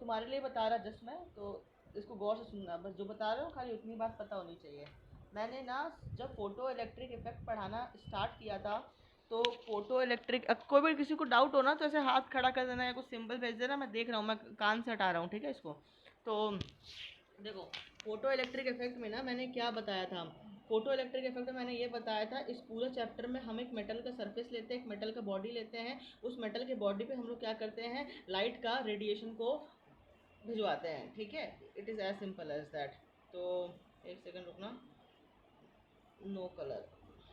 तुम्हारे लिए बता रहा जस्ट मैं, तो इसको गौर से सुनना, बस जो बता रहे हो खाली उतनी बात पता होनी चाहिए। मैंने ना जब फोटो इलेक्ट्रिक इफेक्ट पढ़ाना स्टार्ट किया था, तो फोटो इलेक्ट्रिक, कोई भी किसी को डाउट हो ना तो ऐसे हाथ खड़ा कर देना या कुछ सिंबल भेज देना, मैं देख रहा हूँ, मैं कान से हटा रहा हूँ, ठीक है इसको। तो देखो, फोटो इलेक्ट्रिक इफेक्ट में ना मैंने क्या बताया था। फोटो इलेक्ट्रिक इफेक्ट में मैंने ये बताया था, इस पूरे चैप्टर में हम एक मेटल का सरफेस लेते हैं, एक मेटल का बॉडी लेते हैं। उस मेटल के बॉडी पे हम लोग क्या करते हैं, लाइट का रेडिएशन को भिजवाते हैं, ठीक है। It is as simple as that. तो एक सेकंड रुकना, नो कलर,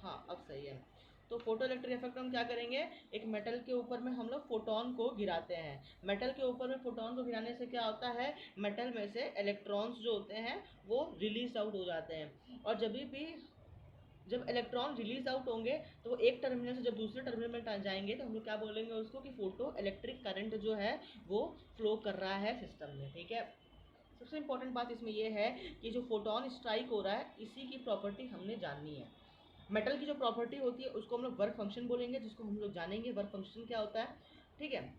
हाँ अब सही है। तो फोटो इलेक्ट्रिक इफेक्ट में हम क्या करेंगे, एक मेटल के ऊपर में हम लोग फोटोन को गिराते हैं। मेटल के ऊपर में फोटोन को गिराने से क्या होता है, मेटल में से इलेक्ट्रॉन्स जो होते हैं वो रिलीज आउट हो जाते हैं। और जब इलेक्ट्रॉन रिलीज आउट होंगे तो वो एक टर्मिनल से जब दूसरे टर्मिनल में जाएंगे तो हम लोग क्या बोलेंगे उसको, कि फोटो इलेक्ट्रिक करंट जो है वो फ्लो कर रहा है सिस्टम में, ठीक है। सबसे इंपॉर्टेंट बात इसमें यह है कि जो फोटोन स्ट्राइक हो रहा है इसी की प्रॉपर्टी हमने जाननी है। मेटल की जो प्रॉपर्टी होती है उसको हम लोग वर्क फंक्शन बोलेंगे, जिसको हम लोग जानेंगे वर्क फंक्शन क्या होता है, ठीक है।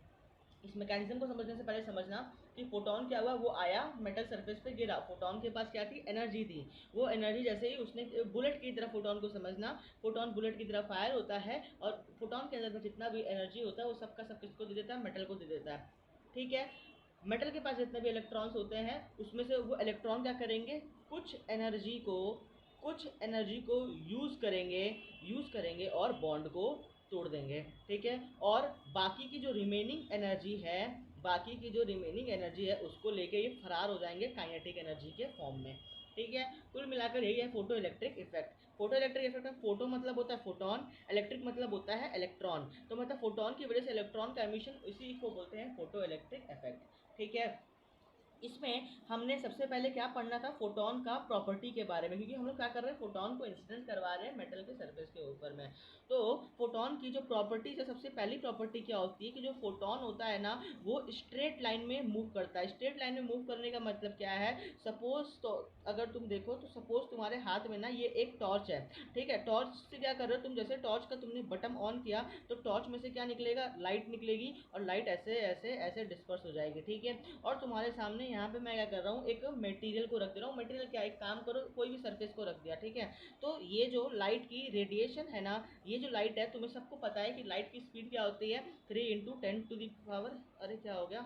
इस मैकेनिज्म को समझने से पहले समझना कि फोटोन क्या हुआ, वो आया मेटल सरफेस पे गिरा, फोटोन के पास क्या थी, एनर्जी थी। वो एनर्जी जैसे ही उसने बुलेट की तरह, फोटोन को समझना, फोटोन बुलेट की तरह फायर होता है, और फोटोन के अंदर जितना भी एनर्जी होता है वो सबका सब किसको दे देता है, मेटल को दे देता है, ठीक है। मेटल के पास जितने भी इलेक्ट्रॉन्स होते हैं उसमें से वो इलेक्ट्रॉन क्या करेंगे, कुछ एनर्जी को कुछ एनर्जी को यूज़ करेंगे और बॉन्ड को तोड़ देंगे, ठीक है। और बाकी की जो रिमेनिंग एनर्जी है उसको लेके ये फरार हो जाएंगे काइनेटिक एनर्जी के फॉर्म में, ठीक है। कुल मिलाकर यही है photo electric effect. Photo electric effect में फोटो मतलब होता है फोटोन, इलेक्ट्रिक मतलब होता है इलेक्ट्रॉन, तो मतलब फोटोन की वजह से इलेक्ट्रॉन का एमिशन, इसी को बोलते हैं फोटो इलेक्ट्रिक इफेक्ट, ठीक है। इसमें हमने सबसे पहले क्या पढ़ना था, फोटोन का प्रॉपर्टी के बारे में, क्योंकि हम लोग क्या कर रहे हैं, फोटोन को इंसिडेंट करवा रहे हैं मेटल के सरफेस के ऊपर में। तो फोटोन की जो प्रॉपर्टी है, सबसे पहली प्रॉपर्टी क्या होती है कि जो फोटोन होता है ना वो स्ट्रेट लाइन में मूव करता है। स्ट्रेट लाइन में मूव करने का मतलब क्या है, सपोज तो अगर तुम देखो तो सपोज तुम्हारे हाथ में ना ये एक टॉर्च है, ठीक है। टॉर्च से क्या कर रहे हो तुम, जैसे टॉर्च का तुमने बटन ऑन किया तो टॉर्च में से क्या निकलेगा, लाइट निकलेगी, और लाइट ऐसे ऐसे ऐसे डिस्पर्स हो जाएगी, ठीक है। और तुम्हारे सामने यहाँ पे मैं क्या कर रहा हूँ, एक मटेरियल को रख दे रहा हूँ। मटेरियल क्या, एक काम करो, कोई भी सरफेस को रख दिया, ठीक है। तो ये जो लाइट की रेडिएशन है ना, ये जो लाइट है, तुम्हें सबको पता है कि लाइट की स्पीड क्या होती है, 3 × 10⁻, अरे क्या हो गया,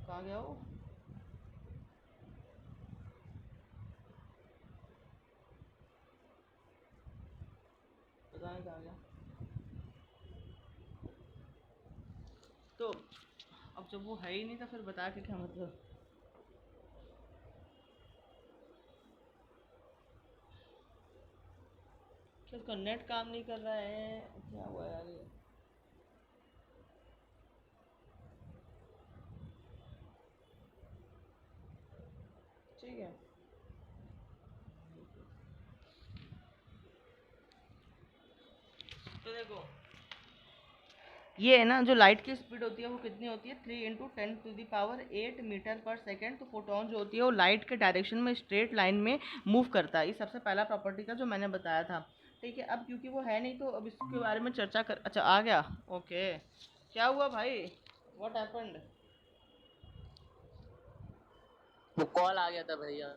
कहाँ गया वो, पता नहीं कहाँ गया। तो अब जब वो है ही नहीं तो फिर बता के क्या मतलब। क्या उसका नेट काम नहीं कर रहा है, क्या हुआ यार ये, ठीक है। तो देखो, ये है ना जो लाइट की स्पीड होती है वो कितनी होती है, 3 × 10⁸ मीटर पर सेकेंड। तो फोटोन जो होती है वो लाइट के डायरेक्शन में स्ट्रेट लाइन में मूव करता है। ये सबसे पहला प्रॉपर्टी था जो मैंने बताया था, ठीक है। अब क्योंकि वो है नहीं तो अब इसके बारे में चर्चा कर, अच्छा आ गया, ओके। क्या हुआ भाई, व्हाट हैपेंड। वो कॉल आ गया था भैया।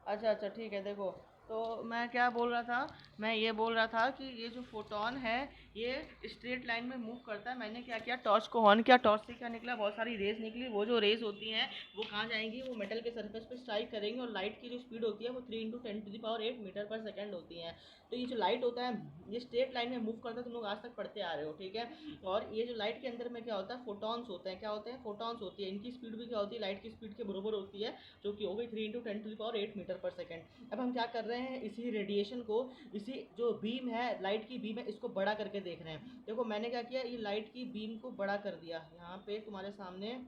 अच्छा अच्छा, ठीक है। देखो, तो मैं क्या बोल रहा था, मैं ये बोल रहा था कि ये जो फोटोन है ये स्ट्रेट लाइन में मूव करता है। मैंने क्या किया, टॉर्च को ऑन किया, टॉर्च से क्या निकला, बहुत सारी रेज निकली। वो जो रेज होती हैं वो कहाँ जाएंगी, वो मेटल के सरफेस पे स्ट्राइक करेंगी, और लाइट की जो स्पीड होती है वो 3 × 10⁸ मीटर पर सेकेंड होती है। तो ये जो लाइट होता है ये स्ट्रेट लाइन में मूव करता है, तुम लोग आज तक पढ़ते आ रहे हो, ठीक है। और ये जो लाइट के अंदर में क्या होता है, फोटॉन्स होते हैं, क्या होते हैं, फोटॉन्स होती है। इनकी स्पीड भी क्या होती है, लाइट की स्पीड के बराबर होती है, जो कि हो गई 3 × 10⁸ मीटर पर सेकेंड। अब हम क्या कर रहे हैं, इसी रेडिएशन को, इसी जो बीम है, लाइट की बीम है, इसको बड़ा करके देख रहे हैं। देखो मैंने क्या किया, ये लाइट की बीम को बड़ा कर दिया, यहाँ पे तुम्हारे सामने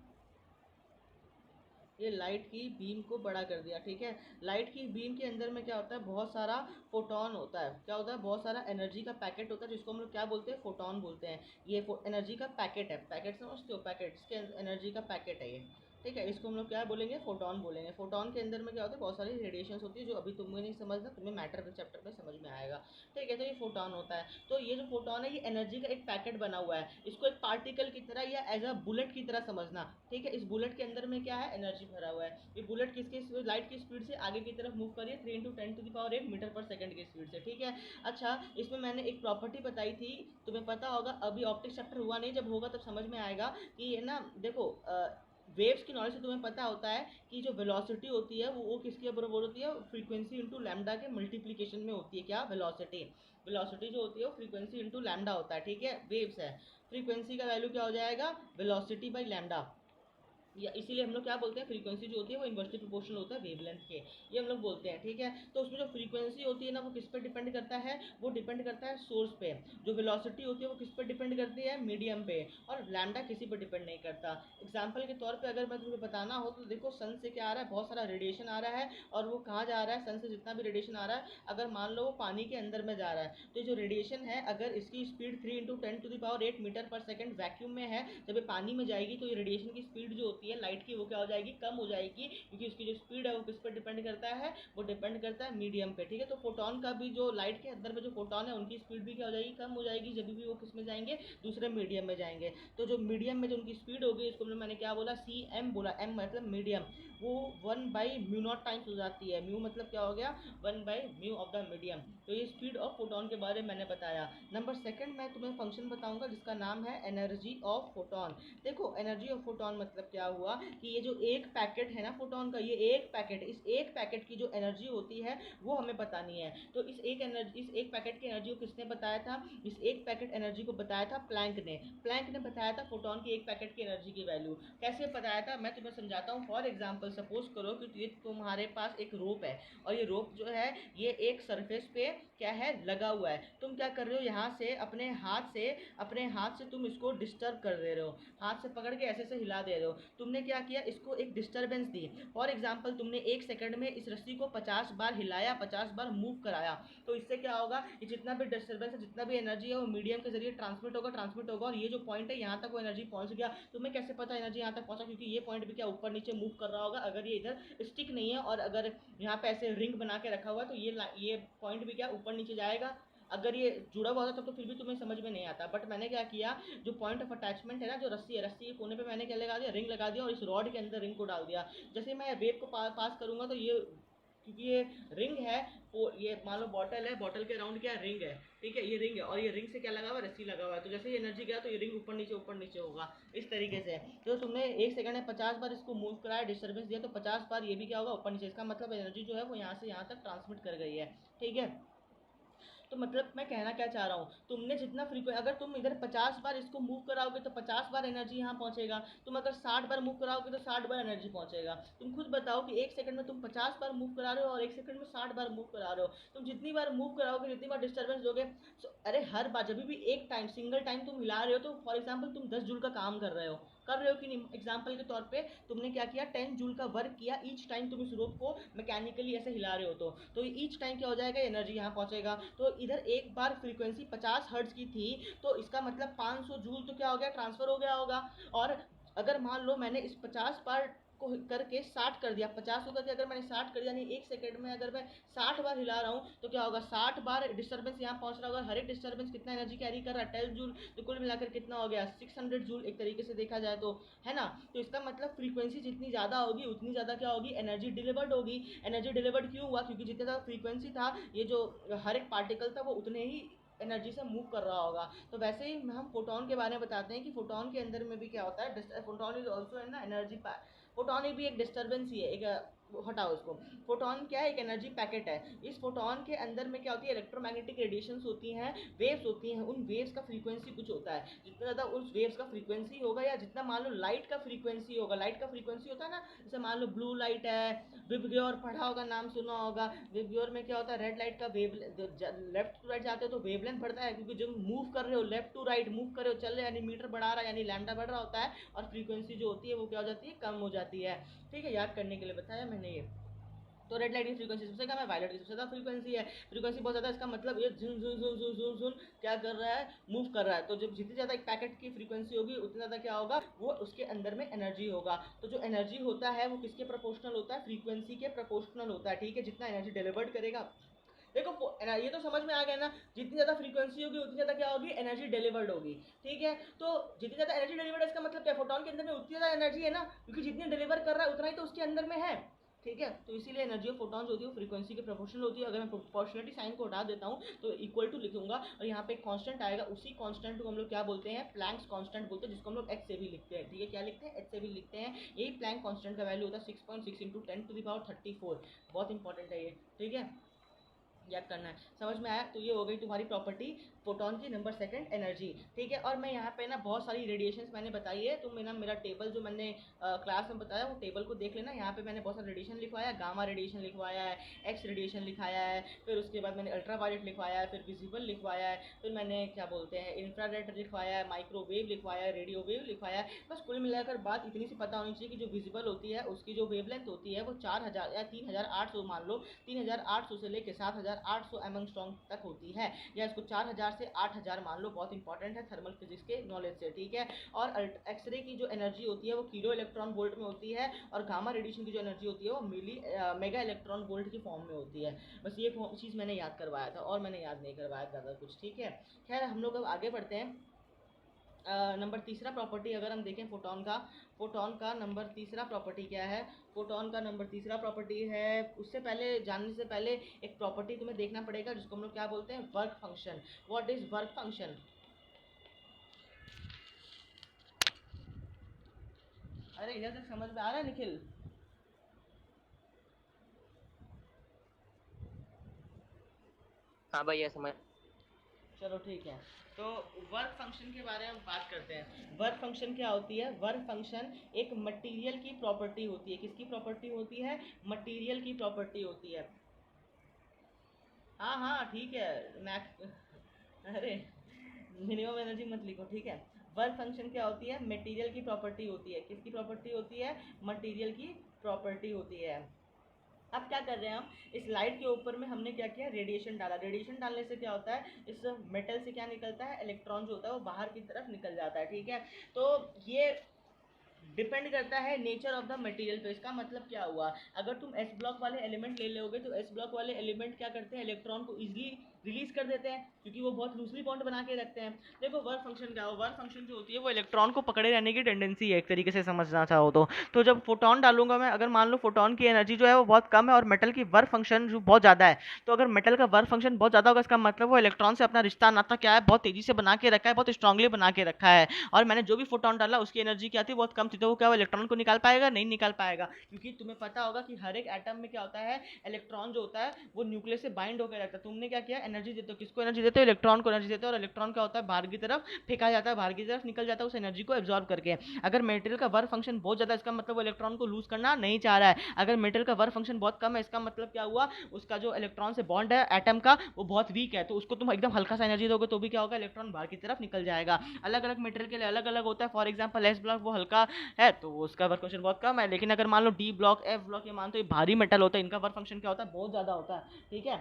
ये लाइट की बीम को बड़ा कर दिया, ठीक है। लाइट की बीम के अंदर में क्या होता है, बहुत सारा फोटोन होता है, क्या होता है, बहुत सारा एनर्जी का पैकेट होता है, जिसको हम लोग क्या बोलते हैं, फोटोन बोलते हैं। ये एनर्जी का पैकेट है, पैकेट समझते हो, पैकेट, इसके एनर्जी का पैकेट है ये, ठीक है, इसको हम लोग क्या बोलेंगे, फोटोन बोलेंगे। फोटोन के अंदर में क्या होता है, बहुत सारी रेडिएशंस होती है जो अभी तुम्हें नहीं समझना, तुम्हें मैटर के चैप्टर में समझ में आएगा। ठीक है, तो ये फोटोन होता है। तो ये जो फोटोन है ये एनर्जी का एक पैकेट बना हुआ है, इसको एक पार्टिकल की तरह या एज अ बुलेट की तरह समझना। ठीक है, इस बुलेट के अंदर में क्या है, एनर्जी भरा हुआ है। ये बुलेट किसकी लाइट की स्पीड से आगे की तरफ मूव करिए 3 × 10⁸ मीटर पर सेकंड की स्पीड से। ठीक है, अच्छा इसमें मैंने एक प्रॉपर्टी बताई थी, तुम्हें पता होगा, अभी ऑप्टिक्स चैप्टर हुआ नहीं, जब होगा तब समझ में आएगा कि ये ना देखो, वेव्स की नॉलेज से तुम्हें पता होता है कि जो वेलोसिटी होती है वो किसके बराबर होती है, फ्रीक्वेंसी इंटू लैम्डा के मल्टीप्लीकेशन में होती है। क्या, वेलोसिटी। वेलोसिटी जो होती है वो फ्रीक्वेंसी इंटू लैम्डा होता है। ठीक है, वेव्स है, फ्रीक्वेंसी का वैल्यू क्या हो जाएगा, वेलोसिटी बाई लैम्डा। या इसीलिए हम लोग क्या बोलते हैं, फ्रीक्वेंसी जो होती है वो इन्वर्सली प्रोपोर्शनल होता है वेवलेंथ के, ये हम लोग बोलते हैं। ठीक है, तो उसमें जो फ्रीक्वेंसी होती है ना वो किस पे डिपेंड करता है, वो डिपेंड करता है सोर्स पे। जो वेलोसिटी होती है वो किस पे डिपेंड करती है, मीडियम पे। और लैम्डा किसी पर डिपेंड नहीं करता। एग्जाम्पल के तौर पर अगर मैं तुम्हें बताना हो तो देखो, सन से क्या आ रहा है, बहुत सारा रेडिएशन आ रहा है, और वो कहाँ जा रहा है, सन से जितना भी रेडिएशन आ रहा है, अगर मान लो वो पानी के अंदर में जा रहा है, तो जो रेडिएशन है अगर इसकी स्पीड 3 × 10⁸ मीटर पर सेकंड वैक्यूम में है, जब ये पानी में जाएगी तो ये रेडिएशन की स्पीड जो होती है लाइट की वो क्या हो जाएगी, कम हो जाएगी, क्योंकि उसकी जो स्पीड है वो किस पर डिपेंड करता है, वो डिपेंड करता है मीडियम पे। ठीक है, तो फोटोन का भी जो लाइट के अंदर में जो फोटोन है उनकी स्पीड भी क्या हो जाएगी, कम हो जाएगी, जब भी वो किस में जाएंगे, दूसरे मीडियम में जाएंगे। तो जो मीडियम में जो उनकी स्पीड होगी, इसको मैंने क्या बोला, सी एम बोला, एम मतलब मीडियम, वो 1/μ0 टाइम्स हो जाती है। म्यू मतलब क्या हो गया, 1/μ ऑफ द मीडियम। तो ये स्पीड ऑफ फोटोन के बारे में मैंने बताया। नंबर सेकंड मैं तुम्हें फंक्शन बताऊंगा जिसका नाम है एनर्जी ऑफ फोटोन। देखो, एनर्जी ऑफ फोटोन मतलब क्या हुआ कि ये जो एक पैकेट है ना फोटोन का, ये एक पैकेट, इस एक पैकेट की जो एनर्जी होती है वो हमें बतानी है। तो इस एक पैकेट की एनर्जी को किसने बताया था, इस एक पैकेट एनर्जी को बताया था प्लैंक ने बताया था फोटोन की एक पैकेट की एनर्जी की वैल्यू। कैसे बताया था मैं तुम्हें समझाता हूँ। फॉर एग्जाम्पल सपोज करो कि ये तुम्हारे पास एक रोप है, और ये रोप जो है ये एक सरफेस पे क्या है, लगा हुआ है। तुम क्या कर रहे हो, यहाँ से अपने हाथ से तुम इसको डिस्टर्ब कर दे रहे हो, हाथ से पकड़ के ऐसे से हिला दे रहे हो। तुमने क्या किया, इसको एक डिस्टर्बेंस दी। फॉर एग्जाम्पल तुमने 1 सेकंड में इस रस्सी को 50 बार हिलाया, 50 बार मूव कराया, तो इससे क्या होगा, ये जितना भी डिस्टर्बेंस है, जितना भी एनर्जी है वो मीडियम के जरिए ट्रांसमिट होगा, और ये जो पॉइंट है यहाँ तक वो एनर्जी पहुंच गया। तुम्हें कैसे पता एनर्जी यहाँ तक पहुंचा, क्योंकि ये पॉइंट भी क्या ऊपर नीचे मूव कर रहा होगा, अगर ये इधर स्टिक नहीं है और अगर यहाँ पे ऐसे रिंग बना के रखा हुआ है तो ये पॉइंट भी क्या ऊपर नीचे जाएगा। अगर ये जुड़ा हुआ होता तो फिर भी तुम्हें समझ में नहीं आता, बट मैंने क्या किया, जो पॉइंट ऑफ अटैचमेंट है ना, जो रस्सी है, रस्सी के कोने पे मैंने क्या लगा दिया, रिंग लगा दिया, और इस रॉड के अंदर रिंग को डाल दिया। जैसे मैं वेव को पास करूंगा तो ये, क्योंकि ये रिंग है, ये मान लो बॉटल है, बॉटल के अराउंड क्या रिंग है, ठीक है, ये रिंग है, और ये रिंग से क्या लगा हुआ है, रस्सी लगा हुआ है, तो जैसे ये एनर्जी गया तो ये रिंग ऊपर नीचे होगा, इस तरीके से। तो तुमने 1 सेकंड में 50 बार इसको मूव कराया, डिस्टर्बेंस दिया, तो 50 बार ये भी क्या होगा, ऊपर नीचे। इसका मतलब एनर्जी जो है वो यहाँ से यहाँ तक ट्रांसमिट कर गई है। ठीक है, तो मतलब मैं कहना क्या चाह रहा हूँ, तुमने जितना अगर तुम इधर 50 बार इसको मूव कराओगे तो 50 बार एनर्जी यहाँ पहुंचेगा। तुम अगर 60 बार मूव कराओगे तो 60 बार एनर्जी पहुंचेगा। तुम खुद बताओ कि 1 सेकंड में तुम 50 बार मूव करा रहे हो और 1 सेकंड में 60 बार मूव करा रहे हो। तुम जितनी बार मूव कराओगे, जितनी बार डिस्टर्बेंस दोगे, अरे हर बार जब भी एक टाइम सिंगल टाइम तुम हिला रहे हो, तो फॉर एग्जाम्पल तुम 10 जूल का काम कर रहे हो कि नहीं। एग्जाम्पल के तौर पे तुमने क्या किया, 10 जूल का वर्क किया ईच टाइम तुम इस रोप को मैकेनिकली ऐसे हिला रहे हो, तो ईच टाइम क्या हो जाएगा, एनर्जी यहाँ पहुंचेगा। तो इधर एक बार फ्रीक्वेंसी 50 हर्ट्ज की थी, तो इसका मतलब 500 जूल तो क्या हो गया, ट्रांसफर हो गया होगा। और अगर मान लो मैंने इस 50 बार को करके 60 कर दिया, 50 को करके अगर मैंने 60 कर दिया, यानी 1 सेकंड में अगर मैं 60 बार हिला रहा हूँ तो क्या होगा, 60 बार डिस्टर्बेंस यहाँ पहुंच रहा होगा। हर एक डिस्टर्बेंस कितना एनर्जी कैरी कर रहा है, 10 जूल, तो कुल मिलाकर कितना हो गया, 600 जूल एक तरीके से देखा जाए तो, है ना। तो इसका मतलब फ्रीक्वेंसी जितनी ज़्यादा होगी उतनी ज़्यादा क्या होगी, एनर्जी डिलीवर्ड होगी। एनर्जी डिलीवर्ड क्यों हुआ, क्योंकि जितना ज़्यादा फ्रीक्वेंसी था, ये जो हर एक पार्टिकल था वो उतने ही एनर्जी से मूव कर रहा होगा। तो वैसे ही हम फोटोन के बारे में बताते हैं कि फोटोन के अंदर में भी क्या होता है, फोटोन इज ऑल्सो है ना एनर्जी। फोटोन भी एक डिस्टर्बेंस ही है, एक हटाओ इसको। फोटोन क्या है, एक एनर्जी पैकेट है। इस फोटोन के अंदर में क्या होती है, इलेक्ट्रोमैग्नेटिक रेडिएशंस होती हैं, वेव्स होती हैं। उन वेव्स का फ्रीक्वेंसी कुछ होता है, जितना ज़्यादा उस वेव्स का फ्रीक्वेंसी होगा, या जितना मान लो लाइट का फ्रीक्वेंसी होगा, लाइट का फ्रीक्वेंसी होता है ना, जैसे मान लो ब्लू लाइट है, विबग्योर पढ़ा होगा, नाम सुना होगा। विबग्योर में क्या होता है, रेड लाइट का वेव लेफ्ट टू राइट जाते हो तो वेवलेंथ बढ़ता है, क्योंकि जब मूव कर रहे हो, लेफ्ट टू राइट मूव कर रहे हो, चल रहे यानी मीटर बढ़ा रहा है, यानी लैम्डा बढ़ रहा होता है, और फ्रीक्वेंसी जो होती है वो क्या हो जाती है, कम हो जाती है। ठीक है, याद करने के लिए बताया मैंने ये। तो रेड लाइट की फ्रीक्वेंसी सबसे कम है, वायलेट की सबसे ज़्यादा फ्रीक्वेंसी है। फ्रीक्वेंसी बहुत ज़्यादा, इसका मतलब ये झुन झुन झुन झुन झुन झुन क्या कर रहा है, मूव कर रहा है। तो जब जितनी ज़्यादा एक पैकेट की फ्रीक्वेंसी होगी उतनी ज़्यादा क्या होगा, वो उसके अंदर में एनर्जी होगा। तो जो एनर्जी होता है वो किसके प्रोपोर्शनल होता है, फ्रीक्वेंसी के प्रोपोर्शनल होता है, ठीक है। जितना एनर्जी डिलीवर्ड करेगा, देखो ये तो समझ में आ गया ना, जितनी ज़्यादा फ्रीक्वेंसी होगी उतनी ज़्यादा क्या होगी, एनर्जी डिलीवर्ड होगी, ठीक है। तो जितनी ज़्यादा एनर्जी डिलीवर्ड है इसका मतलब क्या, फोटोन के अंदर में उतनी ज़्यादा एनर्जी है ना, क्योंकि जितनी डिलीवर कर रहा है उतना ही तो उसके अंदर में है, ठीक है। तो इसीलिए एनर्जी ऑफ फोटॉन्स होती है वो फ्रीक्वेंसी के प्रोपोर्शनल होती है। अगर मैं प्रोपोर्शनलिटी साइन को हटा देता हूँ तो इक्वल टू लिखूंगा और यहाँ पे एक कांस्टेंट आएगा, उसी कांस्टेंट को हम लोग क्या बोलते हैं, प्लैंक्स कांस्टेंट बोलते हैं, जिसको हम लोग एच से भी लिखते हैं, ठीक है। क्या लिखते हैं, एच से भी लिखते हैं। यही प्लैंक कांस्टेंट का वैल्यू होता है 6.6 इंटू 10⁻34। बहुत इंपॉर्टेंट है ये, ठीक है, याद करना है। समझ में आया। तो ये हो गई तुम्हारी प्रॉपर्टी फोटोन की नंबर सेकंड एनर्जी, ठीक है। और मैं यहाँ पे ना बहुत सारी रेडिएशंस मैंने बताई है, तो मेरा टेबल जो मैंने क्लास में बताया वो टेबल को देख लेना। यहाँ पे मैंने बहुत सारे रेडिएशन लिखवाया है, गामा रेडिएशन लिखवाया है, एक्स रेडिएशन लिखाया है, फिर उसके बाद मैंने अल्ट्रावायलेट लिखवाया है, फिर विजिबल लिखवाया है, फिर मैंने क्या बोलते हैं इंफ्रारेड लिखवाया है, माइक्रोवेव लिखवाया है, रेडियो वेव लिखवाया है। बस कुल मिलाकर बात इतनी सी पता होनी चाहिए कि जो विजिबल होती है उसकी जो वेवलेंथ होती है वो 4000 या 3800 मान लो, 3800 से लेकर 7800 एमएंग स्ट्रॉन्ग तक होती है, या इसको 4000 से 8000 मान लो। बहुत इंपॉर्टेंट है थर्मल फिजिक्स के नॉलेज से, ठीक है। और एक्सरे की जो एनर्जी होती है वो किलो इलेक्ट्रॉन वोल्ट में होती है, और गामा रेडिएशन की जो एनर्जी होती है वो मेगा इलेक्ट्रॉन वोल्ट की फॉर्म में होती है। बस ये चीज़ मैंने याद करवाया था, और मैंने याद नहीं करवाया ज़्यादा कुछ, ठीक है। खैर हम लोग अब आगे बढ़ते हैं। नंबर तीसरा प्रॉपर्टी अगर हम देखें फोटोन का नंबर तीसरा प्रॉपर्टी क्या है, फोटोन का नंबर तीसरा प्रॉपर्टी है, उससे पहले जानने से पहले एक प्रॉपर्टी तुम्हें देखना पड़ेगा जिसको हम लोग क्या बोलते हैं, work function. What is work function. अरे इधर तक समझ में आ रहा है निखिल। हाँ भैया समझ। चलो ठीक है। तो वर्क फंक्शन के बारे में बात करते हैं। वर्क फंक्शन क्या होती है, वर्क फंक्शन एक मटेरियल की प्रॉपर्टी होती है। किसकी प्रॉपर्टी होती है, मटेरियल की प्रॉपर्टी होती है। हाँ हाँ ठीक है, मैक्स अरे मिनिमम एनर्जी मत लिखो, ठीक है। वर्क फंक्शन क्या होती है, मटेरियल की प्रॉपर्टी होती है। किसकी प्रॉपर्टी होती है, मटेरियल की प्रॉपर्टी होती है। अब क्या कर रहे हैं हम, इस लाइट के ऊपर में हमने क्या किया, रेडिएशन डाला। रेडिएशन डालने से क्या होता है, इस मेटल से क्या निकलता है, इलेक्ट्रॉन जो होता है वो बाहर की तरफ निकल जाता है, ठीक है। तो ये डिपेंड करता है नेचर ऑफ द मटेरियल पे। इसका मतलब क्या हुआ, अगर तुम एस ब्लॉक वाले एलिमेंट ले लोगे तो एस ब्लॉक वाले एलिमेंट क्या करते हैं, इलेक्ट्रॉन को इजीली रिलीज कर देते हैं, क्योंकि वो बहुत लूजली बॉन्ड बना के रखते हैं। देखो वर्क फंक्शन क्या हो, वर्क फंक्शन जो होती है वो इलेक्ट्रॉन को पकड़े रहने की टेंडेंसी है, एक तरीके से समझना चाहो तो जब फोटोन डालूंगा मैं, अगर मान लो फोटोन की एनर्जी जो है वो बहुत कम है और मेटल की वर्क फंक्शन जो बहुत ज़्यादा है, तो अगर मेटल का वर्क फंक्शन बहुत ज़्यादा होगा इसका मतलब वो इलेक्ट्रॉन से अपना रिश्ता नाता क्या है, बहुत तेजी से बना के रखा है, बहुत स्ट्रांगली बना के रखा है। और मैंने जो भी फोटोन डाला उसकी एनर्जी क्या थी, बहुत कम थी, तो वो क्या वो इलेक्ट्रॉन को निकाल पाएगा, नहीं निकाल पाएगा। क्योंकि तुम्हें पता होगा कि हर एक एटम में क्या होता है, इलेक्ट्रॉन जो होता है वो न्यूक्लियस से बाइंड होकर रहता है। तुमने क्या किया, एनर्जी देते हो, किसको एनर्जी देते हो, इलेक्ट्रॉन को एनर्जी देते हो, और इलेक्ट्रॉन क्या होता है, बाहर की तरफ फेंका जाता है, बाहर की तरफ निकल जाता है उस एनर्जी को एब्जॉर्ब करके। अगर मेटेरियल का वर्क फंक्शन बहुत ज़्यादा, इसका मतलब वो इलेक्ट्रॉन को लूज करना नहीं चाह रहा है। अगर मेटेरियल का वर्क फंक्शन बहुत कम है, इसका मतलब क्या हुआ, उसका जो इलेक्ट्रॉन से बॉन्ड है एटम का वो बहुत वीक है, तो उसको तुम एकदम हल्का सा एनर्जी दोगे तो भी क्या होगा, इलेक्ट्रॉन बाहर की तरफ निकल जाएगा। अलग अलग मेटेरियल के लिए अलग अलग होता है। फॉर एग्जाम्पल एस ब्लॉक वो हल्का है तो उसका वर्क फंक्शन बहुत कम है, लेकिन अगर मान लो डी ब्लॉक, एफ ब्लॉक, ये मान तो ये भारी मेटल होता है, इनका वर्क फंक्शन क्या होता है, बहुत ज़्यादा होता है, ठीक है।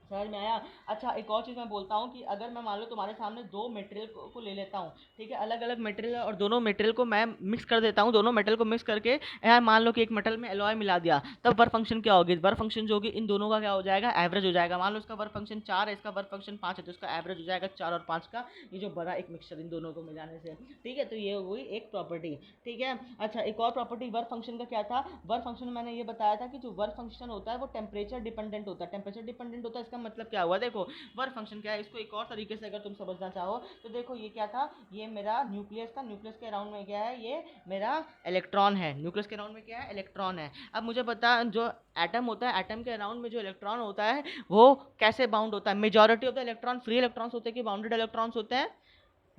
समझ में आया। अच्छा एक और चीज़ मैं बोलता हूँ कि अगर मैं मान लो तुम्हारे सामने दो मटेरियल को ले लेता हूँ, ठीक है, अलग अलग मटेरियल, और दोनों मटेरियल को मैं मिक्स कर देता हूँ, दोनों मेटल को मिक्स करके यार मान लो कि एक मेटल में एलॉय मिला दिया, तब वर्क फंक्शन क्या होगी, वर्क फंक्शन जो होगी इन दोनों का क्या हो जाएगा, एवरेज हो जाएगा। मान लो इसका वर्क फंक्शन 4 है, इसका वर्क फंक्शन 5 है, तो इसका एवरेज हो जाएगा 4 और 5 का, ये जो बड़ा एक मिक्सचर इन दोनों को मिलाने से, ठीक है। तो ये हो गई एक प्रॉपर्टी, ठीक है। अच्छा एक और प्रॉपर्टी वर्क फंक्शन का क्या था, वर्क फंक्शन मैंने ये बताया था कि जो वर्क फंक्शन होता है वो टेम्परेचर डिपेंडेंट होता है। टेम्परेचर डिपेंडेंट होता है इसका मतलब क्या हुआ, देखो वर्क फंक्शन क्या है, इसको एक और तरीके से अगर तुम समझना चाहो तो देखो ये क्या था, ये मेरा न्यूक्लियस था, न्यूक्लियस के अराउंड में क्या है, ये मेरा इलेक्ट्रॉन है, न्यूक्लियस के अराउंड में क्या है, इलेक्ट्रॉन है। अब मुझे बता, जो एटम होता है, एटम के अराउंड में जो इलेक्ट्रॉन होता है वो कैसे बाउंड होता है, majority of the electron free electrons होते हैं कि बाउंडेड इलेक्ट्रॉन्स होते हैं,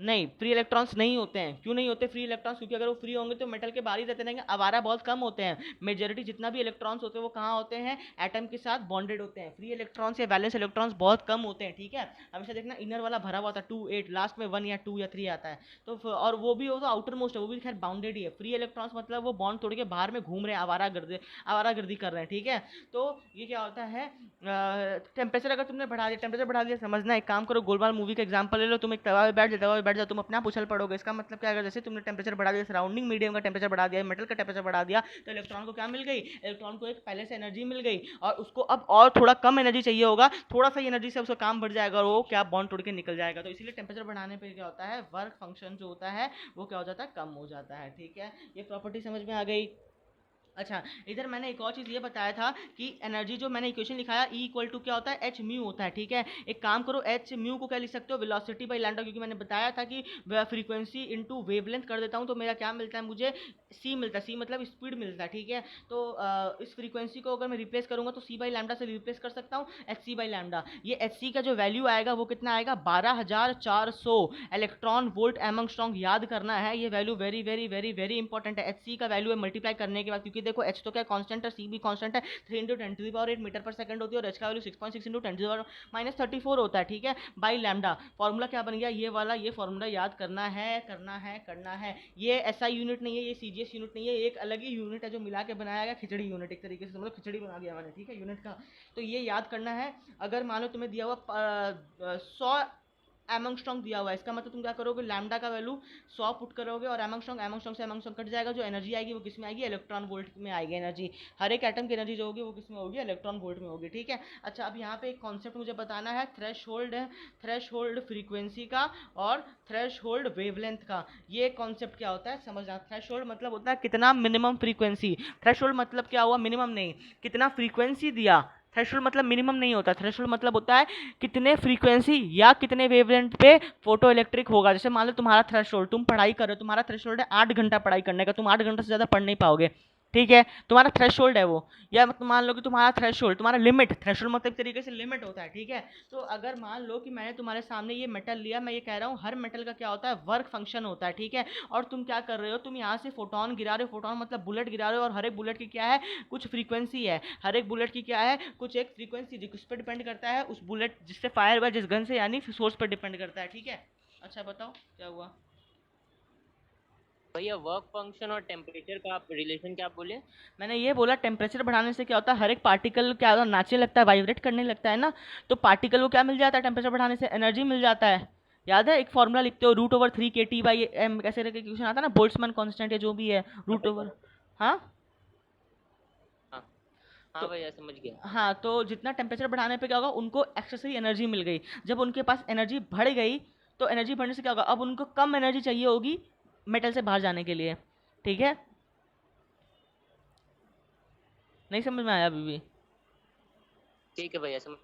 नहीं, फ्री इलेक्ट्रॉन्स नहीं होते हैं। क्यों नहीं होते फ्री इलेक्ट्रॉन्स? क्योंकि अगर वो फ्री होंगे तो मेटल के बाहर ही रहते रहेंगे, आवारा बहुत कम होते हैं। मेजॉरिटी जितना भी इलेक्ट्रॉन्स होते हैं वो कहाँ होते हैं? एटम के साथ बॉन्डेड होते हैं। फ्री इलेक्ट्रॉन्स या वैलेंस इलेक्ट्रॉन्स बहुत कम होते हैं, ठीक है। हमेशा देखना इनर वाला भरा हुआ होता है 2 8, लास्ट में 1 या 2 या 3 आता है। तो और वो भी हो तो आउटर मोस्ट है, वो भी खैर बाउंडेड ही है। फ्री इलेक्ट्रॉन्स मतलब वो बॉन्ड तोड़ के बाहर में घूम रहे हैं, आवारागर्दी कर रहे हैं, ठीक है। तो ये क्या होता है, टेम्परेचर अगर तुमने बढ़ा दिया, टेम्परेचर बढ़ा दिया, समझना, एक काम करो, गोलमाल मूवी का एग्जांपल ले लो, तुम एक तवा पे बैठ जाओ, तुम अपने आप उछल पड़ोगे। इसका मतलब क्या, अगर जैसे तुमने टेम्परेचर बढ़ा दिया, सराउंडिंग मीडियम का टेम्परेचर बढ़ा दिया, मेटल का टेम्परेचर बढ़ा दिया, तो इलेक्ट्रॉन को क्या मिल गई? इलेक्ट्रॉन को एक पहले से एनर्जी मिल गई, और उसको अब और थोड़ा कम एनर्जी चाहिए होगा, थोड़ा सा एनर्जी से उसका काम बढ़ जाएगा और वो क्या बॉन्ड तोड़ के निकल जाएगा। तो इसीलिए टेम्परेचर बढ़ाने पर क्या होता है, वर्क फंक्शन जो होता है वो क्या हो जाता है, कम हो जाता है, ठीक है। ये प्रॉपर्टी समझ में आ गई। अच्छा, इधर मैंने एक और चीज़ ये बताया था कि एनर्जी जो मैंने इक्वेशन लिखाया E इक्वल टू क्या होता है, एच म्यू होता है, ठीक है। एक काम करो, एच म्यू को क्या लिख सकते हो, वेलोसिटी बाई लैम्डा, क्योंकि मैंने बताया था कि फ्रीक्वेंसी इनटू वेवलेंथ कर देता हूँ तो मेरा क्या मिलता है, मुझे सी मिलता है। सी मतलब स्पीड मिलता है, ठीक है। तो इस फ्रीक्वेंसी को अगर मैं रिप्लेस करूंगा तो सी बाई लैम्डा से रिप्लेस कर सकता हूँ एच सी बाई लैम्डा। ये एच सी का जो वैल्यू आएगा वो कितना आएगा, 12,400 इलेक्ट्रॉन वोल्ट एमंगस्ट्रॉन्ग। याद करना है, ये value very very very very important है। एच सी का वैल्यू है मल्टीप्लाई करने के बाद, क्योंकि देखो एच तो क्या कांस्टेंट है, सी भी कांस्टेंट है, 3 इंटू 10⁸ मीटर पर सेकंड होती है, और एच का वैल्यू 6.6 इंटू 10⁻34 होता है, ठीक है, बाई लैम्डा। फॉर्मूला क्या बन गया, ये वाला, ये फॉर्मूला याद करना है, करना है। ये एसआई यूनिट नहीं है, ये सीजीएस यूनिट नहीं है, एक अलग ही यूनिट है जो मिला के बनाया गया, खिचड़ी यूनिट, एक तरीके से समझो खिचड़ी बना दिया मैंने, ठीक है, यूनिट का। तो ये याद करना है। अगर मान लो तुम्हें दिया हुआ 100 एमंगस्ट्रॉन्ग दिया हुआ है, इसका मतलब तुम क्या करोगे, लैम्डा का वैल्यू 100 पुट करोगे, और एमंगस्ट्रॉन्ग से एमंगस्ट्रॉन्ग कट जाएगा, जो एनर्जी आएगी वो किस में आएगी, इलेक्ट्रॉन वोल्ट में आएगी एनर्जी। हर एक एटम की एनर्जी जो होगी वो किस में होगी, इलेक्ट्रॉन वोल्ट में होगी, ठीक है। अच्छा, अब यहाँ पे एक कॉन्सेप्ट मुझे बताना है, थ्रेशोल्ड है, थ्रेशोल्ड फ्रीक्वेंसी का और थ्रेशोल्ड वेवलेंथ का। ये कॉन्सेप्ट क्या होता है समझना। थ्रेशोल्ड मतलब होता है कितना मिनिमम फ्रीक्वेंसी, थ्रेशोल्ड मतलब क्या हुआ, मिनिमम नहीं, कितना फ्रीक्वेंसी दिया। थ्रेशोल्ड मतलब मिनिमम नहीं होता, थ्रेशोल्ड मतलब होता है कितने फ्रीक्वेंसी या कितने वेवलेंथ पे फोटो इलेक्ट्रिक होगा। जैसे मान लो तुम्हारा थ्रेशोल्ड, तुम पढ़ाई कर रहे हो, तुम्हारा थ्रेशोल्ड है 8 घंटा पढ़ाई करने का, तुम 8 घंटे से ज़्यादा पढ़ नहीं पाओगे, ठीक है, तुम्हारा थ्रेशोल्ड है वो। या मान लो कि तुम्हारा थ्रेशोल्ड, तुम्हारा लिमिट, थ्रेशोल्ड मतलब एक तरीके से लिमिट होता है, ठीक है। तो अगर मान लो कि मैंने तुम्हारे सामने ये मेटल लिया, मैं ये कह रहा हूँ हर मेटल का क्या होता है, वर्क फंक्शन होता है, ठीक है। और तुम क्या कर रहे हो, तुम यहाँ से फोटोन गिरा रहे हो, फोटोन मतलब बुलेट गिरा रहे हो, और हर एक बुलेट की क्या है, कुछ फ्रीक्वेंसी है, हर एक बुलेट की क्या है, कुछ एक फ्रीक्वेंसी, जिस पर डिपेंड करता है उस बुलेट जिससे फायर हुआ, जिस गन से, यानी सोर्स पर डिपेंड करता है, ठीक है। अच्छा बताओ क्या हुआ भैया, वर्क फंक्शन और टेम्परेचर का आप रिलेशन क्या बोले? मैंने ये बोला, टेम्परेचर बढ़ाने से क्या होता है, हर एक पार्टिकल क्या होता है, नाचने लगता है, वाइब्रेट करने लगता है ना। तो पार्टिकल को क्या मिल जाता है, टेम्परेचर बढ़ाने से एनर्जी मिल जाता है। याद है, एक फॉर्मूला लिखते हो, √3 kT/m, कैसे क्वेश्चन आता है ना, बोल्ट्जमैन कांस्टेंट या जो भी है, रूट ओवर। हाँ हाँ हाँ तो भैया, समझ गया। हाँ, तो जितना टेम्परेचर बढ़ाने पे क्या होगा, उनको एक्सेसरी एनर्जी मिल गई। जब उनके पास एनर्जी बढ़ गई, तो एनर्जी बढ़ने से क्या होगा, अब उनको कम एनर्जी चाहिए होगी मेटल से बाहर जाने के लिए, ठीक है। नहीं समझ में आया अभी भी? ठीक है भैया, समझ।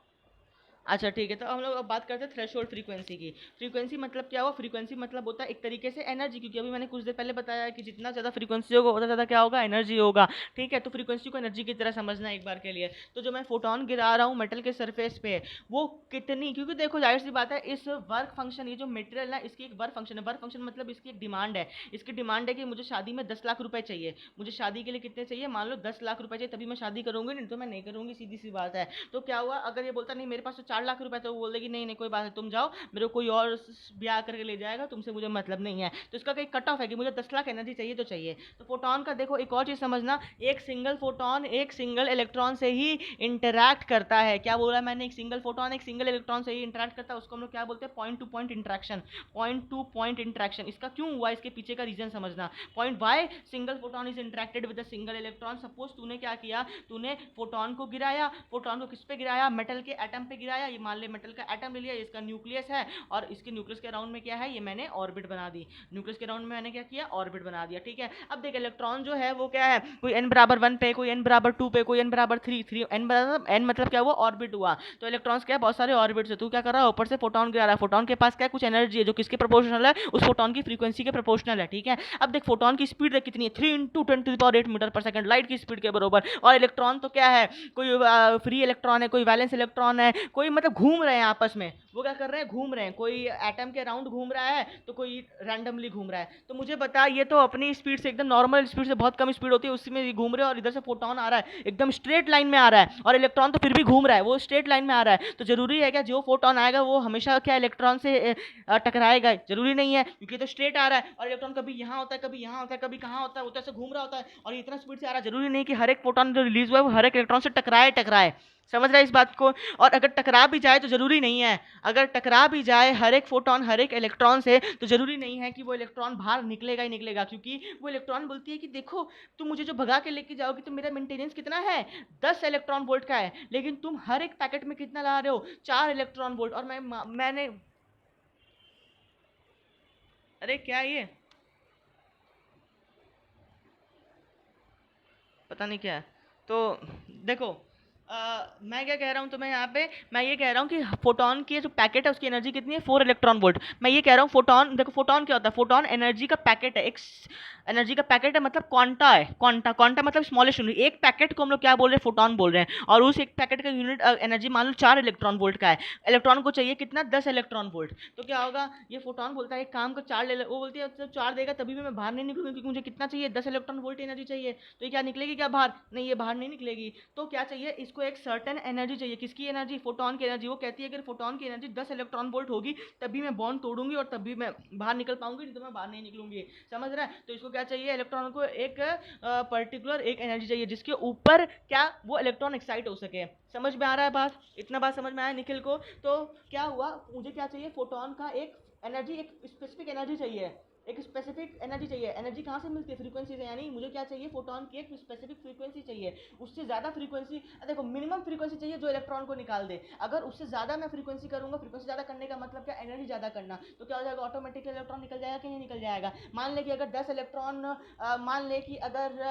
अच्छा ठीक है, तो हम लोग अब बात करते हैं थ्रेशोल्ड फ्रीक्वेंसी की। फ्रीक्वेंसी मतलब क्या हुआ, फ्रीक्वेंसी मतलब होता है एक तरीके से एनर्जी, क्योंकि अभी मैंने कुछ देर पहले बताया है कि जितना ज़्यादा फ्रीक्वेंसी होगा उतना ज़्यादा क्या होगा, एनर्जी होगा, ठीक है। तो फ्रीक्वेंसी को एनर्जी की तरह समझना है एक बार के लिए। तो जो मैं फोटोन गिरा रहा हूँ मेटल के सरफेस पे, वो कितनी, क्योंकि देखो जाहिर सी बात है, इस वर्क फंक्शन, ये जो मटेरियल है इसकी एक वर्क फंक्शन है, वर्क फंक्शन मतलब इसकी एक डिमांड है। इसकी डिमांड है कि मुझे शादी में 10 लाख रुपए चाहिए, मुझे शादी के लिए कितने चाहिए, मान लो 10 लाख रुपए चाहिए, तभी मैं शादी करूंगी, नहीं तो मैं नहीं करूंगी, सीधी सी बात है। तो क्या हुआ, अगर ये बोलता नहीं मेरे पास तो 4 लाख रुपए, तो वो बोल देगी नहीं नहीं कोई बात नहीं, तुम जाओ, मेरे को कोई और ब्याह करके ले जाएगा, तुमसे मुझे मतलब नहीं है। तो इसका कहीं कट ऑफ है कि मुझे 10 लाख एनर्जी चाहिए तो चाहिए। तो फोटोन का देखो एक और चीज समझना, एक सिंगल फोटोन एक सिंगल इलेक्ट्रॉन से ही इंटरैक्ट करता है। क्या बोला मैंने, एक सिंगल फोटोन एक सिंगल इलेक्ट्रॉन से ही इंटरैक्ट करता है, उसको हम लोग क्या बोलते हैं, point to point interaction. Point to point interaction, इसका क्यों हुआ, इसके पीछे का रीजन समझना। Point why single photon is interacted with a single electron. Suppose तूने क्या किया, तूने फोटोन को गिराया, फोटोन को किस पे गिराया, मेटल के एटम पे गिराया। ये मान ले मेटल का एटम ले लिया, इसका न्यूक्लियस है, और इसके न्यूक्लियस के अराउंड में क्या है, ये मैंने ऑर्बिट बना दी, न्यूक्लियस के अराउंड में मैंने क्या किया, ऑर्बिट बना दिया, ठीक है। अब देख इलेक्ट्रॉन जो है वो क्या है, कोई n=1 पे, कोई n=2 पे, कोई n=3, n मतलब क्या हुआ, ऑर्बिट हुआ। तो इलेक्ट्रॉन्स क्या है, बहुत सारे ऑर्बिट है। तू क्या कर रहा है, ऊपर से फोटोन गिरा रहा है, फोटोन के पास क्या है, कुछ एनर्जी है जो किसके प्रोपोर्शनल है, उस फोटोन की फ्रीक्वेंसी के प्रोपोर्शनल है, ठीक है। अब देख फोटोन की स्पीड देख कितनी है, 3 × 10⁸ मीटर पर सेकंड, लाइट की स्पीड के बराबर। और इलेक्ट्रॉन तो क्या है, कोई फ्री इलेक्ट्रॉन है, कोई वैलेंस इलेक्ट्रॉन है, कोई मतलब घूम रहे हैं आपस में, वो क्या कर रहे हैं, घूम रहे हैं, कोई एटम के अराउंड घूम रहा है तो कोई रैंडमली घूम रहा है। तो मुझे बता, ये तो अपनी स्पीड से एकदम नॉर्मल स्पीड से बहुत कम स्पीड होती है उसमें ये घूम रहे हैं, और इधर से फोटोन आ रहा है एकदम स्ट्रेट लाइन में आ रहा है, और इलेक्ट्रॉन तो फिर भी घूम रहा है, वो स्ट्रेट लाइन में आ रहा है। तो जरूरी है क्या जो फोटोन आएगा वो हमेशा क्या इलेक्ट्रॉन से टकराएगा? जरूरी नहीं है, क्योंकि तो स्ट्रेट आ रहा है, और इलेक्ट्रॉन कभी यहाँ होता है, कभी यहाँ होता है, कभी कहाँ होता है, उधर से घूम रहा होता है, और इतना स्पीड से आ रहा है। जरूरी नहीं कि हर एक फोटोन जो रिलीज हुआ है वो हर एक इलेक्ट्रॉन से टकराए। समझ रहा है इस बात को? और अगर टकरा भी जाए तो जरूरी नहीं है, अगर टकरा भी जाए हर एक फोटोन हर एक इलेक्ट्रॉन से, तो जरूरी नहीं है कि वो इलेक्ट्रॉन बाहर निकलेगा ही निकलेगा, क्योंकि वो इलेक्ट्रॉन बोलती है कि देखो तुम मुझे जो भगा के लेके जाओगी तो मेरा मेंटेनेंस कितना है, 10 इलेक्ट्रॉन वोल्ट का है, लेकिन तुम हर एक पैकेट में कितना ला रहे हो, 4 इलेक्ट्रॉन वोल्ट। और मैंने अरे क्या ये पता नहीं क्या है। तो देखो, मैं क्या कह रहा हूँ तुम्हें यहाँ पे, मैं ये कह रहा हूँ कि फोटोन की जो पैकेट है उसकी एनर्जी कितनी है, 4 इलेक्ट्रॉन वोल्ट। मैं ये कह रहा हूँ फोटोन, देखो फोटोन क्या होता है, फोटोन एनर्जी का पैकेट है, एक एनर्जी का पैकेट है, मतलब क्वांटा है, क्वांटा मतलब स्मॉलेस्ट यूनिट। एक पैकेट को हम लोग क्या बोल रहे हैं, फोटोन बोल रहे हैं, और उस एक पैकेट का यूनिट एनर्जी मान लो 4 इलेक्ट्रॉन वोल्ट का है। इलेक्ट्रॉन को चाहिए कितना, 10 इलेक्ट्रॉन वोल्ट। तो क्या होगा, ये फोटोन बोलता है एक काम को 4 ले, वो बोलती है जब 4 देगा तभी भी मैं बाहर नहीं निकलूंगी, क्योंकि मुझे कितना चाहिए, 10 इलेक्ट्रॉन वोल्ट एनर्जी चाहिए। तो ये क्या निकलेगी क्या बाहर? नहीं, ये बाहर नहीं निकलेगी। तो क्या चाहिए इसको, एक सर्टेन एनर्जी चाहिए। किसकी एनर्जी? फोटोन की एनर्जी। वो कहती है अगर फोटोन की एनर्जी 10 इलेक्ट्रॉन वोल्ट होगी तभी मैं बॉन्ड तोड़ूंगी और तभी मैं बाहर निकल पाऊंगी, नहीं तो मैं बाहर नहीं निकलूंगी। समझ रहा है? तो इसको क्या चाहिए, इलेक्ट्रॉन को एक पर्टिकुलर एक एनर्जी चाहिए जिसके ऊपर क्या वो इलेक्ट्रॉन एक्साइट हो सके। समझ में आ रहा है बात? इतना बात समझ में आया निखिल को? तो क्या हुआ, मुझे क्या चाहिए, फोटोन का एक एनर्जी, एक स्पेसिफिक एनर्जी चाहिए, एक स्पेसिफिक एनर्जी चाहिए। एनर्जी कहाँ से मिलती है? फ्रीक्वेंसी से। यानी मुझे क्या चाहिए, फोटोन की एक स्पेसिफिक फ्रीक्वेंसी चाहिए। उससे ज़्यादा फ्रीक्वेंसी, देखो मिनिमम फ्रीक्वेंसी चाहिए जो इलेक्ट्रॉन को निकाल दे। अगर उससे ज़्यादा मैं फ्रीक्वेंसी करूँगा, फ्रीक्वेंसी ज़्यादा करने का मतलब क्या, एनर्जी ज़्यादा करना, तो क्या हो जाएगा, ऑटोमेटिकली इलेक्ट्रॉन निकल जाएगा कि नहीं निकल जाएगा? मान ले कि अगर 10 इलेक्ट्रॉन, मान ले कि अगर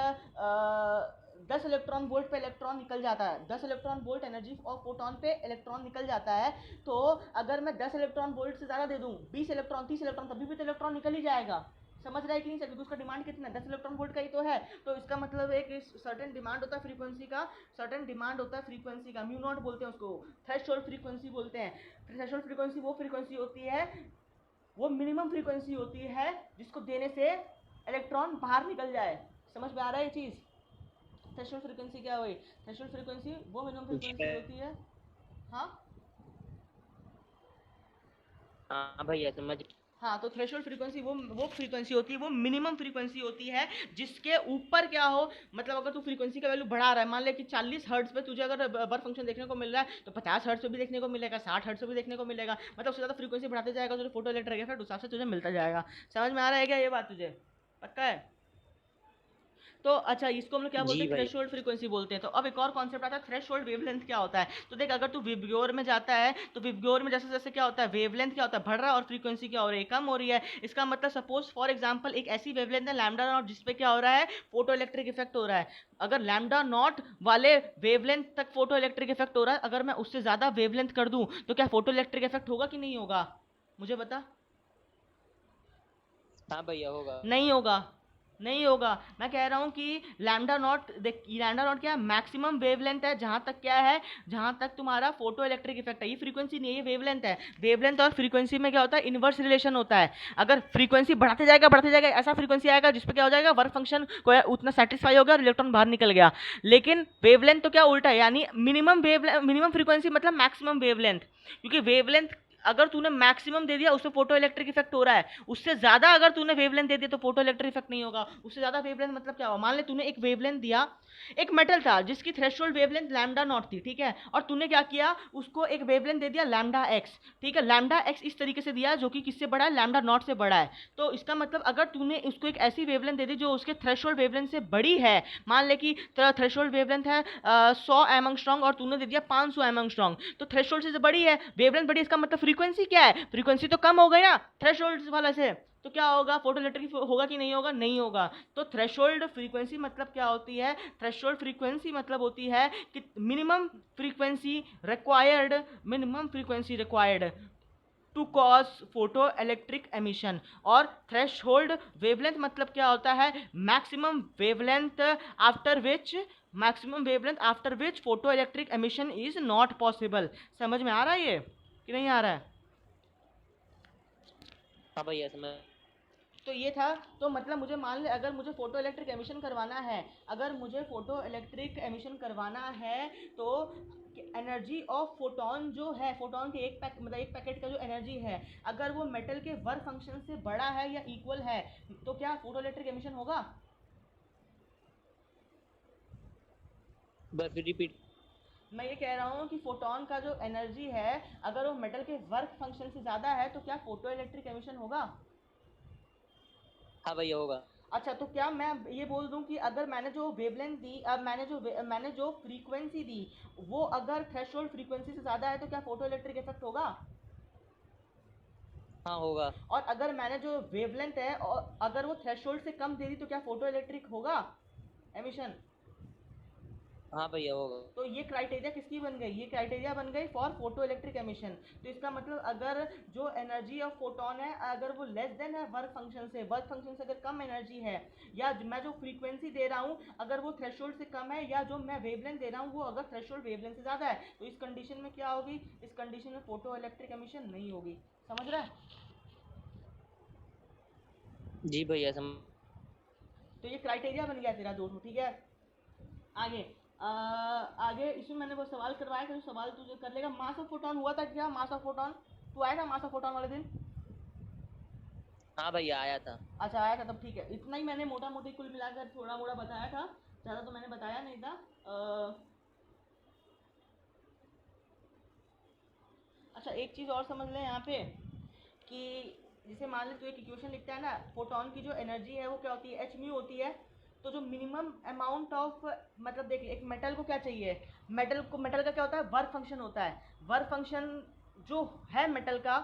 10 इलेक्ट्रॉन वोल्ट पे इलेक्ट्रॉन निकल जाता है, 10 electron volt energy of photon पे इलेक्ट्रॉन निकल जाता है, तो अगर मैं 10 इलेक्ट्रॉन वोल्ट से ज़्यादा दे दूँ, 20 इलेक्ट्रॉन 30 इलेक्ट्रॉन, तभी भी तो इलेक्ट्रॉन निकल ही जाएगा। समझ रहा है कि नहीं सर? क्योंकि उसका डिमांड कितना है, 10 इलेक्ट्रॉन वोल्ट का ही तो है। तो इसका मतलब एक सर्टेन डिमांड होता है फ्रीक्वेंसी का, सर्टेन डिमांड होता है फ्रीक्वेंसी का, म्यू नॉट बोलते हैं उसको, थ्रेशोल्ड फ्रीक्वेंसी बोलते हैं। थ्रेशोल्ड फ्रीक्वेंसी वो फ्रीक्वेंसी होती है, वो मिनिमम फ्रीक्वेंसी होती है जिसको देने से इलेक्ट्रॉन बाहर निकल जाए। समझ में आ रहा है ये चीज़? थ्रेशोल्ड फ्रीक्वेंसी क्या हुई? थ्रेशोल्ड फ्रीक्वेंसी वो मिनिमम फ्रीक्वेंसी होती है। हाँ हाँ भैया समझ। हाँ, तो थ्रेशोल्ड फ्रीक्वेंसी वो फ्रीक्वेंसी होती है, वो मिनिमम फ्रीक्वेंसी होती है जिसके ऊपर क्या हो, मतलब अगर तू फ्रीक्वेंसी का वैल्यू बढ़ा रहा है, मान ले कि 40 हर्ट्ज पे तुझे अगर बर्फ फंक्शन देखने को मिल रहा है, तो 50 हर्ट्ज पे भी देखने को मिलेगा, 60 हर्ट्ज पे भी देखने को मिलेगा। मतलब उससे ज़्यादा फ्रीक्वेंसी बढ़ाते जाएगा तो फोटो इलेक्ट्रिक इफेक्ट उस हिसाब से तुझे मिलता जाएगा। समझ में आ रहा है क्या ये बात तुझे? पक्का है? तो अच्छा, इसको हम लोग क्या बोलते जी हैं, भाई। थ्रेशोल्ड फ्रीक्वेंसी बोलते हैं। तो अब एक और कॉन्सेप्ट आता है, थ्रेशोल्ड वेवलेंथ क्या होता है। तो देख, अगर तू विबग्योर में जाता है तो विबग्योर में जैसे जैसे क्या होता है, वेवलेंथ क्या होता है, बढ़ रहा है, और फ्रीक्वेंसी क्या हो रही है, कम हो रही है। इसका मतलब सपोज फॉर एग्जांपल एक ऐसी वेवलेंथ है लैम्डा नॉट, जिसपे क्या हो रहा है, फोटो इलेक्ट्रिक इफेक्ट हो रहा है। अगर लैम्डा नॉट वाले वेवलेंथ तक फोटो इलेक्ट्रिक इफेक्ट हो रहा है, अगर मैं उससे ज्यादा वेवलेंथ कर दूं तो क्या फोटो इलेक्ट्रिक इफेक्ट होगा कि नहीं होगा? मुझे बता। हाँ भैया होगा। नहीं होगा, नहीं होगा। मैं कह रहा हूँ कि लैम्डा नॉट, देख लैम्डा नॉट क्या है, मैक्सिमम वेवलेंथ है जहाँ तक क्या है, जहाँ तक तुम्हारा फोटो इलेक्ट्रिक इफेक्ट है। ये फ्रीक्वेंसी नहीं है, ये वेवलेंथ है। वेवलेंथ और फ्रीक्वेंसी में क्या होता है, इनवर्स रिलेशन होता है। अगर फ्रीक्वेंसी बढ़ाते जाएगा ऐसा फ्रीक्वेंसी आएगा जिसपे क्या हो जाएगा, वर्क फंक्शन को उतना सेटिस्फाई हो गया और इलेक्ट्रॉन बाहर निकल गया। लेकिन वेवलेंथ तो क्या उल्टा है, यानी मिनिमम फ्रीक्वेंसी मतलब मैक्सिमम वेवलेंथ। क्योंकि वेवलेंथ अगर तूने मैक्सिमम दे दिया उससे फोटो इलेक्ट्रिक इफेक्ट हो रहा है, उससे ज्यादा अगर तूने वेवलेंथ दे दिया तो फोटो इलेक्ट्रिक इफेक्ट नहीं होगा। उससे ज्यादा वेवलेंथ मतलब क्या हुआ, मान ले तूने एक वेवलेंथ दिया, एक मेटल था जिसकी थ्रेशोल्ड वेवलेंथ लैम्डा नॉट थी, ठीक है, और तूने क्या किया, उसको एक वेवलेंथ दे दिया लैम्डा एक्स, ठीक है, लैम्डा एक्स इस तरीके से दिया जो कि किससे बड़ा है, लैम्डा नॉट से बड़ा है। तो इसका मतलब अगर तूने उसको एक ऐसी वेवलेंथ दे दी जो उसके थ्रेशोल्ड वेवलेंथ से बड़ी है, मान ले कि थ्रेशोल्ड वेवलेंथ है 100 एमंगस्ट्रॉन्ग और तूने दे दिया 500 एमंगस्ट्रॉन्ग, तो थ्रेशोल्ड से बड़ी है, वेवलेंथ बड़ी, इसका मतलब फ्रीक्वेंसी क्या है, फ्रीक्वेंसी तो कम हो गई ना थ्रेशोल्ड वाला से। तो क्या होगा, फोटो इलेक्ट्रिक होगा कि नहीं होगा, नहीं होगा। तो थ्रेशोल्ड फ्रीक्वेंसी मतलब क्या होती है, थ्रेशोल्ड फ्रीक्वेंसी मतलब होती है कि minimum frequency required, minimum frequency required to cause photo electric emission. और थ्रेशोल्ड वेवलेंथ मतलब क्या होता है, maximum wavelength after which photo electric emission is not possible. समझ में आ रहा है ये कि नहीं आ रहा है? हाँ भैया समझ। तो ये था। तो मतलब मुझे मान ले, अगर मुझे फोटो इलेक्ट्रिक एमिशन करवाना है, अगर मुझे फोटो इलेक्ट्रिक एमिशन करवाना है, तो एनर्जी ऑफ फोटोन जो है, फोटोन के मतलब एक पैकेट का जो एनर्जी है, अगर वो मेटल के वर्क फंक्शन से बड़ा है या इक्वल है, तो क्या फोटो इलेक्ट्रिक एमिशन होगा? फिर रिपीट। मैं ये कह रहा हूँ कि फोटोन का जो एनर्जी है, अगर वो मेटल के वर्क फंक्शन से ज़्यादा है, तो क्या फोटो इलेक्ट्रिक एमिशन होगा? हाँ भैया होगा। अच्छा, तो क्या मैं ये बोल दूं कि अगर मैंने जो वेवलेंथ दी, अब मैंने जो फ्रीक्वेंसी दी, वो अगर थ्रेशोल्ड फ्रीक्वेंसी से ज़्यादा है, तो क्या फोटो इलेक्ट्रिक इफेक्ट होगा? हाँ होगा। और अगर मैंने जो वेवलेंथ है, और अगर वो थ्रेशोल्ड से कम दे दी, तो क्या फोटो इलेक्ट्रिक होगा एमिशन? हाँ भैया होगा। तो ये क्राइटेरिया किसकी बन गई? ये क्राइटेरिया बन गई फॉर फोटो इलेक्ट्रिक एमिशन। तो इसका मतलब अगर जो एनर्जी ऑफ फोटोन है, अगर वो लेस देन है वर्क फंक्शन से, वर्क फंक्शन से अगर कम एनर्जी है, या मैं जो फ्रीक्वेंसी दे रहा हूँ अगर वो थ्रेशोल्ड से कम है, या जो मैं वेवलेंथ दे रहा हूँ वो अगर थ्रेशोल्ड वेवलेंथ से ज़्यादा है, तो इस कंडीशन में क्या होगी? इस कंडीशन में फोटो इलेक्ट्रिक एमिशन नहीं होगी। समझ रहा है? जी भैया समझ। तो ये क्राइटेरिया बन गया तेरा दोनों, ठीक है। आगे आगे इसमें मैंने वो सवाल करवाया था, जो सवाल तुझे कर लेगा। मास ऑफ फोटोन हुआ था क्या? मास ऑफ फोटोन, तू आया था मास ऑफ फोटोन वाले दिन? हाँ भैया आया था। अच्छा, आया था, तब ठीक है। इतना ही मैंने मोटा मोटी कुल मिलाकर थोड़ा मोड़ा बताया था, ज़्यादा तो मैंने बताया नहीं था। अच्छा, एक चीज़ और समझ लें यहाँ पे, कि जैसे मान ले तू एक इक्वेशन लिखता है ना, फोटोन की जो एनर्जी है वो क्या होती है? एच म्यू होती है। तो जो मिनिमम अमाउंट ऑफ, मतलब देख, एक मेटल को क्या चाहिए? मेटल का क्या होता है? वर्क फंक्शन होता है। वर्क फंक्शन जो है मेटल का,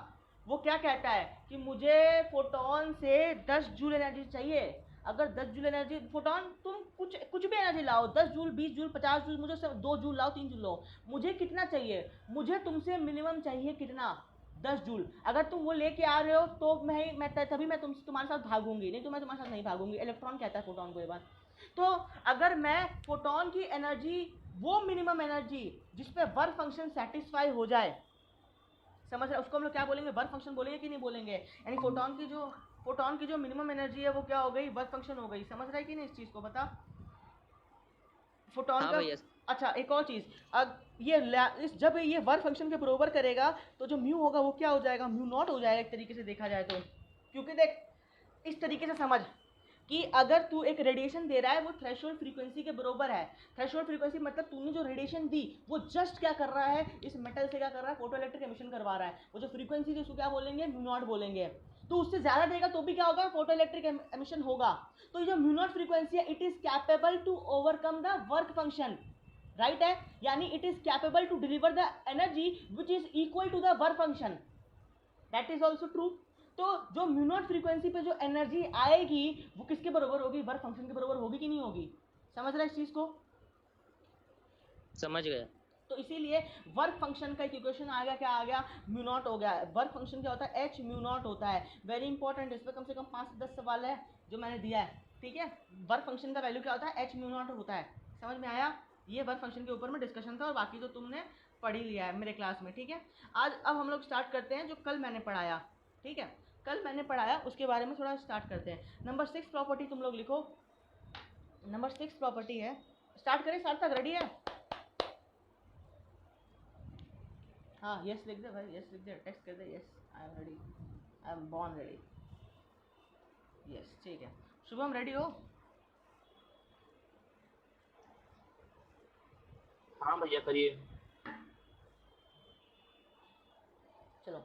वो क्या कहता है कि मुझे फोटोन से 10 जूल एनर्जी चाहिए। अगर 10 जूल एनर्जी, फोटोन तुम कुछ कुछ भी एनर्जी लाओ, 10 जूल, 20 जूल, 50 जूल, मुझे 2 जूल लाओ, 3 जूल लाओ, मुझे कितना चाहिए? मुझे तुमसे मिनिमम चाहिए कितना? 10 जूल। अगर तुम वो लेके आ रहे हो तो तभी मैं तुम्हारे साथ भागूंगी, नहीं तो मैं तुम्हारे साथ नहीं भागूंगी। इलेक्ट्रॉन कहता है फोटोन को ये बात। तो अगर मैं फोटोन की एनर्जी, वो मिनिमम एनर्जी जिस पे वर्क फंक्शन सेटिस्फाई हो जाए, समझ रहे, उसको हम लोग क्या बोलेंगे? वर्क फंक्शन बोलेंगे कि नहीं बोलेंगे? यानी फोटोन की जो मिनिमम एनर्जी है वो क्या हो गई? वर्क फंक्शन हो गई। समझ रहा है कि नहीं इस चीज़ को? बता, फोटोन हाँ का। भैया। अच्छा, एक और चीज़, अब जब ये वर्क फंक्शन के बरोबर करेगा, तो जो म्यू होगा वो क्या हो जाएगा? म्यू नॉट हो जाएगा, एक तरीके से देखा जाए तो। क्योंकि देख, इस तरीके से समझ कि अगर तू एक रेडिएशन दे रहा है, वो थ्रेशोल्ड फ्रीक्वेंसी के बरोबर है। थ्रेशोल्ड फ्रीक्वेंसी मतलब तूने जो रेडिएशन दी, वो जस्ट क्या कर रहा है? इस मेटल से क्या कर रहा है? फोटो इलेक्ट्रिक एमिशन करवा रहा है। वो जो फ्रीक्वेंसी थी उसको क्या बोलेंगे? म्यू नॉट बोलेंगे। तो उससे ज़्यादा देगा तो भी क्या होगा? फोटो इलेक्ट्रिक एमिशन होगा। तो ये जो म्यू नॉट फ्रीक्वेंसी है, it is capable to overcome the work function, right है? यानी it is capable to deliver the energy which is equal to the work function. That is also true. तो जो mu naught frequency पे जो energy आएगी, वो किसके बराबर होगी? वर्क फंक्शन के बराबर होगी कि नहीं होगी? समझ रहा है इस चीज को? समझ गया। तो इसीलिए वर्क फंक्शन का इक्वेशन आ गया, क्या आ गया? म्यू नॉट हो गया। वर्क फंक्शन क्या होता है? एच म्यू नॉट होता है। वेरी इंपॉर्टेंट, इस पर कम से कम 5 से 10 सवाल है जो मैंने दिया है, ठीक है। वर्क फंक्शन का वैल्यू क्या होता है? एच म्यू नॉट होता है। समझ में आया? ये वर्क फंक्शन के ऊपर में डिस्कशन था, और बाकी तो तुमने पढ़ ही लिया है मेरे क्लास में, ठीक है। आज अब हम लोग स्टार्ट करते हैं जो कल मैंने पढ़ाया, ठीक है। कल मैंने पढ़ाया उसके बारे में थोड़ा स्टार्ट करते हैं। नंबर 6 प्रॉपर्टी तुम लोग लिखो। नंबर 6 प्रॉपर्टी है। स्टार्ट करें? सार्थक रेडी है? हाँ, यस लिख दे भाई, यस लिख दे, टेक्स्ट कर दे, yes I am ready, I am born ready. Yes, ठीक है। शुभम रेडी हो? हाँ भैया करिए। चलो,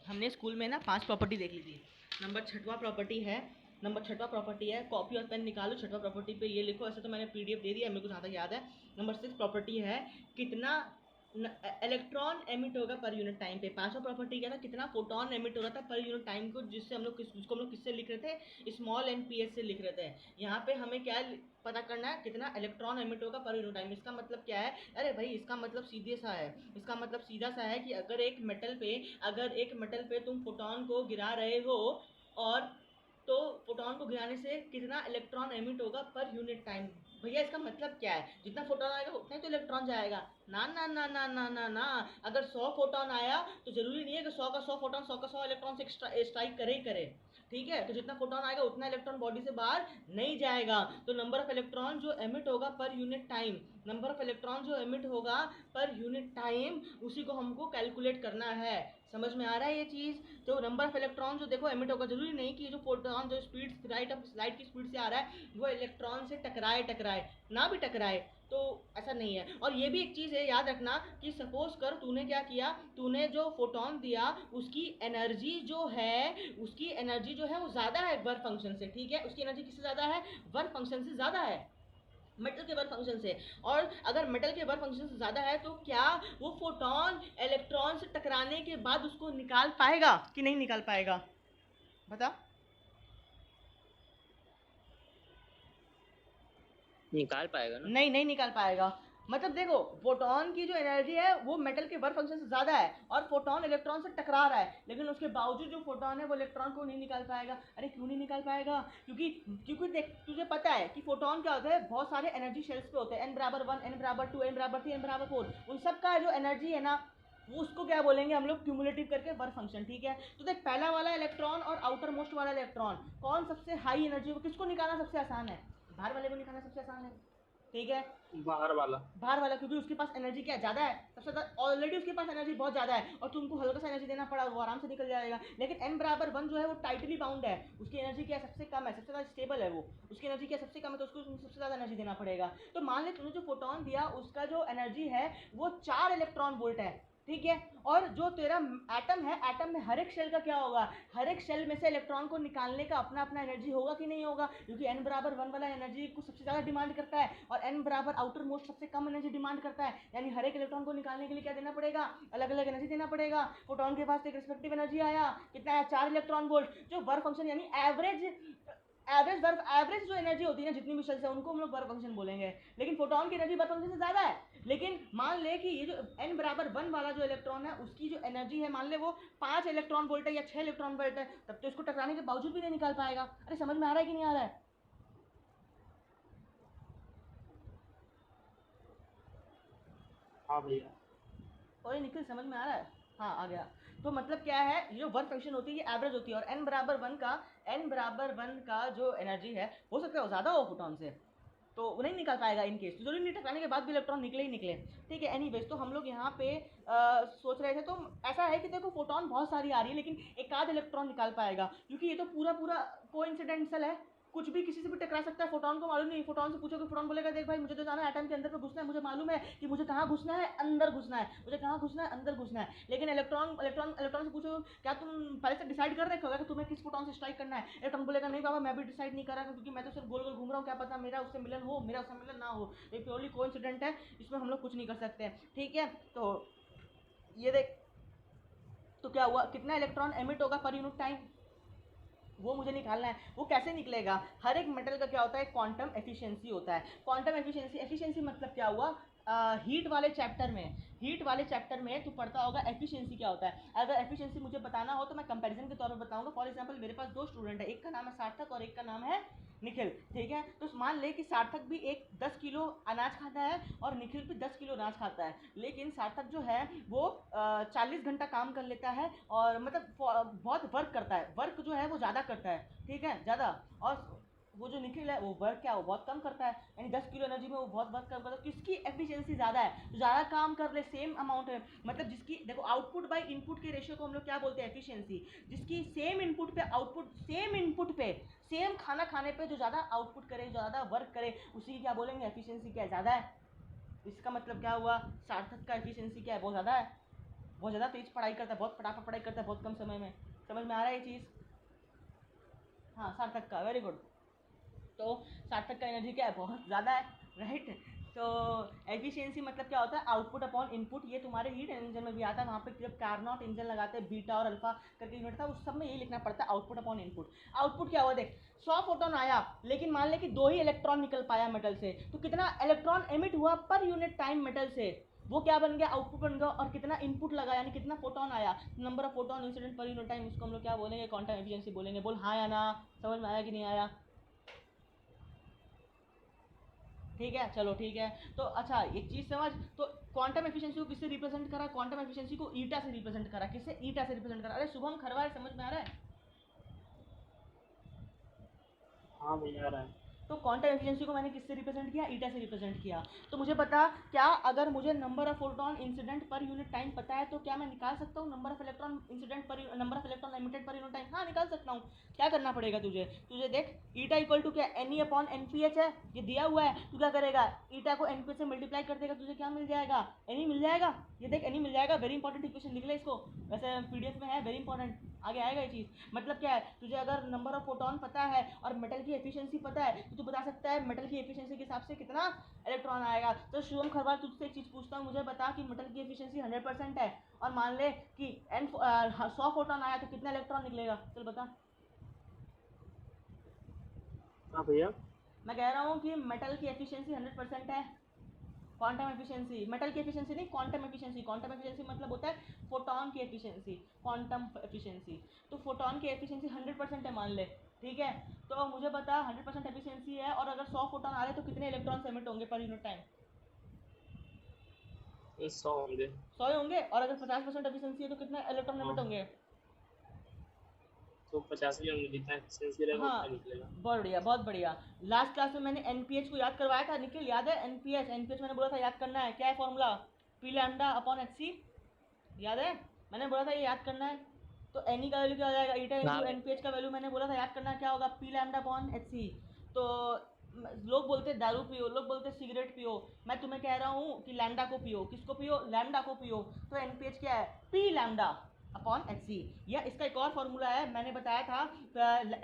हमने स्कूल में ना 5 प्रॉपर्टी देख ली थी। नंबर 6वां प्रॉपर्टी है, कॉपी और पेन निकालो, 6वां प्रॉपर्टी पे ये लिखो। ऐसे तो मैंने पीडीएफ दे दिया, मेरे को जहाँ तक याद है। नंबर 6 प्रॉपर्टी है, कितना इलेक्ट्रॉन एमिट होगा पर यूनिट टाइम पे। 5वां प्रॉपर्टी क्या था? कितना फोटोन एमिट हो रहा था पर यूनिट टाइम को, जिससे जिसको हम लोग किससे लिख रहे थे? स्मॉल एमपीएस से लिख रहे थे। यहाँ पे हमें क्या पता करना है? कितना इलेक्ट्रॉन एमिट होगा पर यूनिट टाइम। इसका मतलब क्या है? अरे भाई, इसका मतलब सीधे सा है, इसका मतलब सीधा सा है कि अगर एक मेटल पे तुम फोटोन को गिरा रहे हो, और तो फोटोन को गिराने से कितना इलेक्ट्रॉन एमिट होगा पर यूनिट टाइम, भैया इसका मतलब क्या है, जितना फोटोन आएगा उतना ही तो इलेक्ट्रॉन जाएगा। ना ना ना ना ना ना ना, अगर 100 फोटोन आया तो जरूरी नहीं है कि 100 का 100 फोटोन 100 का 100 इलेक्ट्रॉन से स्ट्राइक करे ही करे। ठीक है, तो जितना फोटोन आएगा उतना इलेक्ट्रॉन बॉडी से बाहर नहीं जाएगा। तो नंबर ऑफ इलेक्ट्रॉन जो एमिट होगा पर unit time, number of electron जो एमिट होगा पर यूनिट टाइम, उसी को हमको कैलकुलेट करना है। समझ में आ रहा है ये चीज? तो नंबर ऑफ इलेक्ट्रॉन जो देखो एमिट होगा, जरूरी नहीं कि जो फोटोन जो स्पीड लाइट की स्पीड से आ रहा है वो इलेक्ट्रॉन से टकराए टकराए ना भी टकराए, तो ऐसा नहीं है। और ये भी एक चीज़ है याद रखना कि सपोज कर तूने क्या किया, तूने जो फोटोन दिया उसकी एनर्जी जो है, उसकी एनर्जी जो है वो ज़्यादा है वर्क फंक्शन से। ठीक है, उसकी एनर्जी किससे ज़्यादा है? वर्क फंक्शन से ज़्यादा है, मेटल के वर्क फंक्शन से। और अगर मेटल के वर्क फंक्शन से ज़्यादा है तो क्या वो फोटोन इलेक्ट्रॉन से टकराने के बाद उसको निकाल पाएगा कि नहीं निकाल पाएगा? बता। निकाल पाएगा ना। नहीं नहीं निकाल पाएगा। मतलब देखो, फोटोन की जो एनर्जी है वो मेटल के वर्क फंक्शन से ज़्यादा है और फोटोन इलेक्ट्रॉन से टकरा रहा है, लेकिन उसके बावजूद जो फोटोन है वो इलेक्ट्रॉन को नहीं निकाल पाएगा। अरे क्यों नहीं निकाल पाएगा? क्योंकि क्योंकि देख, तुझे पता है कि फोटोन क्या होता है, बहुत सारे एनर्जी शेल्स पे होते हैं, n बराबर 1, n बराबर 2, n बराबर 3, n बराबर 4। उन सब का जो एनर्जी है ना, वो उसको क्या बोलेंगे हम लोग? क्यूमुलेटिव करके वर्क फंक्शन। ठीक है, तो देख पहला वाला इलेक्ट्रॉन और आउटर मोस्ट वाला इलेक्ट्रॉन, कौन सबसे हाई एनर्जी, किसको निकालना सबसे आसान है? बाहर वाले को निकालना सबसे आसान है। ठीक है, बाहर वाला। बाहर वाला, क्योंकि उसके पास एनर्जी क्या ज़्यादा है, सबसे ज़्यादा ऑलरेडी उसके पास एनर्जी बहुत ज़्यादा है और तुमको हल्का सा एनर्जी देना पड़ा वो आराम से निकल जाएगा। लेकिन n बराबर 1 जो है वो टाइटली बाउंड है, उसकी एनर्जी क्या सबसे कम है, सबसे ज़्यादा स्टेबल है वो, उसकी एनर्जी क्या सबसे कम है, तो उसको सबसे ज़्यादा एनर्जी देना पड़ेगा। तो मान ले तुमने जो फोटोन दिया उसका जो एनर्जी है वो 4 इलेक्ट्रॉन वोल्ट है। ठीक है, और जो तेरा एटम है, एटम में हर एक शेल का क्या होगा, हर एक शेल में से इलेक्ट्रॉन को निकालने का अपना अपना एनर्जी होगा कि नहीं होगा? क्योंकि n बराबर 1 वाला एनर्जी को सबसे ज़्यादा डिमांड करता है और n बराबर आउटर मोस्ट सबसे कम एनर्जी डिमांड करता है। यानी हर एक इलेक्ट्रॉन को निकालने के लिए क्या देना पड़ेगा? अलग अलग एनर्जी देना पड़ेगा। फोटोन के पास एक रिस्पेक्टिव एनर्जी आया, कितना है? 4 इलेक्ट्रॉन वोल्ट। जो वर्क फंक्शन यानी एवरेज जो एनर्जी होती है ना जितनी भी शेल्स है उनको हम लोग वर्क फंक्शन बोलेंगे, लेकिन फोटोन की एनर्जी वर्क फंक्शन से ज़्यादा है। लेकिन मान ले कि ये जो n बराबर 1 वाला जो इलेक्ट्रॉन है उसकी जो एनर्जी है मान ले वो 5 इलेक्ट्रॉन वोल्ट है या 6 इलेक्ट्रॉन वोल्ट है, तब तो इसको टकराने के बावजूद भी नहीं निकाल पाएगा। अरे समझ में आ रहा है कि नहीं आ रहा है? हाँ भैया। और ये निखिल समझ में आ रहा है? हाँ आ गया। तो मतलब क्या है, ये जो वर्क फंक्शन होती है ये एवरेज होती है और n बराबर 1 का जो एनर्जी है हो सकता है वो ज़्यादा हो फोटोन से, तो वो नहीं निकाल पाएगा इन केस। तो जरूरी नहीं टकराने के बाद भी इलेक्ट्रॉन निकले ही निकले। ठीक है, एनीवेज तो हम लोग यहाँ पे सोच रहे थे, तो ऐसा है कि देखो फोटोन बहुत सारी आ रही है लेकिन एक आध इलेक्ट्रॉन निकाल पाएगा, क्योंकि ये तो पूरा पूरा कोइंसिडेंटल है, कुछ भी किसी से भी टकरा सकता है। फोटोन को मालूम नहीं, फोटोन से पूछो कि फोटोन बोलेगा देख भाई मुझे तो जाना है एटम के अंदर पे घुसना है, मुझे मालूम है कि मुझे कहाँ घुसना है, अंदर घुसना है, मुझे कहाँ घुसना है, अंदर घुसना है। लेकिन इलेक्ट्रॉन इलेक्ट्रॉन इलेक्ट्रॉन से पूछो क्या तुम पहले से डिसाइड कर रखे हो कि तुम्हें किस फोटोन से स्ट्राइक करना है? इलेक्ट्रॉन बोलेगा नहीं बाबा मैं भी डिसाइड नहीं कर रहा क्योंकि मैं तो सिर्फ गोल गोल घूम रहा हूँ, क्या पता मेरा उससे मिलन हो, मेरा उससे मिलन ना हो। ये प्योरली कोइंसिडेंट है, इसमें हम लोग कुछ नहीं कर सकते। ठीक है, तो ये देख, तो क्या हुआ, कितना इलेक्ट्रॉन एमिट होगा पर यूनिट टाइम, वो मुझे निकालना है। वो कैसे निकलेगा? हर एक मेटल का क्या होता है, क्वांटम एफिशिएंसी होता है। क्वांटम एफिशिएंसी, एफिशिएंसी मतलब क्या हुआ, हीट वाले चैप्टर में, हीट वाले चैप्टर में तू पढ़ता होगा एफिशिएंसी क्या होता है। अगर एफिशिएंसी मुझे बताना हो तो मैं कंपैरिजन के तौर पर बताऊंगा। फॉर एग्जांपल मेरे पास दो स्टूडेंट है, एक का नाम है सार्थक और एक का नाम है निखिल। ठीक है, तो मान ले कि सार्थक भी एक 10 किलो अनाज खाता है और निखिल भी 10 किलो अनाज खाता है, लेकिन सार्थक जो है वो 40 घंटा काम कर लेता है और मतलब बहुत वर्क करता है, वर्क जो है वो ज़्यादा करता है। ठीक है, ज़्यादा। और वो जो निखिल है वो वर्क क्या, वो बहुत कम करता है, यानी 10 किलो एनर्जी में वो बहुत वर्क कम करता है। किसकी एफिशिएंसी ज़्यादा है, तो ज़्यादा काम कर ले सेम अमाउंट है, मतलब जिसकी देखो आउटपुट बाय इनपुट के रेशियो को हम लोग क्या बोलते हैं, एफिशिएंसी। जिसकी सेम इनपुट पे आउटपुट, सेम इनपुट पे सेम खाना खाने पे जो ज़्यादा आउटपुट करे, ज़्यादा वर्क करे, उसी की क्या बोलेंगे, एफिशिएंसी क्या है, ज़्यादा है। इसका मतलब क्या हुआ, सार्थक का एफिशिएंसी क्या है, बहुत ज़्यादा है, बहुत ज़्यादा तेज पढ़ाई करता है, बहुत फटाफट पढ़ाई करता है बहुत कम समय में। समझ में आ रहा है ये चीज़? हाँ सार्थक का, वेरी गुड। तो सार्थक का एनर्जी क्या है, बहुत ज़्यादा है, राइट। तो एफिशिएंसी मतलब क्या होता है, आउटपुट अपॉन इनपुट। ये तुम्हारे हीट इंजन में भी आता है, वहाँ पे जब कार्नोट इंजन लगाते हैं बीटा और अल्फा करके यूनिट था, उस सब में यही लिखना पड़ता है, आउटपुट अपॉन इनपुट। आउटपुट क्या हुआ देख, 100 फोटोन आया लेकिन मान ले कि 2 ही इलेक्ट्रॉन निकल पाया मेटल से, तो कितना इलेक्ट्रॉन एमिट हुआ पर यूनिट टाइम मेटल से, वो क्या बन गया, आउटपुट बन गया। और कितना इनपुट लगा यानी कितना फोटोन आया, नंबर ऑफ फोटोन इंसिडेंट पर यूनिट टाइम, उसको हम लोग क्या बोलेंगे, क्वांटम एफिशिएंसी बोलेंगे। बोल हाँ या ना, समझ में आया कि नहीं आया? ठीक है, चलो ठीक है। तो अच्छा एक चीज समझ, तो क्वांटम एफिशिएंसी को किससे रिप्रेजेंट करा? क्वांटम एफिशिएंसी को ईटा से रिप्रेजेंट करा। किससे? ईटा से रिप्रेजेंट करा। अरे शुभम खरवार, समझ में आ रहा है? हाँ भैया आ रहा है। तो क्वांटम एफिशिएंसी को मैंने किससे रिप्रेजेंट किया? ईटा से रिप्रेजेंट किया। तो मुझे बता, क्या अगर मुझे नंबर ऑफ फोटोन इंसिडेंट पर यूनिट टाइम पता है तो क्या मैं निकाल सकता हूँ नंबर ऑफ इलेक्ट्रॉन इंसिडेंट पर, number of electron emitted per unit time? हाँ निकाल सकता हूँ। क्या करना पड़ेगा तुझे? तुझे देख, ईटा इक्वल टू क्या, N E upon N P H है, ये दिया हुआ है। तू क्या करेगा? ईटा को एन पी एच से मल्टीप्लाई कर देगा, तुझे क्या मिल जाएगा? एन ई मिल जाएगा। ये देख एन ई मिल जाएगा। वेरी इंपॉर्टेंट इक्वेशन, लिख ले इसको। वैसे पीडीएफ में है, वेरी इंपॉर्टेंट, आगे आएगा ये चीज़। मतलब क्या है, तुझे अगर नंबर ऑफ फोटोन पता है और मेटल की एफिशिएंसी पता है तो तू बता सकता है मेटल की एफिशिएंसी के हिसाब से कितना इलेक्ट्रॉन आएगा। तो शुभम खरवाल, तुझसे एक चीज़ पूछता हूँ, मुझे बता कि मेटल की एफिशिएंसी 100% है और मान ले कि 100 फोटोन आया तो कितना इलेक्ट्रॉन निकलेगा? चल बता। हाँ भैया। मैं कह रहा हूँ कि मेटल की एफिशिएंसी 100% है। क्वांटम एफिशिएंसी, मेटल की एफिशिएंसी नहीं, क्वांटम एफिशिएंसी। क्वांटम एफिशिएंसी मतलब होता है फोटोन की एफिशिएंसी, क्वांटम एफिशिएंसी। तो फोटोन की एफिशिएंसी 100% है मान ले, ठीक है? तो मुझे बता 100% एफिशिएंसी है और अगर 100 फोटोन आ रहे तो कितने इलेक्ट्रॉन एमिट होंगे पर यूनिट टाइम? ये 100 होंगे। 100 ही होंगे। और अगर 50% एफिशिएंसी है तो कितने इलेक्ट्रॉन हाँ एमिट होंगे? तो 50 ही होंगे, जितना एफिशिएंसी रहेगा हाँ, उतना निकलेगा। बहुत बढ़िया बहुत बढ़िया। लास्ट क्लास में मैंने एनपीएच को याद करवाया था, निखिल याद है? एनपीएच, एनपीएच मैंने बोला था याद करना है। क्या है formula? P lambda upon H C, याद है? मैंने बोला था ये याद करना है। तो एन का वैल्यू क्या हो जाएगा? ईटा हाँ इंटू भाई। एन पी एच का वैल्यू मैंने बोला था याद करना है, क्या होगा? P lambda upon H C. तो लोग बोलते हैं दारू पियो, लोग बोलते हैं सिगरेट पियो, मैं तुम्हें कह रहा हूँ कि लैम्डा को पियो। किसको पियो? लैम्डा को पियो। तो एन पी एच क्या है? P lambda upon H C. या इसका एक और फॉर्मूला है, मैंने बताया था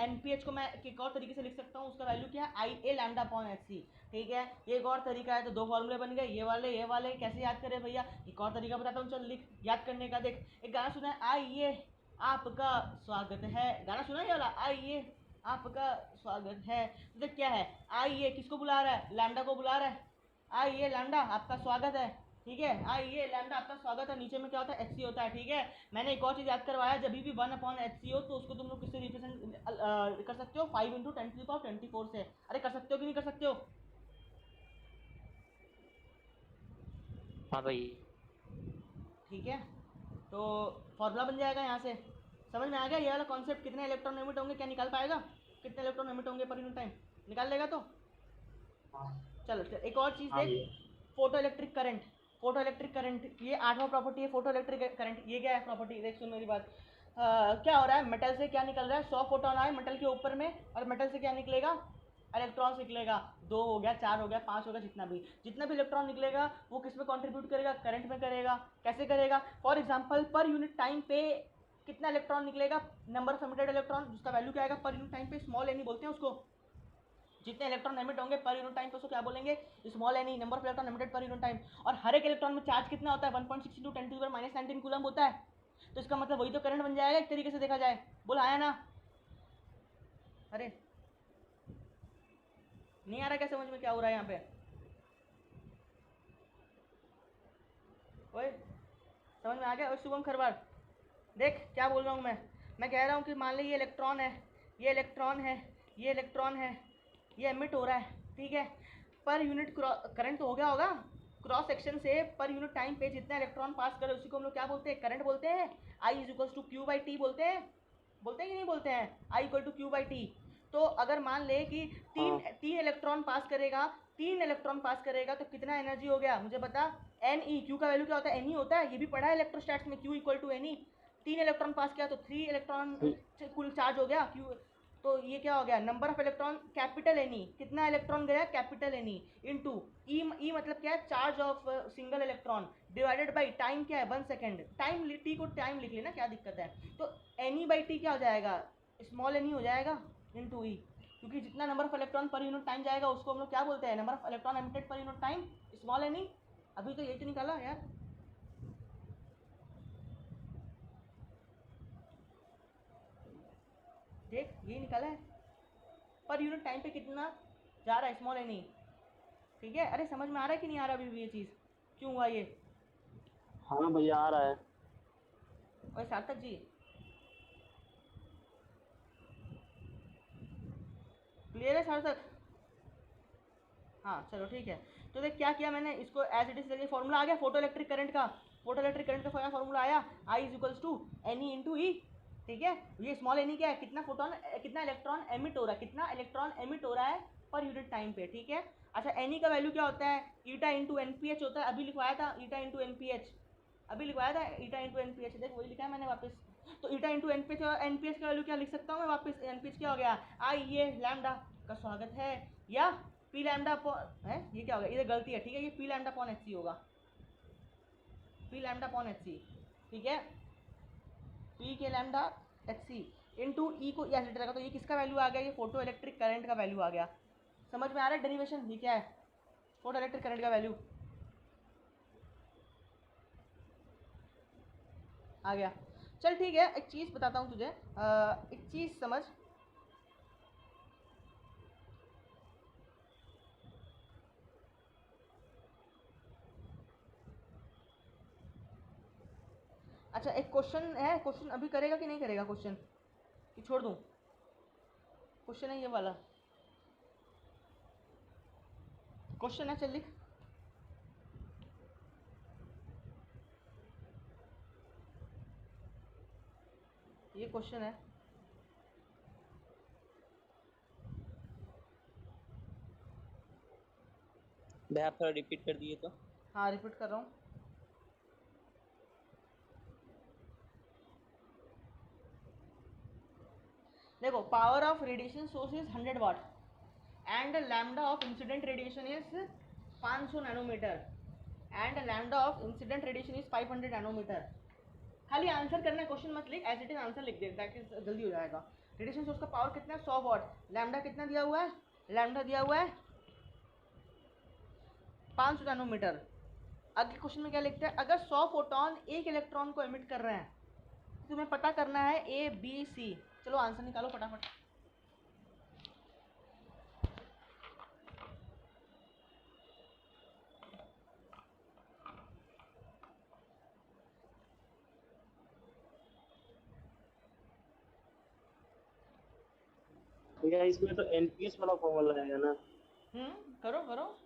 एन पी एच को मैं एक और तरीके से लिख सकता हूँ, उसका वैल्यू क्या है? आई ए लैम्डा अपॉन एच सी। ठीक है, ये एक और तरीका है। तो दो फॉर्मूले बन गए, ये वाले कैसे याद करें भैया? एक और तरीका बताता हूँ, चल लिख याद करने का। देख, एक गाना सुना है, आइए आपका स्वागत है, गाना सुना है ये वाला, आइए आपका स्वागत है। तो देख क्या है, आइए किसको बुला रहा है? लैम्डा को बुला रहा है। आइए लैम्डा आपका स्वागत है, ठीक है? आइए लैम्डा आपका स्वागत है। नीचे में क्या होता है? एच सी होता है, ठीक है? मैंने एक और चीज़ याद करवाया, जब भी 1/HC हो तो उसको तुम लोग किससे रिप्रेजेंट कर सकते हो? 5 × 10⁴ से। अरे कर सकते हो कि नहीं कर सकते हो? हाँ भाई। ठीक है, तो फॉर्मूला बन जाएगा यहाँ से। समझ में आ गया ये वाला कॉन्सेप्ट? कितने इलेक्ट्रॉन एमिट होंगे, क्या निकाल पाएगा? कितने इलेक्ट्रॉन एमिट होंगे पर यूनिट टाइम? निकाल लेगा तो? हाँ। चलो एक और चीज़ हाँ देख, भैया। Photo electric current. Photo electric current ये 8वां प्रॉपर्टी है, फोटो इलेक्ट्रिक करंट। ये क्या है प्रॉपर्टी? देख सुन मेरी बात। क्या हो रहा है, मेटल से क्या निकल रहा है? 100 फोटोन आए मेटल के ऊपर में, और मेटल से क्या निकलेगा? इलेक्ट्रॉन्स निकलेगा। 2 हो गया, 4 हो गया, 5 होगा, जितना भी इलेक्ट्रॉन निकलेगा वो किस में कंट्रीब्यूट करेगा? करंट में करेगा। कैसे करेगा? फॉर एग्जांपल पर यूनिट टाइम पे कितना इलेक्ट्रॉन निकलेगा? नंबर ऑफ एमिटेड इलेक्ट्रॉन, जिसका वैल्यू क्या आएगा पर यूनिट टाइम पे? स्मॉल एन बोलते हैं उसको। जितने इलेक्ट्रॉन एमिट होंगे पर यूनिट टाइम पे उसको क्या बोलेंगे? Small N, number of electron emitted per unit time. और हर एक इलेक्ट्रॉन में चार्ज कितना होता है? 1.6 × 10⁻⁹ कूलम होता है। तो इसका मतलब वही तो करंट बन जाएगा एक तरीके से देखा जाए। बोल आया ना? अरे नहीं आ रहा क्या समझ में क्या हो रहा है यहाँ पे? ओए समझ में आ गया? ओए शुभम खरवार, देख क्या बोल रहा हूँ मैं कह रहा हूँ कि मान ली ये इलेक्ट्रॉन है, ये इलेक्ट्रॉन है, ये इलेक्ट्रॉन है, ये एमिट हो रहा है, ठीक है? पर यूनिट करंट तो हो गया होगा क्रॉस सेक्शन से। पर यूनिट टाइम पे जितना इलेक्ट्रॉन पास करे उसी को हम लोग क्या बोलते हैं? करंट बोलते हैं। I is equals to Q by T बोलते हैं। बोलते हैं कि नहीं बोलते हैं? I equal to Q by T. तो अगर मान ले कि तीन हाँ। तीन इलेक्ट्रॉन पास करेगा, 3 इलेक्ट्रॉन पास करेगा, तो कितना एनर्जी हो गया मुझे बता? N E. क्यू का वैल्यू क्या होता है? एन ई होता है, ये भी पढ़ा है इलेक्ट्रोस्टैट्स में, Q equal to N E. 3 electron पास किया तो 3 इलेक्ट्रॉन कुल चार्ज हो गया क्यू। तो ये क्या हो गया? Number of electron capital N E. कितना इलेक्ट्रॉन गया? Capital N E into E. E मतलब क्या है? Charge of single electron divided by time. क्या है? 1 सेकेंड। टाइम टी को टाइम लिख लेना, क्या दिक्कत है? तो एन ई बाई टी क्या हो जाएगा? स्मॉल एन ई हो जाएगा इंटू ई। क्योंकि जितना number of electron per unit time जाएगा उसको हम लोग क्या बोलते हैं? Number of electron emitted per unit time, small N E. अभी तो यही तो निकाला यार। देख यही निकाला है, पर यूनिट टाइम पे कितना जा रहा है? स्मॉल एन ई, ठीक है? अरे समझ में आ रहा है कि नहीं आ रहा अभी भी ये चीज़? क्यों हुआ ये? हाँ भैया आ रहा है। और सार्थक जी क्लियर है? सार्थक, हाँ चलो ठीक है। तो देख क्या किया मैंने, इसको एज इट इज फॉर्मूला आ गया फोटो इलेक्ट्रिक करंट का। फोटो इलेक्ट्रिक करंट का फॉर्मूला आया I is equals to N E into E. ठीक है, ये स्मॉल एन ई क्या है, कितना फोटोन कितना इलेक्ट्रॉन एमिट हो रहा है, कितना इलेक्ट्रॉन एमिट हो रहा है पर यूनिट टाइम पे। ठीक है, अच्छा एन ई का वैल्यू क्या होता है, eta into N P H होता है। अभी लिखवाया था eta into N P H, अभी लिखवाया था eta into N P H, देख वही लिखा है मैंने वापस। तो eta into N P H और एन पी एच का वैल्यू क्या लिख सकता हूँ मैं वापस, एन पी एच क्या हो गया आई ये लैम्डा का स्वागत है, या पी लैम्डा है, ये क्या होगा, ये गलती है। ठीक है, ये P lambda upon H C होगा, P lambda upon H C. ठीक है, पी के lambda H C into E को ऐसे रहेगा। तो ये किसका वैल्यू आ गया, ये फोटो इलेक्ट्रिक करंट का वैल्यू आ गया। समझ में आ रहा है डेरिवेशन, ये क्या है फोटो इलेक्ट्रिक करंट का वैल्यू आ गया। चल ठीक है, एक चीज़ बताता हूँ तुझे, एक चीज़ समझ। अच्छा एक क्वेश्चन है, क्वेश्चन अभी करेगा कि नहीं करेगा क्वेश्चन, कि छोड़ दूँ? क्वेश्चन है ये वाला, क्वेश्चन है, चल लिख। ये क्वेश्चन है, भाई आप थोड़ा रिपीट कर दिए तो। हाँ रिपीट कर रहा हूँ। देखो power of radiation source is 100 watt and lambda of incident radiation is 500 nanometre and lambda of incident radiation is 500 nanometre. खाली आंसर करना है, क्वेश्चन मत लिख, एज इट इज आंसर लिख दे ताकि जल्दी हो जाएगा। रेडिएशन सोर्स का पावर कितना है 100 वाट, लैम्डा कितना दिया हुआ है, लैम्डा दिया हुआ है 500 नैनोमीटर। अगले क्वेश्चन में क्या लिखते हैं, अगर 100 फोटोन एक इलेक्ट्रॉन को एमिट कर रहे हैं तो तुम्हें पता करना है ए बी सी। चलो आंसर निकालो फटाफट। भैया इसमें तो एनपीएस वाला फॉर्मूला है ना। करो करो।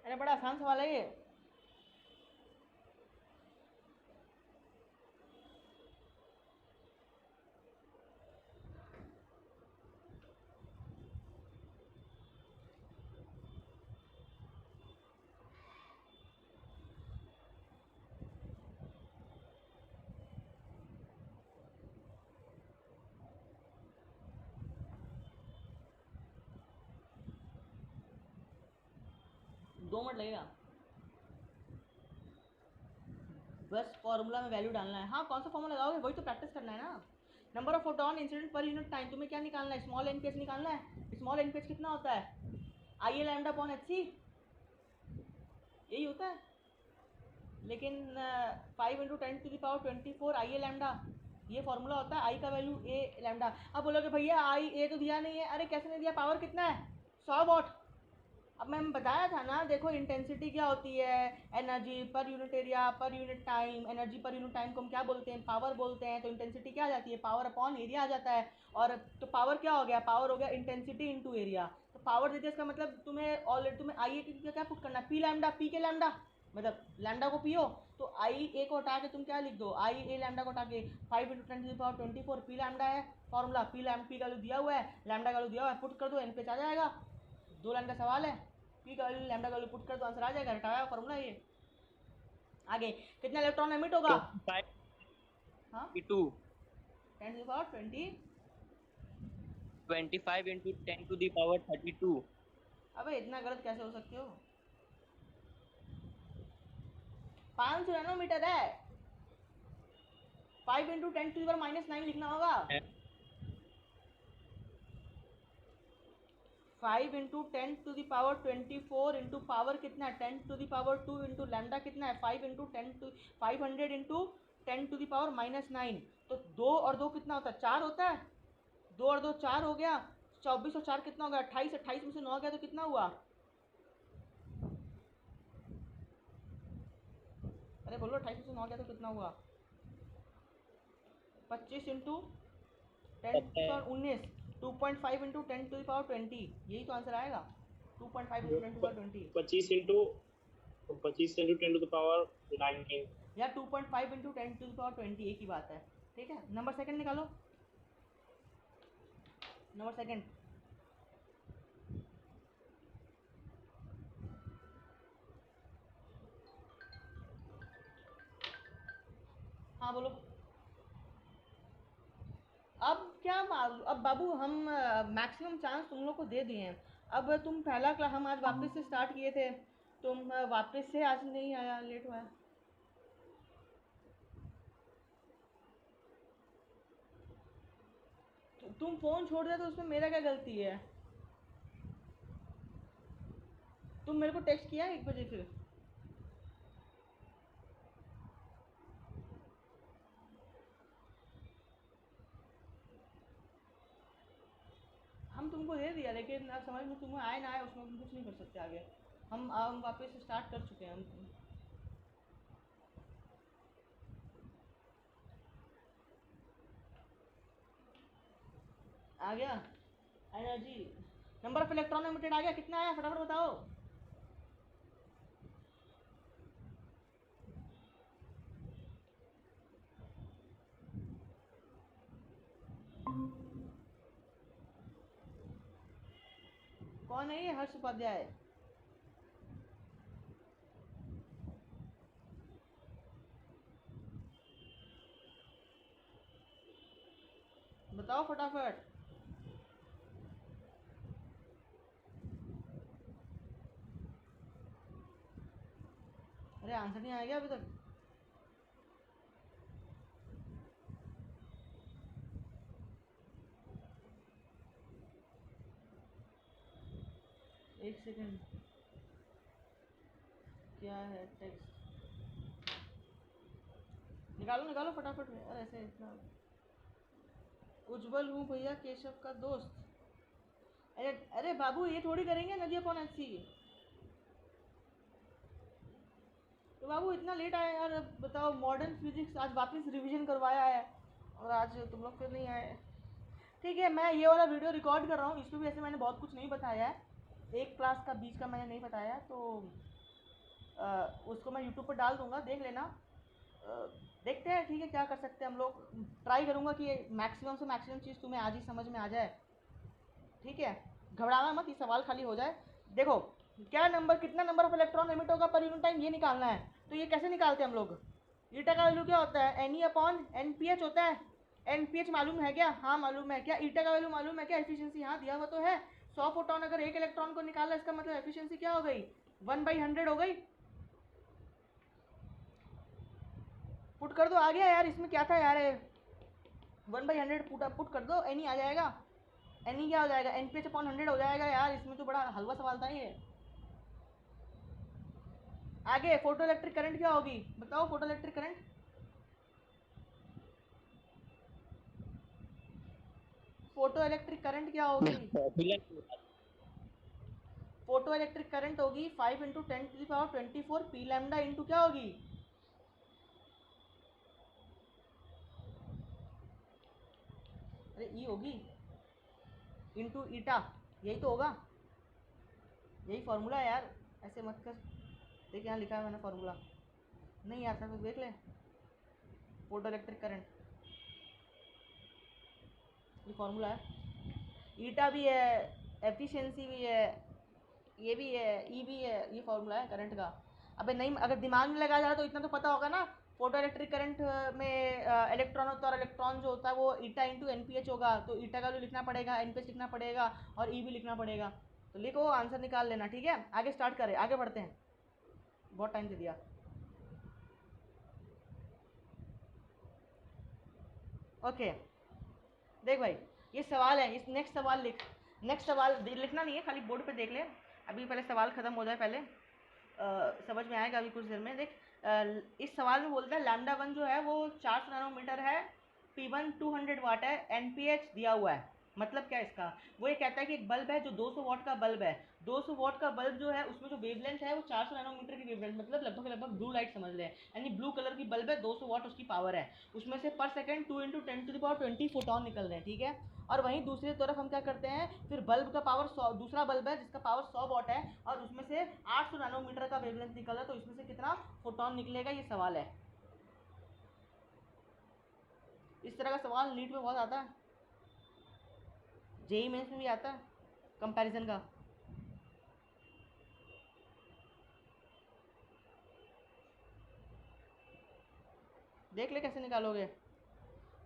अरे बड़ा आसान सवाल है ये। दो मिनट लगेगा, बस फॉर्मूला में वैल्यू डालना है। हाँ कौन सा फॉर्मूला लगाओगे, वही तो प्रैक्टिस करना है ना। नंबर ऑफ फोटोन इंसिडेंट पर यूनिट टाइम, तुम्हें क्या निकालना है, स्मॉल एन पी एच निकालना है। स्मॉल एन पी एच कितना होता है, आई ए लैम्डा अपॉन एच सी, यही होता है। लेकिन 5 × 10⁻24 आई ए लैम्डा, ये फॉर्मूला होता है, आई का वैल्यू ए लैम्डा। अब बोलोगे भैया आई ए तो दिया नहीं है, अरे कैसे नहीं दिया, पावर कितना है 100 वाट। अब मैंने बताया था ना, देखो इंटेंसिटी क्या होती है, एनर्जी पर यूनिट एरिया पर यूनिट टाइम, एनर्जी पर यूनिट टाइम को हम क्या बोलते हैं, पावर बोलते हैं। तो इंटेंसिटी क्या आ जाती है, पावर अपॉन एरिया आ जाता है। और तो पावर क्या हो गया, पावर हो गया इंटेंसिटी इंटू एरिया। तो पावर देते इसका मतलब तुम्हें ऑलरेडी तुम्हें आई ए क्या पुट करना है, पी लैम्डा, पी के लैम्डा मतलब लैम्डा को पियो, तो आई ए को हटा के तुम क्या लिख दो, आई ए लैम्डा को हटा के 5 × 10⁻24 पी लैम्डा है फॉर्मूला, पी लैम पी का वैल्यू दिया हुआ है, लैम्डा का वैल्यू दिया हुआ है, पुट कर दो, एन पे आ जाएगा। 2 लाइन का सवाल है, पी का वैल्यू लैम्डा का वैल्यू पुट कर दो, आंसर आ जाएगा, हटाया फॉर्मूला ये। आगे कितना इलेक्ट्रॉन एमिट होगा, 25 हाँ 22 10⁻20। 25 into 10⁻32। अबे इतना गलत कैसे हो सकते हो, 500 नैनोमीटर है, 5 × 10⁻−9 लिखना होगा। 5 × 10⁻24 इंटू पावर कितना है 10⁻2 इंटू लैम्डा कितना है 500 इंटू 10⁻−9। तो 2 और 2 कितना होता है, 4 होता है, 2 और 2 4 हो गया, 24 और 4 कितना हो गया 28, 28 में से 9 गया तो कितना हुआ अरे बोलो 28 से 9 गया तो कितना हुआ? 25 into 10 to the power 19, 2.5 into 10 to the power 20, यही तो आंसर आएगा। 2.5 into 10 to the power 20 25 into 10 to the power 19। या 2.5 इंटू 10 to the power 20, एक ही बात है। ठीक है, नंबर सेकंड निकालो, नंबर सेकंड। हाँ बोलो। अब क्या मालूम, अब बाबू हम मैक्सिमम चांस तुम लोग को दे दिए हैं। अब तुम पहला क्लास हम आज वापस से स्टार्ट किए थे, तुम वापस से आज नहीं आया, लेट हुआ है। तुम फ़ोन छोड़ दिया तो उसमें मेरा क्या गलती है? तुम मेरे को टेक्स्ट किया 1 बजे फिर? हम तुमको दे दिया, लेकिन अब समझ में तुम्हें आए ना आए उसमें हम कुछ नहीं कर सकते आगे। हम वापस स्टार्ट कर चुके हैं हम। आ गया energy, number of electron emitted आ गया, कितना आया फटाफट बताओ। कौन है ये? हर्ष उपाध्याय। बताओ फटाफट। अरे आंसर नहीं आया क्या अभी तक? एक सेकंड, क्या है टेक्स्ट? निकालो निकालो फटाफट। अरे ऐसे इतना उज्जवल हूँ भैया, केशव का दोस्त। अरे अरे बाबू, ये थोड़ी करेंगे नदी अपॉन एचसी। तो बाबू इतना लेट आया यार, अब बताओ। मॉडर्न फिजिक्स आज वापस रिवीजन करवाया है और आज तुम लोग फिर नहीं आए। ठीक है, मैं ये वाला वीडियो रिकॉर्ड कर रहा हूँ, इसमें भी ऐसे मैंने बहुत कुछ नहीं बताया है, एक क्लास का बीच का मैंने नहीं बताया, तो उसको मैं यूट्यूब पर डाल दूँगा, देख लेना। देखते हैं, ठीक है, क्या कर सकते हैं हम लोग। ट्राई करूँगा कि मैक्सिमम से मैक्सिमम चीज़ तुम्हें आज ही समझ में आ जाए। ठीक है, घबराना मत, ये सवाल खाली हो जाए। देखो, क्या नंबर, कितना नंबर ऑफ इलेक्ट्रॉन एमिट होगा पर यूनिट टाइम, ये निकालना है। तो ये कैसे निकालते हैं हम लोग? ईटा का वैल्यू क्या होता है? N E upon N P H होता है। एन पी एच मालूम है क्या? हाँ मालूम है। क्या ईटा का वैल्यू मालूम है क्या? एफिशिएंसी, हाँ दिया हुआ तो है। 100 फोटोन अगर एक इलेक्ट्रॉन को निकाला, इसका मतलब एफिशिएंसी क्या हो गई? 1/100 हो गई। पुट कर दो, आ गया यार, इसमें क्या था यार? 1/100 पुट कर दो, एन ई आ जाएगा। एन ई क्या हो जाएगा? एन पी एच अपॉन 100 हो जाएगा यार, इसमें तो बड़ा हलवा सवाल था ये। आगे फोटो इलेक्ट्रिक करंट क्या होगी? बताओ photo electric current. Photo electric current क्या होगी? फोटो इलेक्ट्रिक करंट होगी 5 इंटू 10⁻24 पी लैम्डा इंटू क्या होगी? अरे ई होगी इंटू ईटा, यही तो होगा, यही फॉर्मूला है यार। ऐसे मत कर, देख यहाँ लिखा है मैंने फॉर्मूला, नहीं आता तो देख ले। फोटो इलेक्ट्रिक करंट, ये फॉर्मूला है। ईटा भी है, एफिशिएंसी भी है, ये भी है, ई भी है, ये फॉर्मूला है करंट का। अबे नहीं, अगर दिमाग में लगाया जाए तो इतना तो पता होगा ना। फोटो इलेक्ट्रिक करंट में इलेक्ट्रॉन होता है, और इलेक्ट्रॉन जो होता है वो eta into N P H होगा, तो ईटा का भी लिखना पड़ेगा, एन पी एच लिखना पड़ेगा, और ई भी लिखना पड़ेगा। तो लिखो, आंसर निकाल लेना। ठीक है, आगे स्टार्ट करें, आगे बढ़ते हैं, बहुत टाइम दे दिया। ओके, देख भाई, ये सवाल है, इस नेक्स्ट सवाल लिख। नेक्स्ट सवाल लिखना नहीं है, खाली बोर्ड पे देख ले। अभी पहले सवाल ख़त्म हो जाए पहले, समझ में आएगा अभी कुछ देर में। देख, इस सवाल में बोलता है λ1 जो है वो 400 नैनोमीटर है, P1 200 वाट है, NPH दिया हुआ है। मतलब क्या है इसका, वो ये कहता है कि एक बल्ब है जो 200 वाट का बल्ब है, 200 वाट का बल्ब जो है उसमें जो वेवलेंथ है वो 400 नैनोमीटर की वेवलेंथ, मतलब लगभग ब्लू लाइट समझ लें, यानी ब्लू कलर की बल्ब है, 200 वाट उसकी पावर है, उसमें से पर सेकंड 2 × 10⁻20 फोटोन निकल रहे हैं, ठीक है। और वहीं दूसरी तरफ हम क्या करते हैं, फिर बल्ब का पावर 100, दूसरा बल्ब है जिसका पावर 100 वाट है और उसमें से 800 नैनोमीटर का वेवलेंथ निकल रहा है, तो इसमें से कितना फोटोन निकलेगा, ये सवाल है। इस तरह का सवाल नीट में बहुत आता है, जेई मेंस में भी आता है कंपैरिजन का। देख ले कैसे निकालोगे।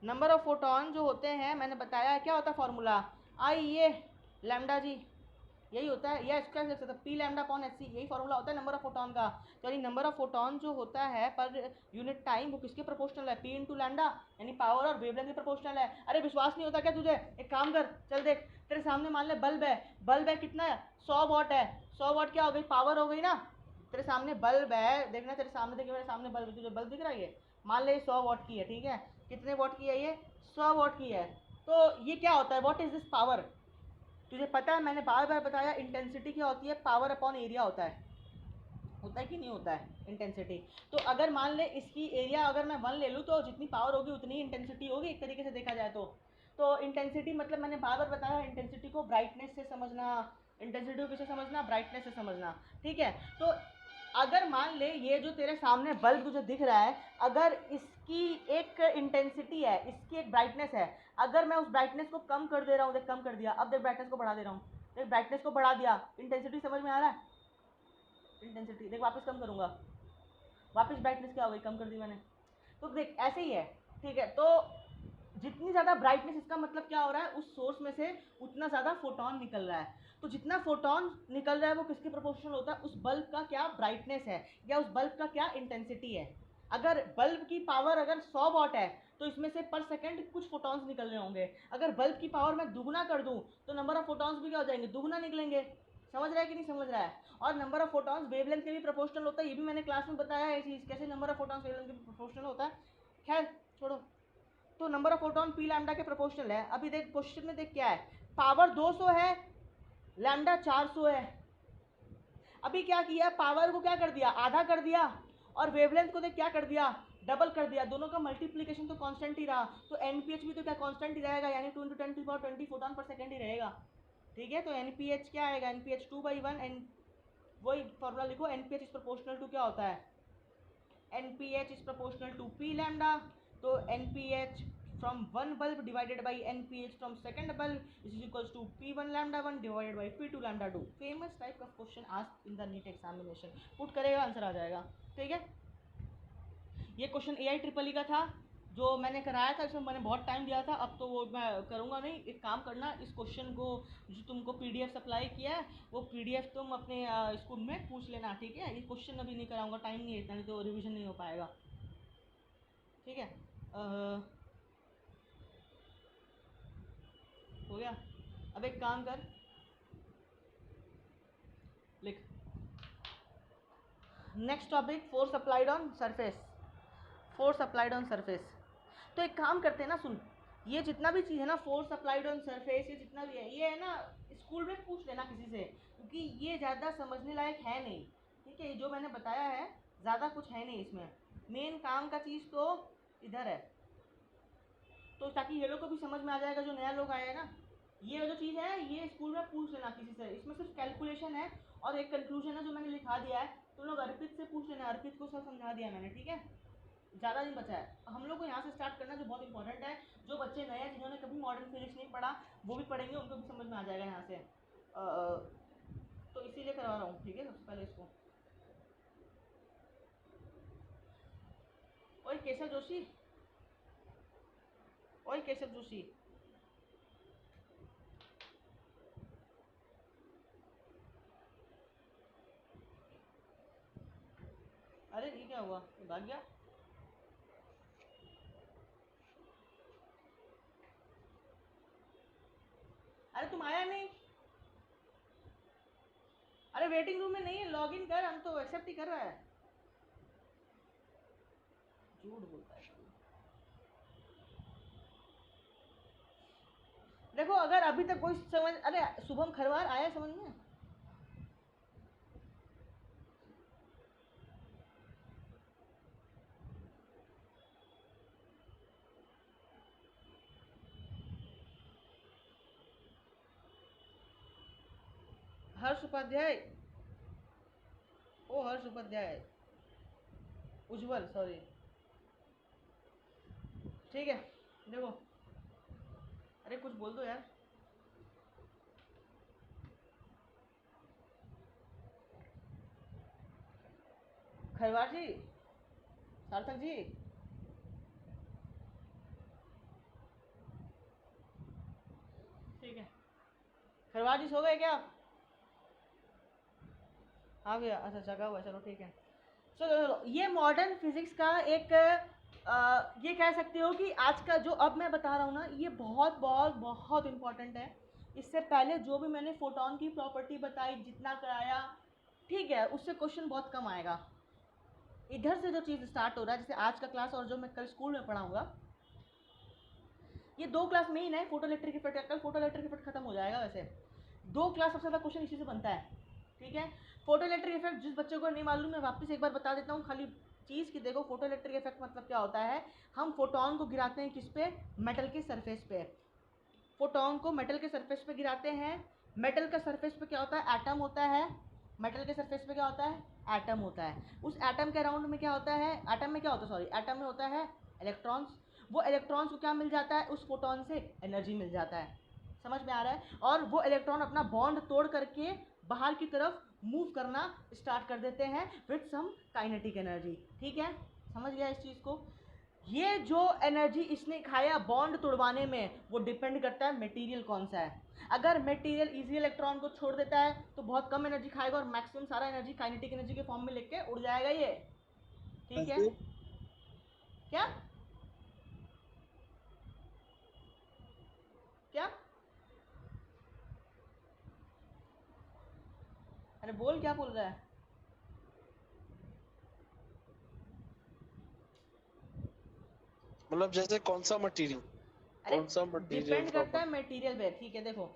नंबर ऑफ फोटोन जो होते हैं मैंने बताया क्या होता है फॉर्मूला, आई ए लैम्डा जी, यही होता है, या इसका लिख सकते हैं P lambda upon H C, यही फॉर्मूला होता है नंबर ऑफ फोटोन का। तो यानी नंबर ऑफ फोटोन जो होता है पर यूनिट टाइम वो किसके प्रोपोर्शनल है, पी इंटू लैम्डा, यानी पावर और वेवलेंथ के प्रोपोर्शनल है। अरे विश्वास नहीं होता क्या तुझे, एक काम कर, चल देख तेरे सामने मान ले बल्ब है, बल्ब है कितना है 100 वाट है, 100 वाट क्या हो गई, पावर हो गई ना। तेरे सामने बल्ब है, देखना तेरे सामने, देखिए मेरे सामने बल्ब, तुझे बल्ब दिख रहा है, ये मान ले 100 वाट की है, ठीक है, कितने वाट की है ये, 100 वाट की है। तो ये क्या होता है, व्हाट इज दिस पावर, तुझे पता है, मैंने बार बार बताया इंटेंसिटी क्या होती है, पावर अपॉन एरिया होता है कि नहीं होता है इंटेंसिटी। तो अगर मान ले इसकी एरिया अगर मैं 1 ले लूँ तो जितनी पावर होगी उतनी इंटेंसिटी होगी, एक तरीके से देखा जाए तो इंटेंसिटी मतलब मैंने बार बार बताया इंटेंसिटी को ब्राइटनेस से समझना, इंटेंसिटी को किसे समझना, ब्राइटनेस से समझना, ठीक है। तो अगर मान ले ये जो तेरे सामने बल्ब तुझे दिख रहा है, अगर इसकी एक इंटेंसिटी है, इसकी एक ब्राइटनेस है, अगर मैं उस ब्राइटनेस को कम कर दे रहा हूँ, देख कम कर दिया, अब देख ब्राइटनेस को बढ़ा दे रहा हूँ, देख ब्राइटनेस को बढ़ा दिया, इंटेंसिटी समझ में आ रहा है, इंटेंसिटी देख वापस कम करूँगा, वापस ब्राइटनेस क्या हो गई, कम कर दी मैंने। तो देख ऐसे ही है, ठीक है। तो जितनी ज़्यादा ब्राइटनेस, इसका मतलब क्या हो रहा है, उस सोर्स में से उतना ज़्यादा फोटोन निकल रहा है। तो जितना फोटोन निकल रहा है वो किसके प्रोपोर्शनल होता है, उस बल्ब का क्या ब्राइटनेस है या उस बल्ब का क्या इंटेंसिटी है। अगर बल्ब की पावर अगर 100 वाट है तो इसमें से पर सेकंड कुछ फोटॉन्स निकल रहे होंगे, अगर बल्ब की पावर मैं दुगुना कर दूं तो नंबर ऑफ फोटॉन्स भी क्या हो जाएंगे, दुगुना निकलेंगे। समझ रहा है कि नहीं समझ रहा है। और नंबर ऑफ फोटॉन्स वेवलेंथ के भी प्रोपोर्शनल होता है, ये भी मैंने क्लास में बताया है चीज़, कैसे नंबर ऑफ फोटॉन्स वेवलेंथ के प्रोपोर्शनल होता है, खैर छोड़ो। तो number of photon P lambda के प्रोपोर्शनल है। अभी देख क्वेश्चन में देख क्या है, पावर 200 है, लैम्डा 400 है। अभी क्या किया, पावर को क्या कर दिया, आधा कर दिया, और वेवलेंथ को देख क्या कर दिया, डबल कर दिया, दोनों का मल्टीप्लीकेशन तो कांस्टेंट ही रहा, तो एनपीएच भी तो क्या कांस्टेंट ही रहेगा, यानी 2 × 10⁻20 फोटॉन पर सेकंड ही रहेगा, ठीक है। तो एनपीएच क्या आएगा, एनपीएच 2/1, एन वही फॉर्मूला लिखो, एनपीएच इज प्रोपोर्शनल टू क्या होता है, NPH is proportional to P lambda, तो NPH from one bulb divided by NPH from second bulb is equals to P1 lambda 1 divided by P2 lambda 2। famous type of question asked in the NEET examination, put करेगा answer आ जाएगा, ठीक है। ये question AIEEE का था जो मैंने कराया था, इसमें मैंने बहुत टाइम दिया था, अब तो वो मैं करूँगा नहीं। एक काम करना, इस क्वेश्चन को जो तुमको PDF सप्लाई किया है वो PDF तुम अपने स्कूल में पूछ लेना, ठीक है। ये क्वेश्चन अभी नहीं कराऊंगा, टाइम नहीं है इतना, नहीं तो रिवीजन नहीं हो पाएगा, ठीक है। हो गया। अब एक काम कर, लिख next topic, force applied on surface, force applied on surface. तो एक काम करते हैं ना, सुन, ये जितना भी चीज़ है ना, फोर्स अप्लाइड ऑन सरफेस, ये जितना भी है, ये है ना स्कूल में पूछ लेना किसी से, क्योंकि ये ज़्यादा समझने लायक है नहीं, ठीक है। जो मैंने बताया है ज़्यादा कुछ है नहीं इसमें, मेन काम का चीज़ तो इधर है, तो ताकि ये लोग को भी समझ में आ जाएगा, जो नया लोग आया है ना, ये जो चीज़ है ये स्कूल में पूछ लेना किसी से, इसमें सिर्फ कैलकुलेशन है और एक कंक्लूजन है जो मैंने लिखा दिया है, तो लोग अर्पित से पूछ लेना, अर्पित को सब समझा दिया मैंने, ठीक है। ज़्यादा नहीं बचा है, हम लोग को यहाँ से स्टार्ट करना, जो बहुत इंपॉर्टेंट है। जो बच्चे नए हैं जिन्होंने कभी मॉडर्न फिजिक्स नहीं पढ़ा वो भी पढ़ेंगे, उनको भी समझ में आ जाएगा यहाँ से, तो इसीलिए करवा रहा हूँ, ठीक है। सबसे पहले इसको, ओए केशव जोशी, ओए केशव जोशी, अरे ये क्या हुआ, ये भाग गया। अरे तुम आया नहीं, अरे वेटिंग रूम में नहीं है, लॉग इन कर, हम तो एक्सेप्ट ही कर रहा है, झूठ बोलता है। देखो अगर अभी तक कोई समझ, अरे शुभम खरवार आया समझ में? हर्ष उपाध्याय, ओ हर्ष उपाध्याय, उज्जवल सॉरी, ठीक है। देखो, अरे कुछ बोल दो यार। खरवार जी, सार्थक जी, ठीक है। खरवार जी सो गए क्या आप? हाँ भैया, अच्छा जगा हुआ है, चलो ठीक है। चलो ये मॉडर्न फिजिक्स का एक ये कह सकते हो कि आज का जो अब मैं बता रहा हूँ ना, ये बहुत बहुत बहुत इम्पोर्टेंट है। इससे पहले जो भी मैंने फोटोन की प्रॉपर्टी बताई, जितना कराया, ठीक है, उससे क्वेश्चन बहुत कम आएगा। इधर से जो चीज़ स्टार्ट हो रहा है, जैसे आज का क्लास और जो मैं कल स्कूल में पढ़ाऊँगा, ये 2 क्लास मेन है। फोटो इलेक्ट्रिक इफेक्ट, कल फोटो इलेक्ट्रिक इफेक्ट खत्म हो जाएगा। वैसे 2 क्लास सबसे ज़्यादा क्वेश्चन इसी से बनता है, ठीक है। फोटो इलेक्ट्रिक इफेक्ट जिस बच्चे को नहीं मालूम, मैं वापस एक बार बता देता हूँ खाली चीज़ की। देखो फोटो इलेक्ट्रिक इफेक्ट मतलब क्या होता है, हम फोटोन को गिराते हैं किस पे, मेटल के सरफेस पे। फोटोन को मेटल के सरफेस पे गिराते हैं। मेटल का सरफेस पे क्या होता है, एटम होता है। मेटल के सरफेस पे क्या होता है, एटम होता है। उस एटम के अराउंड में क्या होता है, एटम में क्या होता है, सॉरी, एटम में होता है इलेक्ट्रॉन्स। वो इलेक्ट्रॉन्स को क्या मिल जाता है, उस फोटोन से एनर्जी मिल जाता है। समझ में आ रहा है? और वो इलेक्ट्रॉन अपना बॉन्ड तोड़ करके बाहर की तरफ मूव करना स्टार्ट कर देते हैं विथ सम काइनेटिक एनर्जी, ठीक है। समझ गया इस चीज़ को? ये जो एनर्जी इसने खाया बॉन्ड तोड़वाने में, वो डिपेंड करता है मटेरियल कौन सा है। अगर मटेरियल इजी इलेक्ट्रॉन को छोड़ देता है तो बहुत कम एनर्जी खाएगा और मैक्सिमम सारा एनर्जी काइनेटिक एनर्जी के फॉर्म में लेके उड़ जाएगा ये, ठीक है। क्या क्या अरे बोल, क्या बोल रहा है? मतलब जैसे कौन सा मटेरियल, अरे कौन सा मटेरियल डिपेंड करता है प्रॉपर। मटेरियल पे, ठीक है। देखो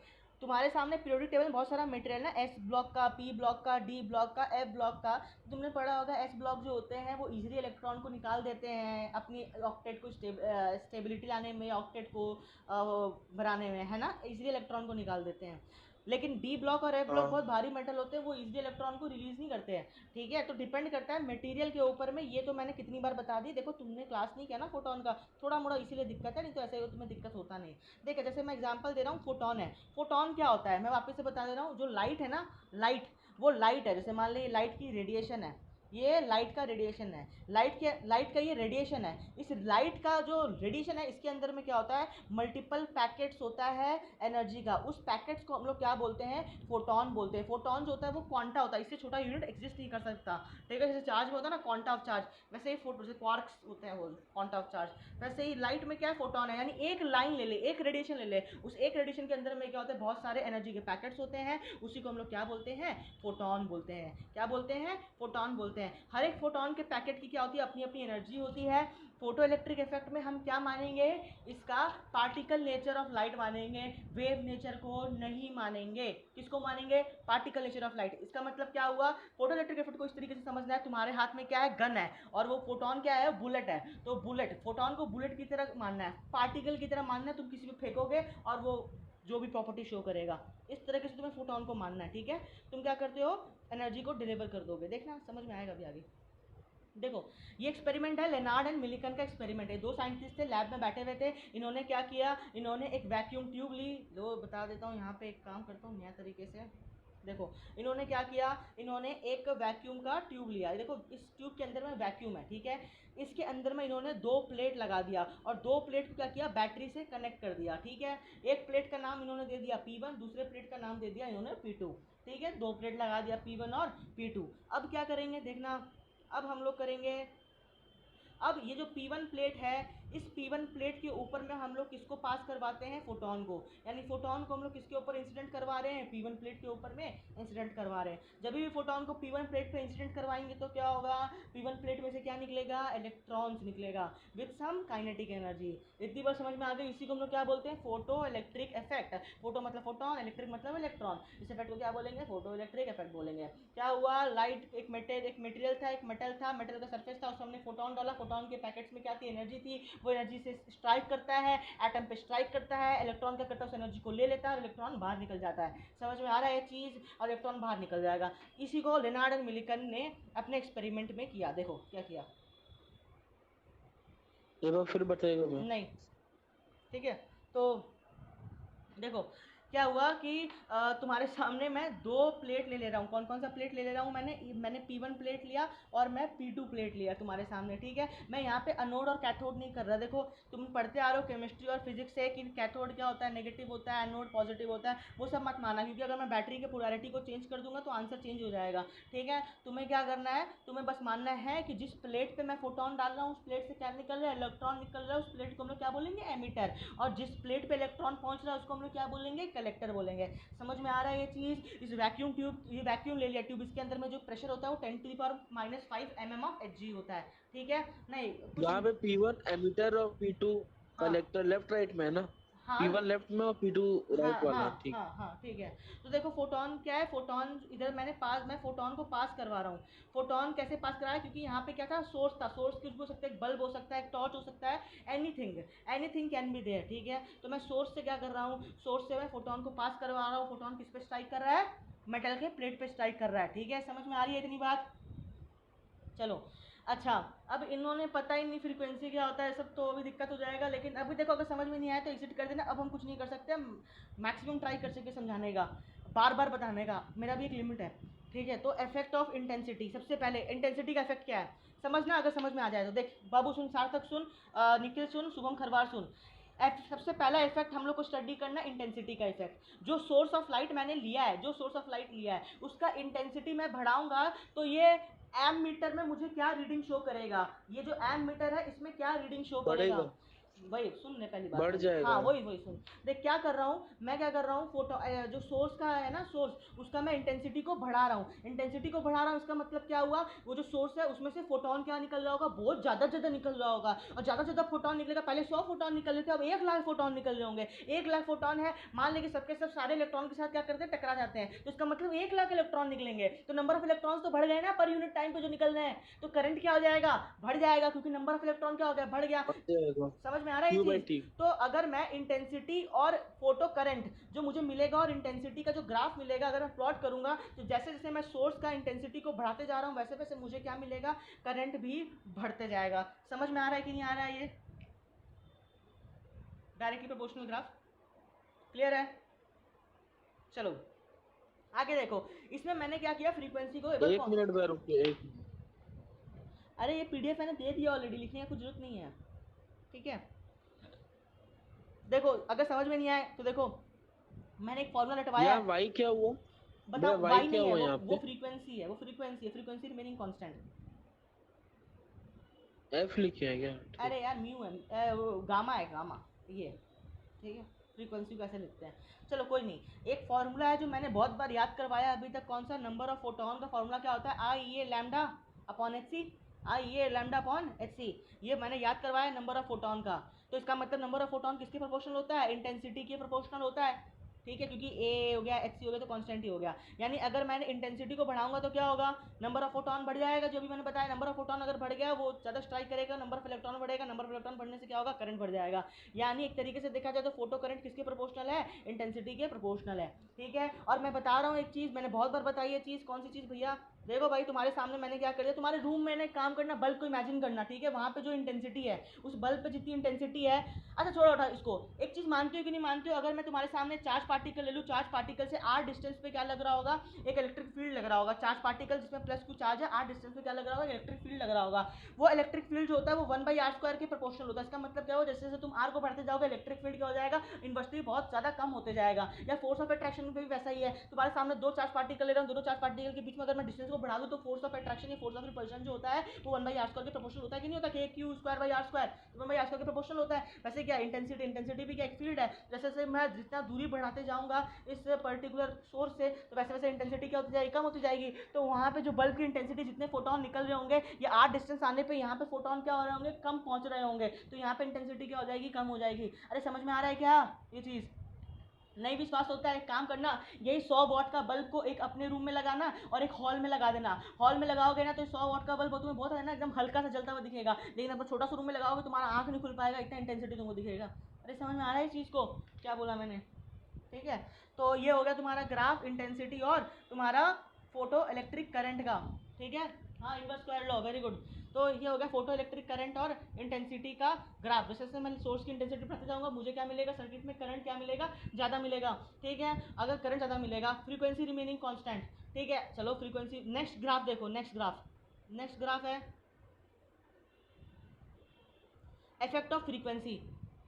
तुम्हारे सामने पीरियोडिक टेबल में बहुत सारा मटेरियल ना, एस ब्लॉक का, पी ब्लॉक का, डी ब्लॉक का, एफ ब्लॉक का। तुमने पढ़ा होगा एस ब्लॉक जो होते हैं वो इजीली इलेक्ट्रॉन को निकाल देते हैं अपनी ऑक्टेट को स्टेबिलिटी लाने में, ऑक्टेट को बनाने में, है ना, इजीली इलेक्ट्रॉन को निकाल देते हैं। लेकिन डी ब्लॉक और एफ ब्लॉक हाँ बहुत भारी मेटल होते हैं, वो इजीली इलेक्ट्रॉन को रिलीज नहीं करते हैं, ठीक है। तो डिपेंड करता है मटेरियल के ऊपर में। ये तो मैंने कितनी बार बता दी। देखो तुमने क्लास नहीं किया ना फोटोन का, थोड़ा मोड़ा इसीलिए दिक्कत है, नहीं तो ऐसे तुम्हें दिक्कत होता नहीं। देखिए जैसे मैं एग्जांपल दे रहा हूँ, फोटोन है। फोटोन क्या होता है मैं वापस से बता दे रहा हूँ। जो लाइट है ना, लाइट, वो लाइट है। जैसे मान लीजिए लाइट की रेडिएशन है, ये लाइट का रेडिएशन है। लाइट का ये रेडिएशन है। इस लाइट का जो रेडिएशन है, इसके अंदर में क्या होता है, मल्टीपल पैकेट्स होता है एनर्जी का। उस पैकेट्स को हम लोग क्या बोलते हैं, फोटोन बोलते हैं। फोटोन जो होता है वो क्वांटा होता है, इससे छोटा यूनिट एग्जिस्ट नहीं कर सकता, ठीक है। जैसे चार्ज में होता है ना क्वांटा ऑफ चार्ज, वैसे ही फोटो जैसे क्वार्क्स होते हैं वो क्वांटा ऑफ चार्ज, वैसे ही लाइट में क्या है, फोटोन है। यानी एक लाइन ले ले, एक रेडिएशन ले ले, उस एक रेडिएशन के अंदर में क्या होता है, बहुत सारे एनर्जी के पैकेट्स होते हैं। उसी को हम लोग क्या बोलते हैं, फोटोन बोलते हैं। क्या बोलते हैं, फोटोन बोलते हैं। हर एक फोटोन के पैकेट की क्या होती है, अपनी अपनी एनर्जी होती है। फोटो इलेक्ट्रिक इफेक्ट में हम क्या मानेंगे, इसका पार्टिकल नेचर ऑफ लाइट मानेंगे, वेव नेचर को नहीं मानेंगे। किसको मानेंगे, पार्टिकल नेचर ऑफ लाइट। इसका मतलब क्या हुआ, फोटो इलेक्ट्रिक इफेक्ट को इस तरीके से समझना है, तुम्हारे हाथ में क्या है, गन है, और वो फोटोन क्या है, बुलेट है। तो बुलेट, फोटोन को बुलेट की तरह मानना है, पार्टिकल की तरह मानना है। तुम किसी पे फेंकोगे और वो जो भी प्रॉपर्टी शो करेगा, इस तरीके से तुम्हें फोटोन को मानना है, ठीक है। तुम क्या करते हो, एनर्जी को डिलीवर कर दोगे। देखना समझ में आएगा अभी आगे। देखो ये एक्सपेरिमेंट है, लेनार्ड एंड मिलिकन का एक्सपेरिमेंट है। 2 साइंटिस्ट थे, लैब में बैठे हुए थे। इन्होंने क्या किया, इन्होंने एक वैक्यूम ट्यूब ली। लो बता देता हूँ, यहाँ पे एक काम करता हूँ नया तरीके से। देखो इन्होंने क्या किया, इन्होंने एक वैक्यूम का ट्यूब लिया। देखो इस ट्यूब के अंदर में वैक्यूम है, ठीक है। इसके अंदर में इन्होंने 2 प्लेट लगा दिया और 2 प्लेट को क्या किया, बैटरी से कनेक्ट कर दिया, ठीक है। एक प्लेट का नाम इन्होंने दे दिया P1, दूसरे प्लेट का नाम दे दिया इन्होंने P2, ठीक है। 2 प्लेट लगा दिया P1 और P2। अब क्या करेंगे देखना, अब हम लोग करेंगे, अब ये जो P1 प्लेट है, इस P1 प्लेट के ऊपर में हम लोग किसको पास करवाते हैं, फोटोन को, यानी फोटोन को हम लोग किसके ऊपर इंसिडेंट करवा रहे हैं, P1 प्लेट के ऊपर में इंसिडेंट करवा रहे हैं। जब भी फोटोन को P1 प्लेट पे इंसिडेंट करवाएंगे तो क्या होगा, P1 प्लेट में से क्या निकलेगा, इलेक्ट्रॉन्स निकलेगा विद सम काइनेटिक एनर्जी। इतनी बार समझ में आ गई। इसी को हम लोग क्या बोलते हैं, फोटो इलेक्ट्रिक इफेक्ट। फोटो मतलब फोटोन, इलेक्ट्रिक मतलब इलेक्ट्रॉन, इस इफेक्ट को क्या बोलेंगे, फोटो इलेक्ट्रिक इफेक्ट बोलेंगे। क्या हुआ, लाइट एक मटेरियल था, एक मेटल था, मेटल का सरफेस था, उसमें हमने फोटोन डाला, फोटोन के पैकेट्स में क्या थी, एनर्जी थी, वो एनर्जी से स्ट्राइक करता है, एटम पे स्ट्राइक करता है, इलेक्ट्रॉन क्या करता है, उस एनर्जी को ले लेता है और इलेक्ट्रॉन बाहर निकल जाता है। समझ में आ रहा है ये चीज़, और इलेक्ट्रॉन बाहर निकल जाएगा। इसी को लेनार्ड एंड मिलिकन ने अपने एक्सपेरिमेंट में किया। देखो क्या किया, एक बार फिर बताइएगा मैं। नहीं ठीक है, तो देखो क्या हुआ कि तुम्हारे सामने मैं दो प्लेट ले रहा हूँ। कौन कौन सा प्लेट ले रहा हूँ, मैंने P1 प्लेट लिया और मैं P2 प्लेट लिया तुम्हारे सामने, ठीक है। मैं यहाँ पे अनोड और कैथोड नहीं कर रहा। देखो तुम पढ़ते आ रहे हो केमिस्ट्री और फिजिक्स से कि कैथोड क्या होता है, नेगेटिव होता है, एनोड पॉजिटिव होता है, वो सब मत माना, क्योंकि अगर मैं बैटरी के पोलैरिटी को चेंज कर दूंगा तो आंसर चेंज हो जाएगा, ठीक है। तुम्हें क्या करना है, तुम्हें बस मानना है कि जिस प्लेट पर मैं फोटोन डाल रहा हूँ उस प्लेट से क्या निकल रहा है, इलेक्ट्रॉन निकल रहा है, उस प्लेट को हम लोग क्या बोलेंगे, एमिटर, और जिस प्लेट पे इलेक्ट्रॉन पहुंच रहा है उसको हम लोग क्या बोलेंगे, कलेक्टर बोलेंगे। समझ में आ रहा है ये चीज़। इस वैक्यूम ट्यूब, ये वैक्यूम ले लिया ट्यूब, इसके अंदर में जो प्रेशर होता है वो 10⁻⁻5 mm ऑफ Hg होता है, ठीक है। नहीं यहाँ पे P1 एमिटर और P2 हाँ कलेक्टर, लेफ्ट राइट में है ना, हाँ P1 लेफ्ट में और P2 हाँ राइट वाला, हाँ ठीक। हाँ हाँ ठीक है। तो देखो फोटोन क्या है, फोटोन इधर मैं फोटोन को पास करवा रहा हूँ। फोटोन कैसे पास करा है, क्योंकि यहाँ पे क्या था, सोर्स था, सोर्स कुछ भी हो सकता है, एक बल्ब हो सकता है, एक टॉर्च हो सकता है, एनीथिंग कैन बी देयर, ठीक है। तो मैं सोर्स से क्या कर रहा हूँ, सोर्स से मैं फोटोन को पास करवा रहा हूँ। फोटोन किस पे स्ट्राइक कर रहा है, मेटल के प्लेट पे स्ट्राइक कर रहा है, ठीक है। समझ में आ रही है इतनी बात, चलो। अच्छा, अब इन्होंने पता ही नहीं फ्रीक्वेंसी क्या होता है सब, तो अभी दिक्कत हो जाएगा। लेकिन अभी देखो अगर समझ में नहीं आया तो एग्जिट कर देना। अब हम कुछ नहीं कर सकते, हम मैक्सिमम ट्राई कर सके समझाने का, बार बार बताने का, मेरा भी एक लिमिट है, ठीक है। तो इफेक्ट ऑफ इंटेंसिटी, सबसे पहले इंटेंसिटी का इफेक्ट क्या है समझना, अगर समझ में आ जाए तो। देख बाबू सुन, सार्थक सुन, निखिल सुन, शुभम खरवार सुन। सबसे पहला इफेक्ट हम लोग को स्टडी करना इंटेंसिटी का इफेक्ट। जो सोर्स ऑफ लाइट मैंने लिया है, जो सोर्स ऑफ लाइट लिया है उसका इंटेंसिटी मैं बढ़ाऊंगा तो ये एम मीटर में मुझे क्या रीडिंग शो करेगा, ये जो एम मीटर है इसमें क्या रीडिंग शो करेगा, बढ़ेगा, वही सुन ले पहली बात बढ़ सुन। जाएगा। हाँ वही सुन। देख क्या कर रहा हूँ मैं, क्या कर रहा हूँ, फोटो जो सोर्स का है ना, सोर्स उसका मैं इंटेंसिटी को बढ़ा रहा हूँ। इंटेंसिटी को बढ़ा रहा हूँ इसका मतलब क्या हुआ, वो जो सोर्स है उसमें से फोटोन क्या निकल रहा होगा, बहुत ज़्यादा निकल रहा होगा, और ज़्यादा फोटोन निकलेगा। पहले 100 फोटोन निकल रहे थे, अब 1,00,000 फोटोन निकल रहे होंगे। 1,00,000 फोटोन है, मान लेंगे सबके सब सारे इलेक्ट्रॉन के साथ क्या करते हैं, टकरा जाते हैं, तो इसका मतलब 1,00,000 इलेक्ट्रॉन निकलेंगे। तो नंबर ऑफ इलेक्ट्रॉन्स तो बढ़ गए ना पर यूनिट टाइम पे जो निकल रहे हैं, तो करंट क्या हो जाएगा, बढ़ जाएगा, क्योंकि नंबर ऑफ इलेक्ट्रॉन क्या हो गया, बढ़ गया। बढ़ जाएगा, समझ में आ रहा है Q ये by चीज। T। तो अगर मैं इंटेंसिटी और फोटो करंट जो मुझे मिलेगा और इंटेंसिटी का जो ग्राफ मिलेगा, अगर मैं प्लॉट करूंगा तो जैसे जैसे मैं सोर्स का इंटेंसिटी को बढ़ाते जा रहा हूं वैसे वैसे मुझे क्या मिलेगा, करंट भी बढ़ते जाएगा। समझ में आ रहा है कि नहीं आ रहा है, ये डायरेक्टली प्रोपोर्शनल ग्राफ क्लियर है। चलो आगे देखो, इसमें मैंने क्या किया, फ्रीक्वेंसी को एक मिनट में रुकिए, एक मिनट। अरे ये पीडीएफ मैंने दे दिया ऑलरेडी, लिखने की कुछ जरूरत नहीं है, ठीक है। देखो अगर समझ में नहीं आए तो देखो मैंने एक फॉर्मूला रटवाया यहाँ है, Y क्या हुआ, बताओ Y वाई क्या नहीं है, हुआ यहाँ वो पे, फ्रीक्वेंसी है, वो फ्रीक्वेंसी है, फ्रीक्वेंसी रिमेनिंग कांस्टेंट। F लिखे है क्या, ठीक। अरे यार म्यू है, वो गामा है, गामा ये, ठीक है। फ्रीक्वेंसी कैसे लिखते हैं, चलो कोई नहीं। एक फॉर्मूला है जो मैंने बहुत बार याद करवाया अभी तक, कौन सा, नंबर ऑफ फोटोन का फॉर्मूला क्या होता है, आई ए लैम्डा अपॉन एच सी, आई ए लैम्डा अपॉन एच सी, ये मैंने याद करवाया नंबर ऑफ फोटोन का। तो इसका मतलब नंबर ऑफ फोटोन किसके प्रोपोर्शनल होता है, इंटेंसिटी के प्रोपोर्शनल होता है, ठीक है, क्योंकि ए हो गया एच सी हो गया तो कांस्टेंट ही हो गया। यानी अगर मैंने इंटेंसिटी को बढ़ाऊंगा तो क्या होगा, नंबर ऑफ फोटोन बढ़ जाएगा, जो भी मैंने बताया, नंबर ऑफ फोटोन अगर बढ़ गया वो ज़्यादा स्ट्राइक करेगा, नंबर ऑफ इलेक्ट्रॉन बढ़ेगा, नंबर ऑफ इलेक्ट्रॉन बढ़ने से क्या होगा, करंट बढ़ जाएगा। यानी एक तरीके से देखा जाए तो फोटो करंट किसके प्रोपोर्शनल है, इंटेंसिटी के प्रोपोर्शनल है, ठीक है। और मैं बता रहा हूँ एक चीज़, मैंने बहुत बार बताई है चीज़, कौन सी चीज़ भैया, देखो भाई तुम्हारे सामने मैंने क्या कर दिया, तुम्हारे रूम में काम करना, बल्ब को इमेजिन करना, ठीक है, वहाँ पे जो इंटेंसिटी है उस बल्ब पे जितनी इंटेंसिटी है, अच्छा छोड़ो उठा इसको, एक चीज़ मानते हो कि नहीं मानते हो, अगर मैं तुम्हारे सामने चार्ज पार्टिकल ले लूँ, चार्ज पार्टिकल से आर डिस्टेंस पे क्या लग रहा होगा, एक इलेक्ट्रिक फील्ड लग रहा होगा, चार्ज पार्टिकल जिसमें प्लस क्यू चार्ज है, आर डिस्टेंस पे क्या लग रहा होगा, इलेक्ट्रिक फील्ड लग रहा होगा। वो इलेक्ट्रिक फील्ड जो होता है वो 1/r² के प्रोपोर्शनल होता है। इसका मतलब क्या हो, जैसे जैसे तुम आर को बढ़ते जाओगे इलेक्ट्रिक फील्ड क्या हो जाएगा, इन्वर्सली बहुत ज़्यादा कम होते जाएगा। या फोर्स ऑफ अट्रैक्शन पे भी वैसा ही है, तुम्हारे सामने दो चार्ज पार्टिकल ले रहा हूँ, दोनों चार्ज पार्टिकल के बीच में अगर मैं डिस्टेंस को बढ़ा दो तो फोर्स ऑफ अट्रैक्शन या फोर्स ऑफ रिपल्शन जो होता है वो 1/r² के प्रोपोर्शनल होता है कि नहीं होता, k⁴/r², तो 1/r² के प्रोपोर्शनल होता है। वैसे क्या इंटेंसिटी भी क्या एक फील्ड है, जैसे जैसे मैं जितना दूरी बढ़ाते जाऊंगा इस पर्टिकुलर सोर्स से तो वैसे वैसे इंटेंसिटी क्या होती जाएगी, कम होती जाएगी। तो वहाँ पे जो बल्ब की इंटेंसिटी जितने फोटोन निकल रहे होंगे या r डिस्टेंस आने पे यहाँ पे फोटोन क्या हो रहे होंगे, कम पहुँच रहे होंगे, तो यहाँ पे इंटेंसिटी क्या हो जाएगी, कम हो जाएगी। अरे समझ में आ रहा है क्या ये चीज़? नहीं विश्वास होता है, एक काम करना, यही 100 वॉट का बल्ब को एक अपने रूम में लगाना और एक हॉल में लगा देना। हॉल में लगाओगे ना तो 100 वॉट का बल्ब तुम्हें बहुत है ना एकदम हल्का सा जलता हुआ दिखेगा, लेकिन अगर छोटा सा रूम में लगाओगे तुम्हारा आंख नहीं खुल पाएगा, इतना इंटेंसिटी तुमको दिखेगा। अरे समझ में आ रहा है इस चीज़ को, क्या बोला मैंने? ठीक है, तो ये हो गया तुम्हारा ग्राफ इंटेंसिटी और तुम्हारा फोटो इलेक्ट्रिक करंट का। ठीक है, हाँ inverse square law, very good. तो ये हो गया फोटो इलेक्ट्रिक करंट और इंटेंसिटी का ग्राफ। जैसे जैसे मैं सोर्स की इंटेंसिटी बढ़ाते जाऊंगा मुझे क्या मिलेगा, सर्किट में करंट क्या मिलेगा, ज़्यादा मिलेगा। ठीक है, अगर करंट ज़्यादा मिलेगा, फ्रीक्वेंसी रिमेनिंग कांस्टेंट। ठीक है, चलो फ्रीक्वेंसी, नेक्स्ट ग्राफ देखो, नेक्स्ट ग्राफ है effect of frequency.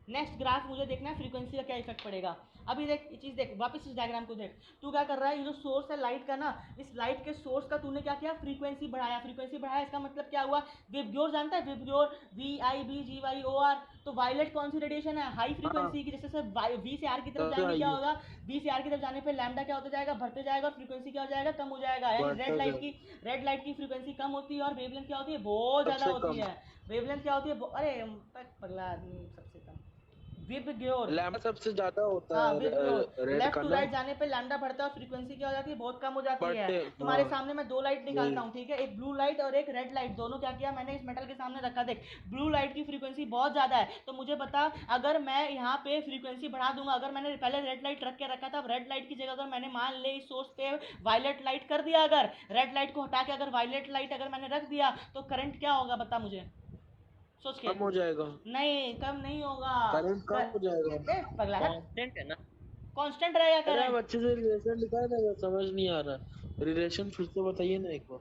Next graph मुझे देखना है फ्रीक्वेंसी का क्या इफेक्ट पड़ेगा। अभी देख ये चीज़ देख, वापस इस डायग्राम को देख, तू क्या कर रहा है, ये जो सोर्स है लाइट का ना, इस लाइट के सोर्स का तूने क्या किया, फ्रीक्वेंसी बढ़ाया। इसका मतलब क्या हुआ, विबग्योर जानता है, विबग्योर VIBGYOR। तो वायलेट कौन सी रेडिएशन है, हाई फ्रीक्वेंसी की। जैसे वी से आर की तरफ जाएंगे क्या होगा, वी से आर की तरफ जाने पे लैम्डा क्या होता जाएगा, बढ़ते जाएगा और फ्रीक्वेंसी क्या हो जाएगा, कम हो जाएगा। यानी रेड लाइट की फ्रीक्वेंसी कम होती है और वेवलेंथ क्या होती है, बहुत ज़्यादा होती है। वेवलेंथ क्या होती है, अरे पगला आदमी, सबसे कम विबग्योर, लैम्डा सबसे ज्यादा होता हाँ है विबग्योर। रेड लेफ्ट का टू ना, राइट जाने पे लैम्डा बढ़ता है और फ्रीक्वेंसी क्या हो जाती है, बहुत कम हो जाती है। बट तुम्हारे हाँ सामने मैं 2 लाइट निकालता हूँ, ठीक है, एक ब्लू लाइट और एक रेड लाइट, दोनों क्या किया मैंने इस मेटल के सामने रखा। देख ब्लू लाइट की फ्रीक्वेंसी बहुत ज़्यादा है, तो मुझे बता अगर मैं यहाँ पे फ्रीक्वेंसी बढ़ा दूंगा, अगर मैंने पहले रेड लाइट रख के रखा था, अब रेड लाइट की जगह अगर मैंने मान ले इस सोर्स पे वायलेट लाइट कर दिया, अगर रेड लाइट को हटा के अगर वायलेट लाइट अगर मैंने रख दिया तो करंट क्या होगा बता मुझे, सोच के। कम हो जाएगा, नहीं कम नहीं होगा, करंट कम हो जाएगा। पगला है, कांस्टेंट है ना। कांस्टेंट रहेगा अरे आप करंट। अच्छे से रिलेशन दिखाए ना, वो समझ नहीं आ रहा, रिलेशन फिर से बताइए ना एक बार,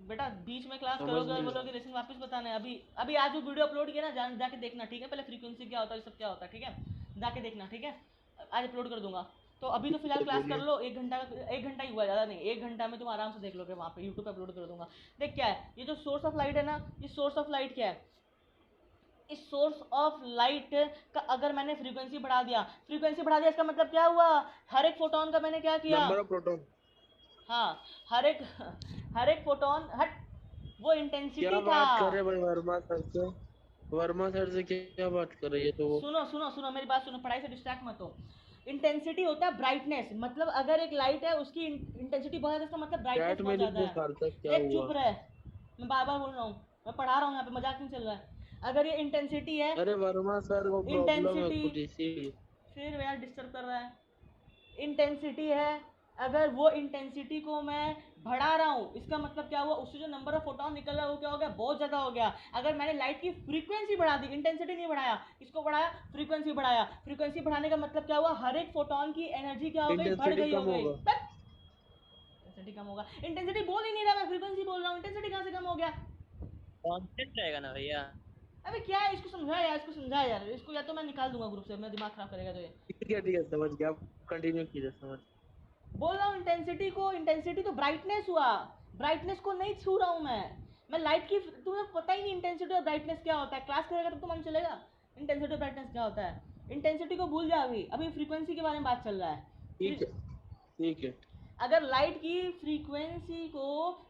बेटा बीच में क्लास समझ करोगे और नहीं बोलोगे लेसन वापस बताना है। अभी अभी आज जो वीडियो अपलोड किया ना जाके देखना, ठीक है, पहले फ्रीक्वेंसी क्या होता है, ये सब क्या होता है, ठीक है, जाके देखना, ठीक है, आज अपलोड कर दूंगा। तो अभी तो फिलहाल क्लास कर लो, 1 घंटा ही हुआ, ज़्यादा नहीं, 1 घंटा में तुम आराम से देख लोगे, वहाँ पे यूट्यूब पे अपलोड कर दूंगा। देख क्या है, ये जो सोर्स ऑफ लाइट है ना, ये सोर्स ऑफ लाइट क्या है, इस सोर्स ऑफ लाइट का अगर मैंने फ्रीक्वेंसी बढ़ा दिया, इसका मतलब क्या हुआ, हर एक फोटोन का मैंने क्या किया, नंबर ऑफ प्रोटॉन, हाँ हर एक फोटोन हट, वो इंटेंसिटी क्या था। बात कर रहे भाई वर्मा सर से क्या बात कर रही है, तो वो सुनो मेरी बात सुनो, पढ़ाई से डिस्ट्रैक्ट मत हो। इंटेंसिटी होता है ब्राइटनेस, मतलब अगर एक लाइट है उसकी इंटेंसिटी बहुत ज़्यादा, इसका मतलब ब्राइटनेस चैट बहुत में लिख ज़्यादा दो है। सार्थक क्या एक चुप हुआ। रहे, मैं बार बार बोल रहा हूँ, मैं पढ़ा रहा हूँ यहाँ पे, मजाक नहीं चल रहा है। अगर ये इंटेंसिटी है, अरे वर्मा सर को प्रॉब्लम है इंटेंसिटी, कुछ इसीलिए, फिर यार डिस्टर्ब कर रहा है। इंटेंसिटी है, अगर वो इंटेंसिटी को मैं बढ़ा रहा हूँ, इसका मतलब क्या हुआ, उससे जो नंबर ऑफ फोटोन निकल रहा है वो क्या हो गया, बहुत ज़्यादा हो गया। अगर मैंने लाइट की फ्रीक्वेंसी बढ़ा दी, इंटेंसिटी नहीं बढ़ाया, इसको बढ़ाया, फ्रीक्वेंसी बढ़ाया, फ्रीक्वेंसी बढ़ाने का मतलब क्या हुआ, हर एक फोटोन की एनर्जी क्या हो गई, बढ़ इंटेंसिटी गई हो कम गई। होगा। इंटेंसिटी कम होगा, इंटेंसिटी बोल ही नहीं रहा मैं, फ्रीक्वेंसी बोल रहा हूँ, इंटेंसिटी कहाँ से कम हो गया। कांस्टेंट रहेगा ना भैया। अबे क्या है, इसको समझा यार, इसको या तो मैं निकाल दूंगा ग्रुप से, मेरा दिमाग खराब करेगा तो ये। ठीक है समझ गया, आप कंटिन्यू कीजिए, समझ। बोल रहा हूँ इंटेंसिटी तो ब्राइटनेस हुआ, ब्राइटनेस को नहीं छू रहा हूँ मैं लाइट की, तुम्हें पता ही नहीं इंटेंसिटी और ब्राइटनेस क्या होता है, क्लास करेगा तब तो मन चलेगा इंटेंसिटी और ब्राइटनेस क्या होता है। इंटेंसिटी को भूल जा, अभी फ्रीक्वेंसी के बारे में बात चल रहा है। ठीक है अगर लाइट की फ्रीक्वेंसी को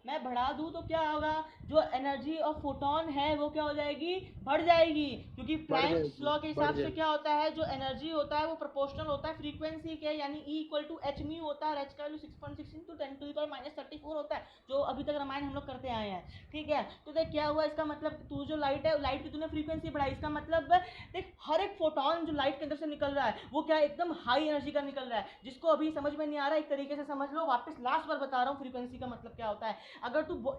मैं बढ़ा दूं तो क्या होगा, जो एनर्जी ऑफ फोटोन है वो क्या हो जाएगी, बढ़ जाएगी, क्योंकि प्लैंक्स लॉ के हिसाब से क्या होता है, जो एनर्जी होता है वो प्रोपोर्शनल होता है फ्रीक्वेंसी के, यानी E = hν होता है, और h का वैल्यू 6.6 × 10⁻34 होता है, जो अभी तक रामायण हम लोग करते आए हैं। ठीक है, तो देख क्या हुआ, इसका मतलब तू जो लाइट है, लाइट की तूने फ्रीक्वेंसी बढ़ाई, इसका मतलब देख हर एक फोटोन जो लाइट के अंदर से निकल रहा है वो क्या एकदम हाई एनर्जी का निकल रहा है। जिसको अभी समझ में नहीं आ रहा, एक तरीके से समझ लो, वापस लास्ट बार बता रहा हूँ फ्रीक्वेंसी का मतलब क्या होता है। अगर तू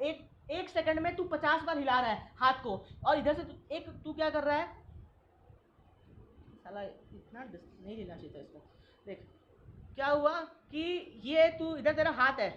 एक सेकंड में तू 50 बार हिला रहा है हाथ को, और इधर से तू क्या कर रहा है, साला इतना नहीं लेना चाहिए था इसको। देख क्या हुआ कि ये तू इधर तेरा हाथ है,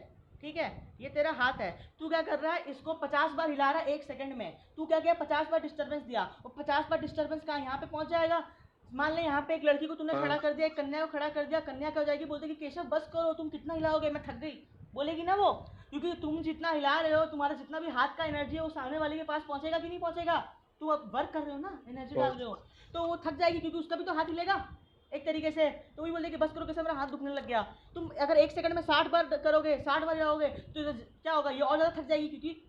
ठीक है, ये तेरा हाथ है, तू क्या कर रहा है, इसको 50 बार हिला रहा है 1 सेकंड में। तू क्या किया, 50 बार डिस्टर्बेंस दिया, और 50 बार डिस्टर्बेंस कहाँ, यहाँ पे पहुंच जाएगा। मान ले यहाँ पे एक लड़की को तूने खड़ा कर दिया, एक कन्या को खड़ा कर दिया, कन्या क्या हो जाएगी, बोलते कि केशव बस करो, तुम कितना हिलाओगे, मैं थक गई, बोलेगी ना वो, क्योंकि तुम जितना हिला रहे हो, तुम्हारा जितना भी हाथ का एनर्जी है वो सामने वाले के पास पहुंचेगा कि नहीं पहुंचेगा? तुम अब वर्क कर रहे हो ना, एनर्जी डाल रहे हो, तो वो थक जाएगी क्योंकि उसका भी तो हाथ हिलेगा एक तरीके से। तो वही बोलेगी बस करो, कैसे मेरा हाथ दुखने लग गया। तुम अगर 1 सेकंड में 60 बार करोगे, 60 बार जाओगे, तो क्या होगा, ये और ज़्यादा थक जाएगी, क्योंकि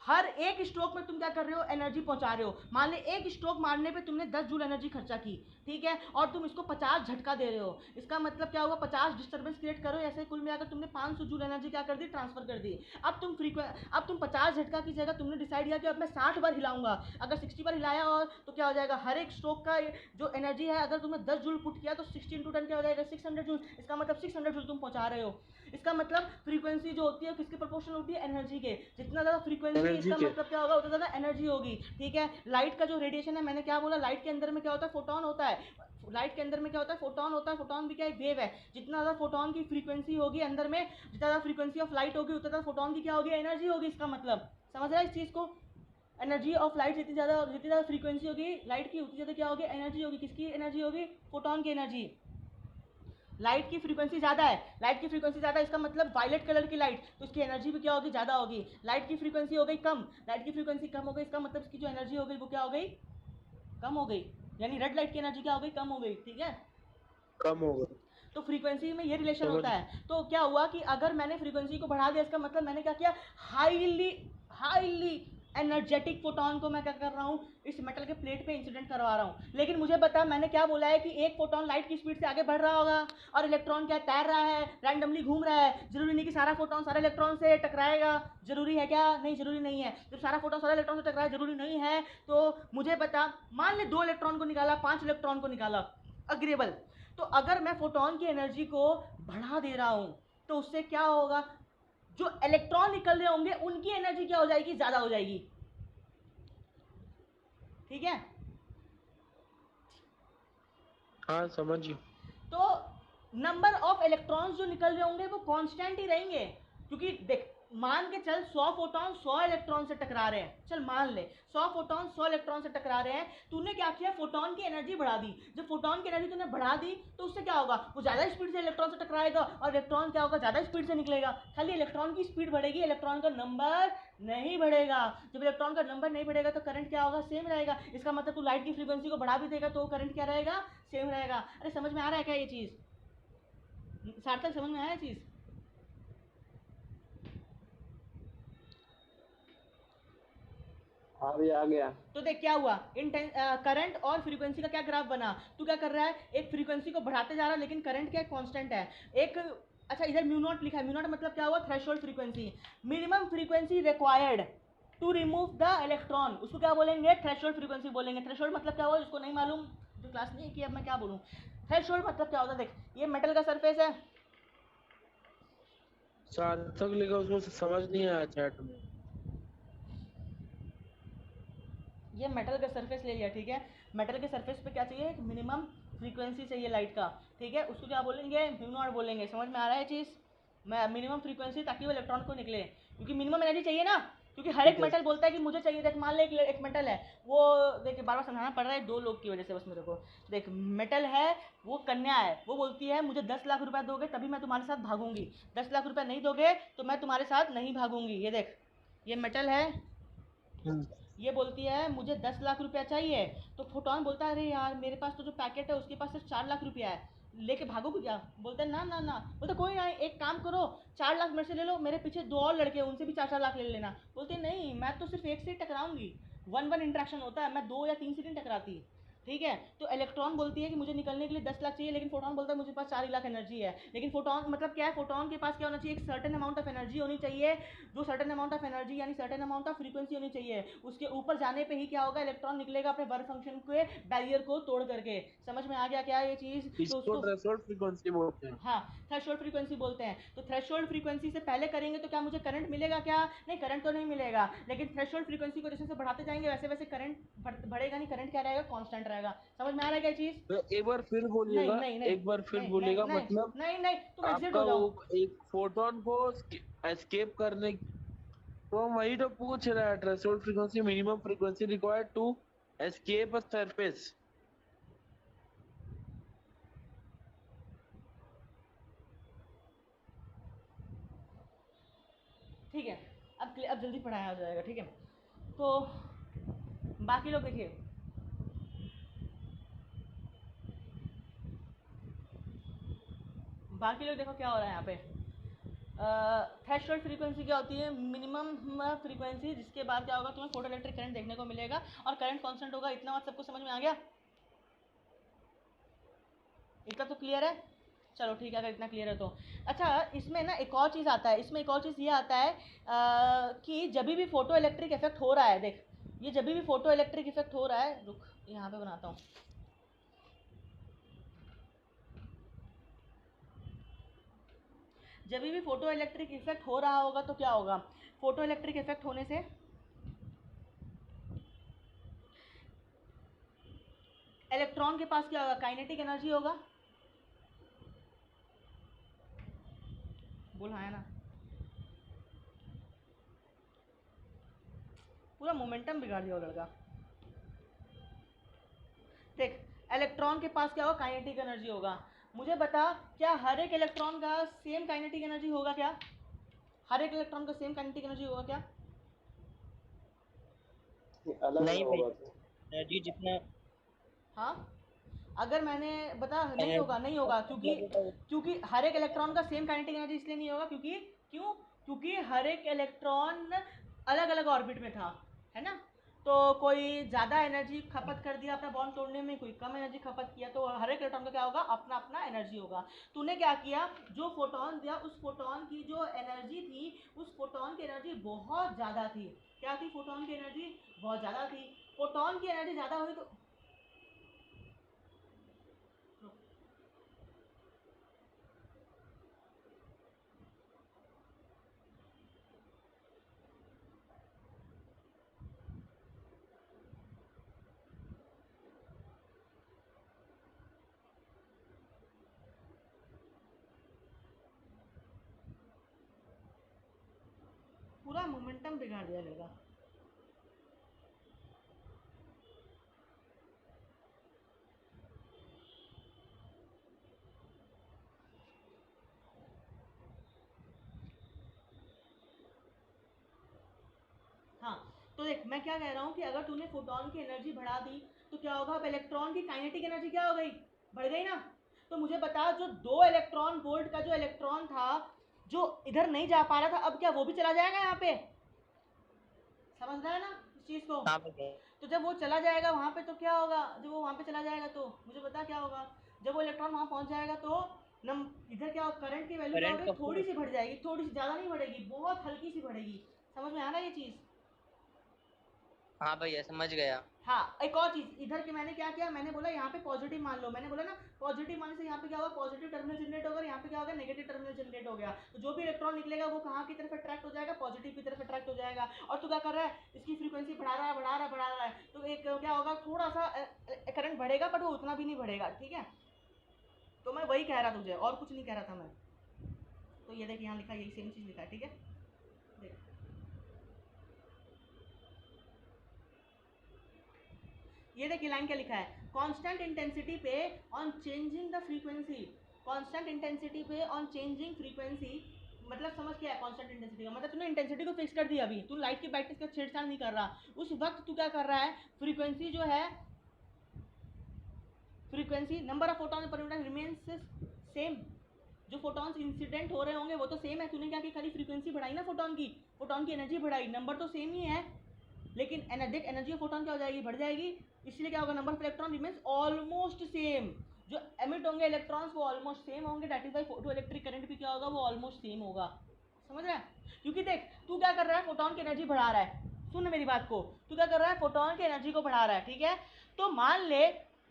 हर एक स्ट्रोक में तुम क्या कर रहे हो, एनर्जी पहुंचा रहे हो। मान ले एक स्ट्रोक मारने पे तुमने 10 जूल एनर्जी खर्चा की, ठीक है, और तुम इसको 50 झटका दे रहे हो। इसका मतलब क्या हुआ, 50 डिस्टर्बेंस क्रिएट करो, ऐसे कुल मिलाकर तुमने 500 जूल एनर्जी क्या कर दी, ट्रांसफर कर दी। अब तुम 50 झटका की जगह तुमने डिसाइड किया कि अब मैं 60 बार हिलाऊंगा। अगर 60 बार हिलाया और तो क्या हो जाएगा, हर एक स्ट्रोक का जो एनर्जी है, अगर तुमने 10 जूल पुट किया तो 16 इंटू 10 क्या हो जाएगा, 600 जूल। इसका मतलब 600 जूल तुम पहुंचा रहे हो। इसका मतलब फ्रीक्वेंसी जो होती है किसके प्रोपोर्शनल होती है, एनर्जी के। जितना ज़्यादा फ्रीक्वेंसी, एनर्जी इसका के। मतलब क्या होगा, उतना ज़्यादा एनर्जी होगी, ठीक है। लाइट का जो रेडिएशन है, मैंने क्या बोला, लाइट के अंदर में क्या होता है, फोटोन होता है। लाइट के अंदर में क्या होता है, फोटोन होता है। फोटोन भी क्या एक वेव है। जितना ज़्यादा फोटोन की फ्रीक्वेंसी होगी अंदर में, जितना ज़्यादा फ्रीक्वेंसी ऑफ लाइट होगी, उतना ज़्यादा फोटोन की क्या होगी, एनर्जी होगी। इसका मतलब समझ रहा है इस चीज़ को? एनर्जी ऑफ लाइट जितनी ज़्यादा फ्रीक्वेंसी होगी लाइट की, उतनी ज़्यादा क्या होगी, एनर्जी होगी। किसकी एनर्जी होगी, फोटोन की एनर्जी। लाइट की फ्रीक्वेंसी ज़्यादा है, लाइट की फ्रीक्वेंसी ज़्यादा है, इसका मतलब वायलेट कलर की लाइट, तो इसकी एनर्जी भी क्या होगी, ज़्यादा होगी। लाइट की फ्रीक्वेंसी हो गई कम, लाइट की फ्रीक्वेंसी कम हो गई, इसका मतलब इसकी जो एनर्जी हो गई वो क्या हो गई, कम हो गई। यानी रेड लाइट की एनर्जी क्या हो गई, कम हो गई, ठीक है। कम होगा। तो फ्रीक्वेंसी में ये रिलेशन समझ। होता है। तो क्या हुआ कि अगर मैंने फ्रीक्वेंसी को बढ़ा दिया, इसका मतलब मैंने क्या किया, हाईली हाईली एनर्जेटिक फोटोन को मैं क्या कर रहा हूँ, इस मेटल के प्लेट पे इंसिडेंट करवा रहा हूँ। लेकिन मुझे पता, मैंने क्या बोला है कि एक फोटोन लाइट की स्पीड से आगे बढ़ रहा होगा और इलेक्ट्रॉन क्या तैर रहा है, रैंडमली घूम रहा है। जरूरी नहीं कि सारा फोटोन सारे इलेक्ट्रॉन से टकराएगा, जरूरी है क्या, नहीं जरूरी नहीं है। जब सारा फोटोन सारे इलेक्ट्रॉन से टकराए जरूरी नहीं है, तो मुझे पता, मान ले 2 इलेक्ट्रॉन को निकाला, 5 इलेक्ट्रॉन को निकाला, अग्रेबल। तो अगर मैं फोटोन की एनर्जी को बढ़ा दे रहा हूं, तो उससे क्या होगा, जो इलेक्ट्रॉन निकल रहे होंगे उनकी एनर्जी क्या हो जाएगी, ज्यादा हो जाएगी, ठीक है। हाँ समझिए। तो नंबर ऑफ इलेक्ट्रॉन्स जो निकल रहे होंगे वो कांस्टेंट ही रहेंगे, क्योंकि देख, मान के चल 100 फोटॉन 100 इलेक्ट्रॉन से टकरा रहे हैं, चल मान ले 100 फोटॉन 100 इलेक्ट्रॉन से टकरा रहे हैं। तूने क्या किया, फोटॉन की एनर्जी बढ़ा दी। जब फोटॉन की एनर्जी तूने बढ़ा दी तो उससे क्या होगा, वो ज्यादा स्पीड से इलेक्ट्रॉन से टकराएगा और इलेक्ट्रॉन क्या होगा, ज्यादा स्पीड से निकलेगा। खाली इलेक्ट्रॉन की स्पीड बढ़ेगी, इलेक्ट्रॉन का नंबर नहीं बढ़ेगा। जब इलेक्ट्रॉन का नंबर नहीं बढ़ेगा तो करंट क्या होगा, सेम रहेगा। इसका मतलब तू लाइट की फ्रीक्वेंसी को बढ़ा भी देगा तो करंट क्या रहेगा, सेम रहेगा। अरे समझ में आ रहा है क्या ये चीज, सार्थक समझ में आया चीज? हाँ भी आ गया। तो देख क्या हुआ, करंट और फ्रीक्वेंसी का क्या ग्राफ बना। तू क्या कर रहा है, एक फ्रीक्वेंसी को बढ़ाते जा रहा है लेकिन करंट क्या कांस्टेंट है। एक, अच्छा इधर म्यू नॉट लिखा है, म्यू नॉट मतलब क्या हुआ, threshold frequency, minimum frequency required to remove the electron, उसको क्या बोलेंगे, थ्रेशोल्ड फ्रीक्वेंसी बोलेंगे। थ्रेशोल्ड मतलब क्या हुआ, जिसको नहीं मालूम, जो क्लास नहीं की, अब मैं क्या बोलूँ। थ्रेशोल्ड मतलब क्या होता है, देख ये मेटल का सरफेस है, सार्थक लिखा, उसको समझ नहीं आया चैट में। ये मेटल का सरफेस ले लिया, ठीक है। मेटल के सरफेस पे क्या चाहिए, मिनिमम फ्रीक्वेंसी चाहिए लाइट का, ठीक है। उसको क्या बोलेंगे, म्यू नॉट बोलेंगे। समझ में आ रहा है चीज़, मैं मिनिमम फ्रीक्वेंसी ताकि वो इलेक्ट्रॉन को निकले, क्योंकि मिनिमम एनर्जी चाहिए ना। क्योंकि हर एक ठीक है। मेटल बोलता है कि मुझे चाहिए, देख मान ले एक मेटल है, वो देख बार बार समझाना पड़ रहा है 2 लोग की वजह से बस मेरे को। देख मेटल है, वो कन्या है, वो बोलती है मुझे 10 लाख रुपया दोगे तभी मैं तुम्हारे साथ भागूंगी, 10 लाख रुपया नहीं दोगे तो मैं तुम्हारे साथ नहीं भागूंगी। ये देख, ये मेटल है, हम्म। ये बोलती है मुझे 10 लाख रुपया चाहिए। तो फोटोन बोलता है अरे यार मेरे पास तो जो पैकेट है उसके पास सिर्फ 4 लाख रुपया है, लेके भागोगे क्या। बोलते हैं ना ना ना, बोलते कोई ना, एक काम करो 4 लाख मेरे से ले लो, मेरे पीछे 2 और लड़के हैं उनसे भी 4-4 लाख ले लेना। बोलते नहीं, मैं तो सिर्फ एक से टकराऊंगी, 1-1 इंट्रैक्शन होता है, मैं 2 या 3 से नहीं टकराती, ठीक है। तो इलेक्ट्रॉन बोलती है कि मुझे निकलने के लिए 10 लाख चाहिए, लेकिन फोटोन बोलता है मुझे पास 4 लाख एनर्जी है। लेकिन फोटोन मतलब क्या है, फोटोन के पास क्या होना चाहिए, एक सर्टेन अमाउंट ऑफ एनर्जी होनी चाहिए, जो सर्टेन अमाउंट ऑफ एनर्जी यानी सर्टेन अमाउंट ऑफ फ्रीक्वेंसी होनी चाहिए। उसके ऊपर जाने पे ही क्या होगा, इलेक्ट्रॉन निकलेगा अपने वर्क फंक्शन के बैरियर को तोड़ करके। समझ में आ गया क्या ये चीज़, तो इसको उसको थ्रेशोल्ड फ्रीक्वेंसी बोलते हैं। हाँ थ्रेशोल्ड फ्रीक्वेंसी बोलते हैं। तो थ्रेशोल्ड फ्रीक्वेंसी से पहले करेंगे तो क्या मुझे करंट मिलेगा क्या, नहीं करंट तो नहीं मिलेगा। लेकिन थ्रेशोल्ड फ्रीक्वेंसी को जैसे जैसे बढ़ाते जाएंगे वैसे वैसे करंट बढ़ेगा नहीं, करंट क्या रहेगा, कांस्टेंट रहेगा। समझ में आ रहा है क्या चीज़? तो एक बार फिर नहीं बोलिएगा। नहीं नहीं एक बार फिर नहीं नहीं बोलिएगा, नहीं मतलब नहीं नहीं, तुम एग्जिट आपका हो वो जाओ। एक फोटोन को एस्केप करने, तो हम वही तो पूछ रहा है। Threshold frequency, minimum frequency required to escape a surface. ठीक है, अब जल्दी पढ़ाया हो जाएगा, ठीक है। तो बाकी लोग देखिए, बाकी लोग देखो क्या हो रहा है यहाँ पे। थ्रेशोल्ड फ्रीक्वेंसी क्या होती है? मिनिमम फ्रीक्वेंसी जिसके बाद क्या होगा, तुम्हें फोटो इलेक्ट्रिक करंट देखने को मिलेगा और करंट कांस्टेंट होगा। इतना बात सबको समझ में आ गया? इतना तो क्लियर है? चलो ठीक है, अगर इतना क्लियर है तो। अच्छा, इसमें ना एक और चीज़ आता है, इसमें एक और चीज़ ये आता है कि जब भी फोटो इलेक्ट्रिक इफेक्ट हो रहा है, देख ये जब भी फोटो इलेक्ट्रिक इफेक्ट हो रहा है, रुक यहाँ पे बनाता हूँ। जब भी फोटो इलेक्ट्रिक इफेक्ट हो रहा होगा तो क्या होगा? फोटो इलेक्ट्रिक इफेक्ट होने से इलेक्ट्रॉन के पास क्या होगा? काइनेटिक एनर्जी होगा। बोल हाँ है ना? पूरा मोमेंटम बिगाड़ दिया वो लड़का। देख, इलेक्ट्रॉन के पास क्या होगा? काइनेटिक एनर्जी होगा। मुझे बता, क्या हर एक इलेक्ट्रॉन का सेम काइनेटिक एनर्जी होगा? क्या हर एक इलेक्ट्रॉन का सेम काइनेटिक एनर्जी होगा क्या? अलग अलग नहीं भाई, होगा तो। एनर्जी जितना हाँ, अगर मैंने बता, नहीं होगा, नहीं होगा, एनर्जी क्योंकि लगेगा क्योंकि हर एक इलेक्ट्रॉन का सेम काइनेटिक एनर्जी इसलिए नहीं होगा क्योंकि क्योंकि हर एक इलेक्ट्रॉन अलग अलग ऑर्बिट में था, है ना? तो कोई ज़्यादा एनर्जी खपत कर दिया अपना बॉन्ड तोड़ने में, कोई कम एनर्जी खपत किया, तो हर एक इलेक्ट्रॉन का क्या होगा? अपना अपना एनर्जी होगा। तूने क्या किया, जो फोटोन दिया उस फोटोन की जो एनर्जी थी, उस फोटोन की एनर्जी बहुत ज़्यादा थी। क्या थी? फोटोन की एनर्जी बहुत ज़्यादा थी। फोटोन की एनर्जी ज़्यादा हुई तो पूरा मोमेंटम बिगाड़ दिया लड़का। हाँ, तो देख मैं क्या कह रहा हूँ कि अगर तूने फोटोन की एनर्जी बढ़ा दी तो क्या होगा? अब इलेक्ट्रॉन की काइनेटिक एनर्जी क्या हो गई? बढ़ गई ना? तो मुझे बता, जो 2 इलेक्ट्रॉन वोल्ट का जो इलेक्ट्रॉन था, जो इधर नहीं जा पा रहा था, अब क्या वो भी चला जाएगा यहाँ पे? समझ रहा है ना इस चीज़ को? कहाँ पे गए? तो जब वो चला जाएगा वहाँ पे तो क्या होगा? जब वो वहाँ पे चला जाएगा तो मुझे बता क्या होगा? जब वो इलेक्ट्रॉन वहाँ पहुँच जाएगा तो नम इधर क्या करंट की वैल्यू क्या करंट होगी? का थोड़ी सी बढ़ जाएगी, थोड़ी सी, ज़्यादा नहीं बढ़ेगी, बहुत हल्की सी बढ़ेगी। समझ में आ रहा है ये चीज़? हाँ भैया समझ गया। हाँ, एक और चीज, इधर के मैंने क्या किया, मैंने बोला यहाँ पे पॉजिटिव मान लो, मैंने बोला ना पॉजिटिव मानने से यहाँ पे क्या होगा? पॉजिटिव टर्मिनल जनरेट होगा, यहाँ पे क्या होगा? नेगेटिव टर्मिनल जनरेट हो गया। तो जो भी इलेक्ट्रॉन निकलेगा वो कहाँ की तरफ अट्रैक्ट हो जाएगा? पॉजिटिव की तरफ अट्रैक्ट हो जाएगा। और तू क्या कर रहा है? इसकी फ्रीक्वेंसी बढ़ा रहा है, बढ़ा रहा है, बढ़ा रहा है, तो एक क्या होगा? थोड़ा सा करंट बढ़ेगा, बट वो उतना भी नहीं बढ़ेगा, ठीक है? तो मैं वही कह रहा तुझे, और कुछ नहीं कह रहा था मैं। तो ये देख, यहाँ लिखा, यही सेम चीज लिखा है, ठीक है? देख, ये देखिए लाइन क्या लिखा है, कांस्टेंट इंटेंसिटी पे on changing the frequency. Constant intensity पे ऑन चेंजिंग फ्रीक्वेंसी, मतलब समझ क्या है कांस्टेंट इंटेंसिटी का? मतलब तूने इंटेंसिटी को फिक्स कर दिया, अभी तू लाइट की ब्राइटनेस का छेड़छाड़ नहीं कर रहा। उस वक्त तू क्या कर रहा है? फ्रीक्वेंसी जो है, frequency, number of photon per unit remains same. जो फोटॉन्स इंसिडेंट हो रहे होंगे वो तो सेम है। तूने क्या की? खाली फ्रीक्वेंसी बढ़ाई ना फोटॉन की एनर्जी बढ़ाई, नंबर तो सेम ही है, लेकिन देख एनर्जी ऑफ फोटॉन क्या हो जाएगी? बढ़ जाएगी। इसलिए क्या होगा? Number of electron remains almost same. जो एमिट होंगे इलेक्ट्रॉन्स वो ऑलमोस्ट सेम होंगे, that is why photo electric current भी क्या होगा? वो ऑलमोस्ट सेम होगा। समझ रहा है? क्योंकि देख तू क्या कर रहा है? फोटॉन की एनर्जी बढ़ा रहा है। सुन मेरी बात को, तू क्या कर रहा है? फोटॉन की एनर्जी को बढ़ा रहा है, ठीक है? तो मान ले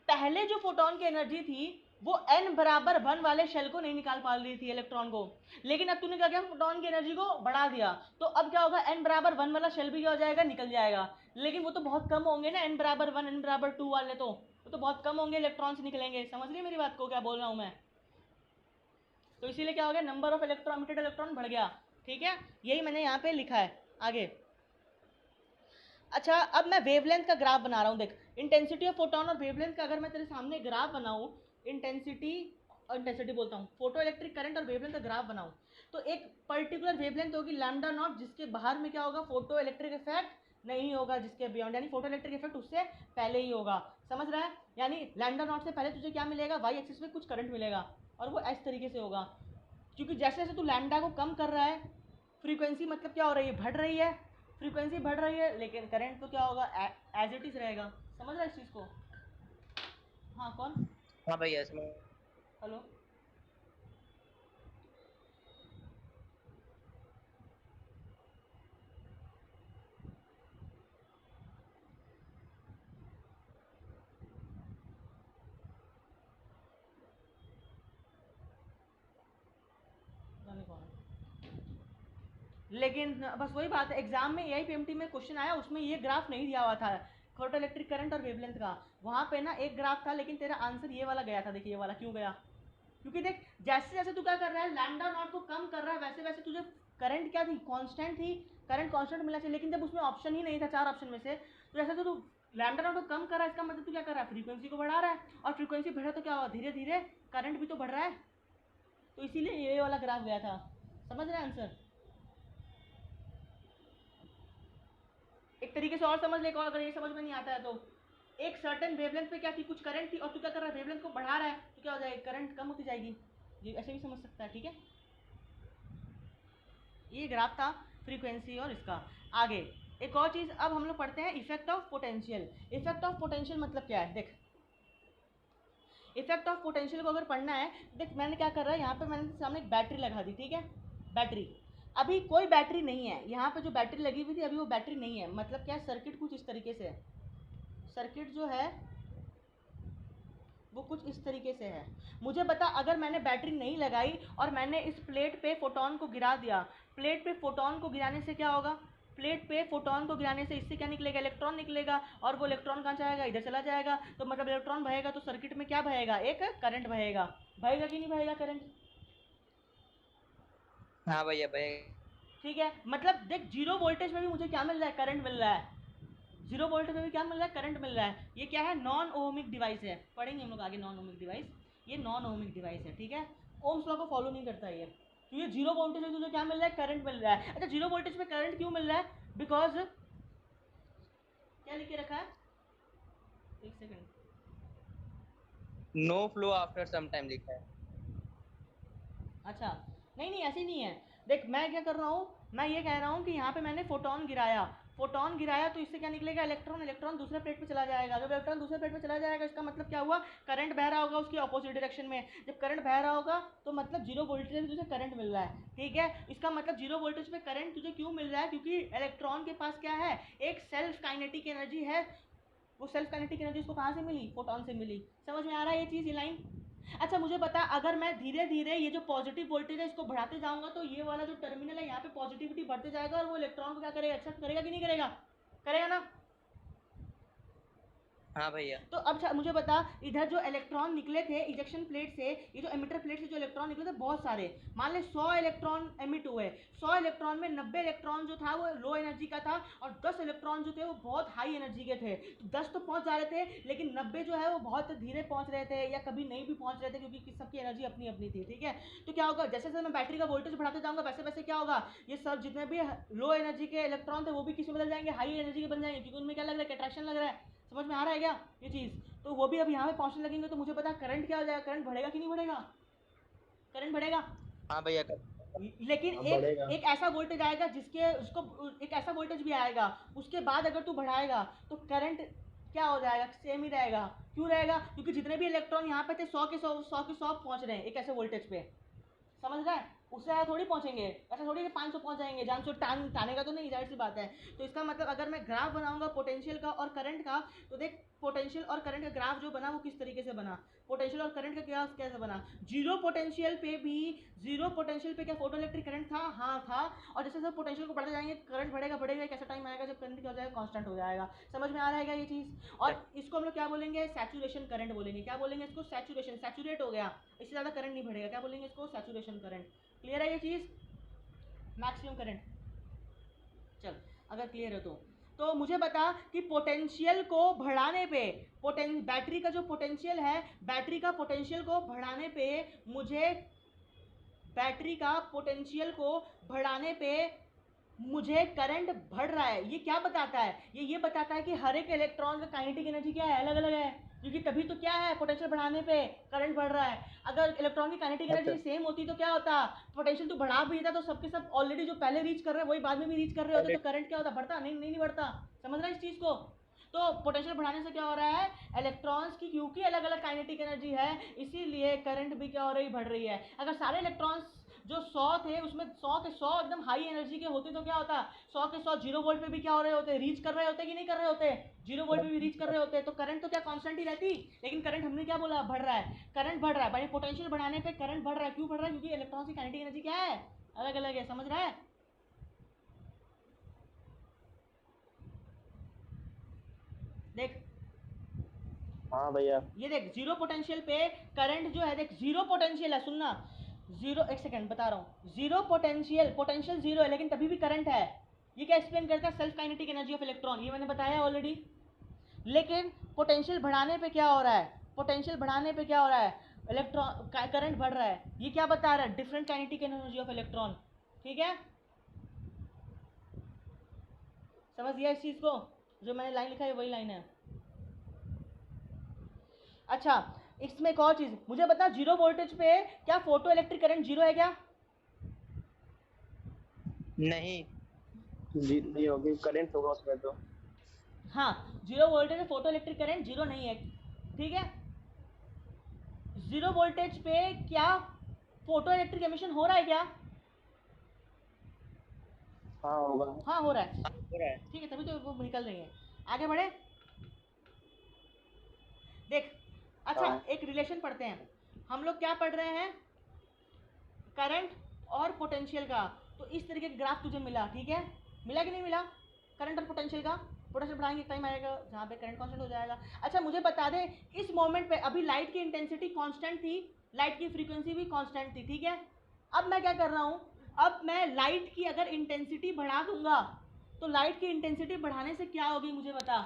पहले जो फोटॉन की एनर्जी थी वो n बराबर 1 वाले शेल को नहीं निकाल पा रही थी, इलेक्ट्रॉन को, लेकिन अब तूने क्या किया? फोटॉन की एनर्जी को बढ़ा दिया, तो अब क्या होगा? n बराबर 1 वाला शेल भी क्या हो जाएगा? निकल जाएगा। लेकिन वो तो बहुत कम होंगे ना, n बराबर 1 n बराबर 2 वाले, तो वो तो बहुत कम होंगे, इलेक्ट्रॉन्स निकलेंगे। समझ रही मेरी बात को, क्या बोल रहा हूँ मैं? तो इसीलिए क्या हो गया? Number of electron, emitted electron बढ़ गया, ठीक है? यही मैंने यहाँ पे लिखा है आगे। अच्छा, अब मैं वेवलेंथ का ग्राफ बना रहा हूँ। देख, इंटेंसिटी ऑफ फोटोन और वेवलेंथ का अगर मैं तेरे सामने ग्राफ बनाऊँ, इंटेंसिटी बोलता हूँ, फोटो इलेक्ट्रिक करंट और वेवलेंथ का ग्राफ बनाऊँ, तो एक पर्टिकुलर वेवलेंथ होगी लैम्डा नॉट, जिसके बाहर में क्या होगा, फोटो इलेक्ट्रिक इफेक्ट नहीं होगा, जिसके बियॉन्ड, यानी फोटो इलेक्ट्रिक इफेक्ट उससे पहले ही होगा। समझ रहा है? यानी लैम्डा नॉट से पहले तुझे क्या मिलेगा, वाई एक्सिस पे कुछ करंट मिलेगा, और वो इस तरीके से होगा, क्योंकि जैसे जैसे तू लैम्डा को कम कर रहा है, फ्रीक्वेंसी मतलब क्या हो रही है, बढ़ रही है, फ्रीक्वेंसी बढ़ रही है, लेकिन करंट तो क्या होगा, एज इट इज रहेगा। समझ रहा है इस चीज़ को? हाँ, कौन? हाँ भैया समझ। हेलो, जाने कौन है? लेकिन बस वही बात है, एग्जाम में एआईपीएमटी में क्वेश्चन आया, उसमें ये ग्राफ नहीं दिया हुआ था फोटो इलेक्ट्रिक करंट और वेवलेंथ का। वहाँ पे ना एक ग्राफ था, लेकिन तेरा आंसर ये वाला गया था। देखिए ये वाला क्यों गया, क्योंकि देख जैसे जैसे तू क्या कर रहा है, लैम्डा नॉट को कम कर रहा है, वैसे वैसे तुझे करंट क्या थी, कांस्टेंट थी, करंट कांस्टेंट मिलना चाहिए, लेकिन जब उसमें ऑप्शन ही नहीं था 4 ऑप्शन में से, तो जैसे तो तू लैम्डा नॉट को कम कर रहा है, इसका मतलब तू क्या कर रहा है, फ्रीक्वेंसी को बढ़ा रहा है, और फ्रीक्वेंसी बढ़ा तो क्या हुआ, धीरे धीरे करंट भी तो बढ़ रहा है, तो इसीलिए ये वाला ग्राफ गया था। समझ रहे हैं आंसर? एक तरीके से और समझ ले, अगर ये समझ में नहीं आता है तो, एक सर्टेन वेवलेंथ पे क्या थी, कुछ करंट थी, और तू क्या कर रहा है, वेवलेंथ को बढ़ा रहा है, तो क्या हो जाएगा, करंट कम होती जाएगी। ये ऐसे भी समझ सकता है, ठीक है? ये ग्राफ था फ्रीक्वेंसी और इसका। आगे एक और चीज़ अब हम लोग पढ़ते हैं, effect of potential. Effect of potential मतलब क्या है, देख इफेक्ट ऑफ पोटेंशियल को अगर पढ़ना है, देख मैंने क्या कर रहा है, यहाँ पे मैंने सामने एक बैटरी लगा दी, ठीक है, बैटरी, अभी कोई बैटरी नहीं है यहाँ पे, जो बैटरी लगी हुई थी अभी वो बैटरी नहीं है, मतलब क्या है, सर्किट कुछ इस तरीके से है, सर्किट जो है वो कुछ इस तरीके से है। मुझे बता, अगर मैंने बैटरी नहीं लगाई और मैंने इस प्लेट पे फोटोन को गिरा दिया, प्लेट पे फोटोन को गिराने से क्या होगा, प्लेट पे फोटोन को गिराने से इससे क्या निकलेगा, इलेक्ट्रॉन निकलेगा, और वो इलेक्ट्रॉन कहाँ जाएगा, इधर चला जाएगा, तो मतलब इलेक्ट्रॉन बहेगा, तो सर्किट में क्या बहेगा, एक करंट बहेगा। बहेगा कि नहीं बहेगा करंट? हाँ भैया भैया। ठीक है, मतलब देख जीरो वोल्टेज में भी मुझे क्या मिल रहा है, करंट मिल रहा है, जीरो वोल्ट में भी क्या मिल रहा है, करंट मिल रहा है। ये क्या है, नॉन ओमिक डिवाइस है, पढ़ेंगे हम लोग आगे नॉन ओमिक डिवाइस, ये नॉन ओमिक डिवाइस है, ठीक है, ओम्स लॉ को फॉलो नहीं करता ये, क्योंकि जीरो वोल्टेज में तुझे क्या मिल रहा है, करंट मिल रहा है। अच्छा, जीरो वोल्टेज में करंट क्यों मिल रहा है, बिकॉज क्या लिख के रखा है, एक second, no flow after some time लिखा है। अच्छा नहीं नहीं ऐसे नहीं है, देख मैं क्या कर रहा हूँ, मैं ये कह रहा हूँ कि यहाँ पे मैंने फोटोन गिराया, फोटोन गिराया तो इससे क्या निकलेगा, इलेक्ट्रॉन, इलेक्ट्रॉन दूसरे प्लेट पे चला जाएगा, जब इलेक्ट्रॉन दूसरे प्लेट पे चला जाएगा इसका मतलब क्या हुआ, करंट बह रहा होगा उसकी अपोजिट डायरेक्शन में, जब करंट बह रहा होगा तो मतलब जीरो वोल्टेज में तुझे करंट मिल रहा है, ठीक है, इसका मतलब जीरो वोल्टेज पे करंट तुझे क्यों मिल रहा है, क्योंकि इलेक्ट्रॉन के पास क्या है, एक सेल्फ काइनेटिक एनर्जी है, वो सेल्फ काइनेटिक एनर्जी उसको कहाँ से मिली, फोटोन से मिली। समझ में आ रहा है ये चीज़, ये लाइन? अच्छा मुझे बता, अगर मैं धीरे धीरे ये जो पॉजिटिव वोल्टेज है इसको बढ़ाते जाऊंगा, तो ये वाला जो टर्मिनल है यहाँ पे पॉजिटिविटी बढ़ते जाएगा, और वो इलेक्ट्रॉन को क्या करेगा, एक्सेप्ट करेगा कि नहीं करेगा, करेगा ना? हाँ भैया। तो अब मुझे बता, इधर जो इलेक्ट्रॉन निकले थे इजेक्शन प्लेट से, ये जो एमिटर प्लेट से जो इलेक्ट्रॉन निकले थे बहुत सारे, मान ले 100 इलेक्ट्रॉन एमिट हुए, 100 इलेक्ट्रॉन में 90 इलेक्ट्रॉन जो था वो लो एनर्जी का था, और 10 इलेक्ट्रॉन जो थे वो बहुत हाई एनर्जी के थे। तो 10 तो पहुंच जा रहे थे, लेकिन 90 जो है वो बहुत धीरे पहुंच रहे थे, या कभी नहीं भी पहुंच रहे थे, क्योंकि सबकी एनर्जी अपनी अपनी थी, ठीक है। तो क्या होगा, जैसे जैसे मैं बैटरी का वोल्टेज बढ़ाते जाऊंगा, वैसे वैसे क्या होगा, ये सब जितने भी लो एनर्जी के इलेक्ट्रॉन थे वो भी किस में बदल जाएंगे, हाई एनर्जी के बन जाएंगे, क्योंकि उनमें क्या लग रहा है, अट्रैक्शन लग रहा है। समझ में आ रहा है क्या ये चीज़? तो वो भी अब यहाँ पे पहुँचने लगेंगे, तो मुझे पता करंट क्या हो जाएगा, करंट बढ़ेगा कि नहीं बढ़ेगा, करंट बढ़ेगा। हाँ भैया लेकिन अब एक बढ़ेगा। एक ऐसा वोल्टेज आएगा जिसके उसको, एक ऐसा वोल्टेज भी आएगा, उसके बाद अगर तू बढ़ाएगा तो करंट क्या हो जाएगा, सेम ही रहेगा। क्यों रहेगा, क्योंकि जितने भी इलेक्ट्रॉन यहाँ पे थे 100 के 100 पहुँच रहे हैं एक ऐसे वोल्टेज पे, समझ रहा है, उससे ज़्यादा थोड़ी पहुँचेंगे, ऐसा थोड़ी कि 500 पहुँच जाएंगे, जान सो टाने का तो नहीं, जाहिर सी बात है। तो इसका मतलब अगर मैं ग्राफ बनाऊंगा पोटेंशियल का और करंट का, तो देख पोटेंशियल और करंट का ग्राफ जो बना वो किस तरीके से बना, पोटेंशियल और करंट का ग्राफ कैसे बना, जीरो पोटेंशियल पे भी, जीरो पोटेंशियल पे क्या फोटो इलेक्ट्रिक करंट था, हाँ था, और जैसे जैसे पोटेंशियल को बढ़ते जाएंगे करंट बढ़ेगा बढ़ेगा, एक ऐसा टाइम आएगा जब करंट क्या हो जाएगा, कांस्टेंट हो जाएगा। समझ में आ रहा है क्या ये चीज़? और इसको हम लोग क्या बोलेंगे, सैचुरेशन करंट बोलेंगे, क्या बोलेंगे इसको, सैचुरेशन, सैचुरेट हो गया, इससे ज़्यादा करंट नहीं बढ़ेगा, क्या बोलेंगे इसको, सैचुरेशन करंट। क्लियर है ये चीज़, मैक्सिमम करंट। चल अगर क्लियर है तो मुझे बता कि पोटेंशियल को बढ़ाने पे, बैटरी का जो पोटेंशियल है, बैटरी का पोटेंशियल को बढ़ाने पे मुझे बैटरी का पोटेंशियल को बढ़ाने पे मुझे करंट बढ़ रहा है। ये क्या बताता है? ये बताता है कि हर एक इलेक्ट्रॉन का काइनेटिक एनर्जी क्या है, अलग अलग है, क्योंकि तभी तो क्या है, पोटेंशियल बढ़ाने पे करंट बढ़ रहा है। अगर इलेक्ट्रॉन की काइनेटिक एनर्जी सेम होती तो क्या होता, पोटेंशियल तो बढ़ा भी देता तो सबके सब ऑलरेडी जो पहले रीच कर रहे हैं वही बाद में भी रीच कर रहे होते, तो करंट क्या होता, बढ़ता नहीं बढ़ता। समझ रहा है इस चीज को? तो पोटेंशियल बढ़ाने से क्या हो रहा है, इलेक्ट्रॉन्स की क्योंकि अलग अलग काइनेटिक एनर्जी है इसीलिए करंट भी क्या हो रही, बढ़ रही है। अगर सारे इलेक्ट्रॉन्स जो 100 थे उसमें 100 के 100 एकदम हाई एनर्जी के होते तो क्या होता, 100 के 100 जीरो वोल्ट पे भी क्या हो रहे होते, रीच कर रहे होते कि नहीं कर रहे होते, जीरो वोल्ट पे भी रीच कर रहे होते, तो करंट तो क्या कांस्टेंट ही रहती। लेकिन करंट हमने क्या बोला, बढ़ रहा है, करंट बढ़ रहा है भाई, पोटेंशियल बढ़ाने पे करंट बढ़ रहा है। क्यों बढ़ रहा है, क्योंकि इलेक्ट्रॉन की काइनेटिक एनर्जी क्या है, अलग अलग है। समझ रहा है? देख हाँ भैया। ये देख, जीरो पोटेंशियल पे करंट जो है, देख जीरो पोटेंशियल है, सुनना, जीरो, एक सेकंड बता रहा हूँ, जीरो पोटेंशियल जीरो है लेकिन तभी भी करंट है। ये क्या एक्सप्लेन करता है, self kinetic energy of electron, ये मैंने बताया ऑलरेडी। लेकिन पोटेंशियल बढ़ाने पे क्या हो रहा है, पोटेंशियल बढ़ाने पे क्या हो रहा है, इलेक्ट्रॉन करंट बढ़ रहा है। ये क्या बता रहा है, different kinetic energy of electron. ठीक है, समझ गया इस चीज को? जो मैंने लाइन लिखा है वही लाइन है। अच्छा, इसमें एक और चीज मुझे बता, जीरो वोल्टेज पे क्या फोटो इलेक्ट्रिक करंट जीरो है क्या? नहीं। जी नहीं होगी, करंट होगा उसमें तो। हाँ, जीरो वोल्टेज पे फोटो इलेक्ट्रिक करंट जीरो नहीं है। ठीक है, जीरो वोल्टेज पे क्या फोटो इलेक्ट्रिक एमिशन हो रहा है क्या? हाँ होगा। हाँ हो रहा है। हो रहा है। ठीक है, तभी तो वो निकल रही है। आगे बढ़े, देख। अच्छा, हाँ एक रिलेशन पढ़ते हैं हम लोग, क्या पढ़ रहे हैं, करंट और पोटेंशियल का। तो इस तरीके का ग्राफ तुझे मिला, ठीक है, मिला कि नहीं मिला, करंट और पोटेंशियल का। पोटेंशियल बढ़ाएंगे एक टाइम आएगा जहाँ पे करंट कांस्टेंट हो जाएगा। अच्छा मुझे बता दे, इस मोमेंट पे अभी लाइट की इंटेंसिटी कांस्टेंट थी, लाइट की फ्रीक्वेंसी भी कांस्टेंट थी, ठीक है। अब मैं क्या कर रहा हूँ, अब मैं लाइट की अगर इंटेंसिटी बढ़ा दूंगा तो लाइट की इंटेंसिटी बढ़ाने से क्या होगी मुझे बता,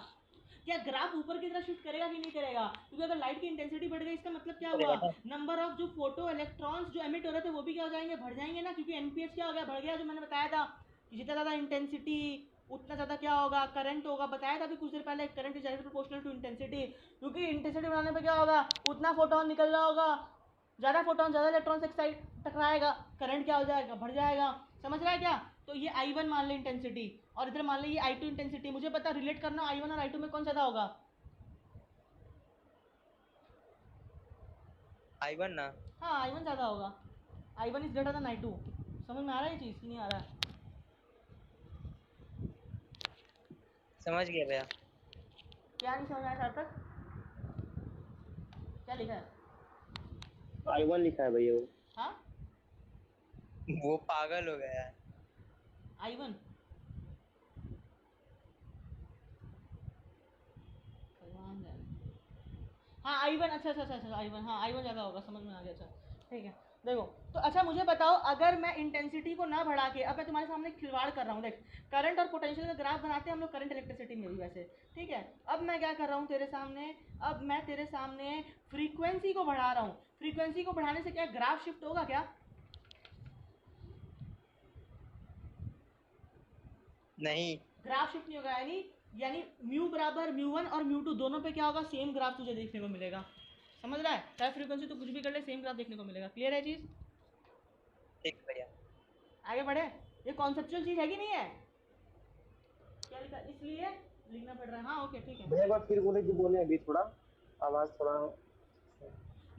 क्या ग्राफ ऊपर की तरफ शिफ्ट करेगा कि नहीं करेगा? क्योंकि अगर लाइट की इंटेंसिटी बढ़ गई इसका मतलब क्या हुआ, नंबर ऑफ जो फोटो इलेक्ट्रॉन्स जो एमिट हो रहे थे वो भी क्या हो जाएंगे, बढ़ जाएंगे ना, क्योंकि एनपीएच क्या हो गया, बढ़ गया। जो मैंने बताया था कि जितना ज़्यादा इंटेंसिटी उतना ज़्यादा क्या होगा, करंट होगा। बताया था अभी कुछ देर पहले, current is directly proportional to intensity, क्योंकि इंटेंसिटी बढ़ाने पर क्या होगा, उतना फोटोन निकल रहा होगा, ज़्यादा फोटोन ज़्यादा इलेक्ट्रॉन से एक्साइट टकराएगा, करंट क्या हो जाएगा, बढ़ जाएगा। समझ रहा है क्या? तो ये I1 मान ले इंटेंसिटी, और इधर मान ले ये I2 इंटेंसिटी। मुझे पता रिलेट करना I1 और I2 में कौन ज़्यादा होगा। I1 ना। हाँ I1 ज़्यादा होगा, I1 is greater than I2। समझ में आ रहा है ये चीज़ कि नहीं आ रहा है? समझ गया भैया। क्या नहीं समझ आया तक, क्या लिखा है? I1 लिखा है भैया वो। हाँ वो पागल हो गया है। I1, हाँ I1, अच्छा I1, हाँ I1 ज़्यादा होगा, समझ में आ गया। अच्छा ठीक है, देखो तो अच्छा मुझे बताओ, अगर मैं इंटेंसिटी को ना बढ़ा के, अब मैं तुम्हारे सामने खिलवाड़ कर रहा हूँ, देख करंट और पोटेंशियल का ग्राफ बनाते हैं हम लोग करंट इलेक्ट्रिसिटी में भी वैसे, ठीक है। अब मैं क्या कर रहा हूँ तेरे सामने, अब मैं तेरे सामने फ्रीक्वेंसी को बढ़ा रहा हूँ। फ्रीक्वेंसी को बढ़ाने से क्या ग्राफ शिफ्ट होगा क्या? नहीं। ग्राफ शिफ्ट नहीं होगा, यानी म्यू बराबर म्यू1 और म्यू2 दोनों पे क्या होगा, सेम ग्राफ तुझे देखने को मिलेगा। समझ रहा है? चाहे फ्रीक्वेंसी तो कुछ भी कर ले, सेम ग्राफ देखने को मिलेगा। क्लियर है चीज? ठीक भैया। आगे बढ़े, ये कॉन्सेप्चुअल चीज है कि नहीं है? क्या लिखा, इसलिए लिखना पड़ रहा है। हाँ ओके ठीक है। भैया एक बार फिर बोले कि बोले अभी थोड़ा आवाज थोड़ा।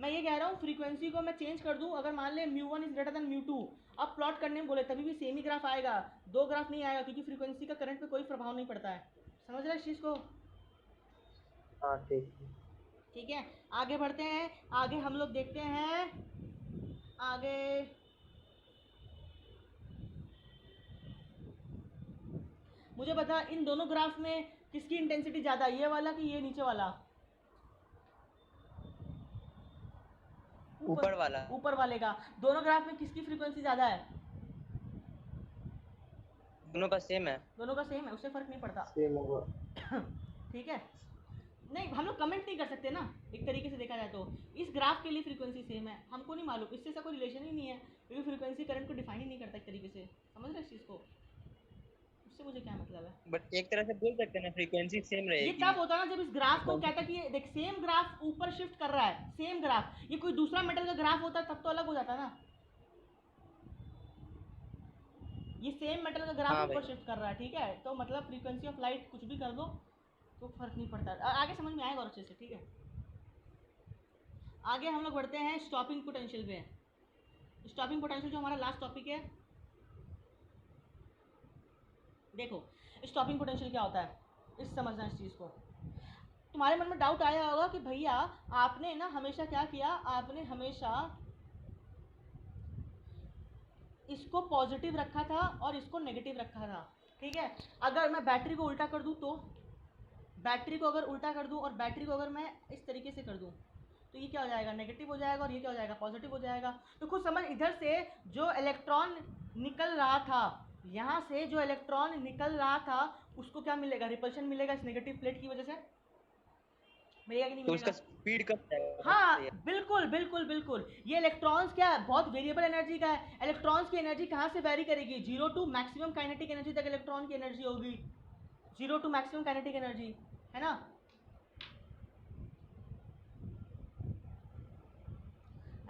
मैं ये कह रहा हूँ फ्रीक्वेंसी को मैं चेंज कर दूं, अगर मान ले म्यू1 इज ग्रेटर देन म्यू2, अब प्लॉट करने में बोले तभी भी सेम ही ग्राफ आएगा, दो ग्राफ नहीं आएगा, क्योंकि फ्रीक्वेंसी का करंट पे कोई प्रभाव नहीं पड़ता है। समझ रहे हैं इस चीज को? हाँ ठीक है। ठीक है, आगे बढ़ते हैं। आगे हम लोग देखते हैं, आगे मुझे बता, इन दोनों ग्राफ में किसकी इंटेंसिटी ज़्यादा, ये वाला कि ये नीचे वाला? ऊपर वाला। ऊपर वाले का। दोनों ग्राफ में किसकी फ्रीक्वेंसी ज़्यादा है? दोनों का सेम है। दोनों का सेम है, उससे फर्क नहीं पड़ता। सेम होगा। ठीक है, नहीं, हम लोग कमेंट नहीं कर सकते ना, एक तरीके से देखा जाए तो। इस ग्राफ के लिए फ्रीक्वेंसी सेम है, हमको नहीं मालूम, इससे ऐसा कोई रिलेशन ही नहीं है, क्योंकि फ्रीक्वेंसी करंट को डिफाइन ही नहीं करता एक तरीके से। समझ रहे इस चीज़ को? उससे मुझे क्या मतलब है? बट एक तरह से बोल सकते हैं ना फ्रीक्वेंसी सेम ये रहेगी। तब होता है ना जब इस ग्राफ को कहता है कि ये देख सेम ग्राफ ऊपर शिफ्ट कर रहा है, सेम ग्राफ, ये कोई दूसरा मेटल का ग्राफ होता तब तो अलग हो जाता ना। ये सेम मेटल का ग्राफ हाँ ऊपर भाई। शिफ्ट कर रहा है, ठीक है, तो मतलब फ्रीक्वेंसी ऑफ लाइट कुछ भी कर दो तो फर्क नहीं पड़ता। आगे समझ में आएगा और अच्छे से, ठीक है। आगे हम लोग बढ़ते हैं स्टॉपिंग पोटेंशियल पे। स्टॉपिंग पोटेंशियल जो हमारा लास्ट टॉपिक है, देखो स्टॉपिंग पोटेंशियल क्या होता है, इस समझना इस चीज़ को। तुम्हारे मन में डाउट आया होगा कि भैया आपने ना हमेशा क्या किया, आपने हमेशा इसको पॉजिटिव रखा था और इसको नेगेटिव रखा था, ठीक है। अगर मैं बैटरी को उल्टा कर दूं तो, बैटरी को अगर उल्टा कर दूं और बैटरी को अगर मैं इस तरीके से कर दूं तो ये क्या हो जाएगा, नेगेटिव हो जाएगा, और ये क्या हो जाएगा, पॉजिटिव हो जाएगा। तो खुद समझ, इधर से जो इलेक्ट्रॉन निकल रहा था, यहाँ से जो इलेक्ट्रॉन निकल रहा था उसको क्या मिलेगा, रिपल्शन मिलेगा इस नेगेटिव प्लेट की वजह से, मिलेगा कि नहीं तो उसका मिलेगा? स्पीड कम जाएगा। हाँ बिल्कुल बिल्कुल बिल्कुल। ये इलेक्ट्रॉन्स क्या है, बहुत वेरिएबल एनर्जी का है। इलेक्ट्रॉन्स की एनर्जी कहाँ से वेरी करेगी, 0 टू मैक्सिमम काइनेटिक एनर्जी तक इलेक्ट्रॉन की एनर्जी होगी, 0 टू मैक्सिमम काइनेटिक एनर्जी, है ना।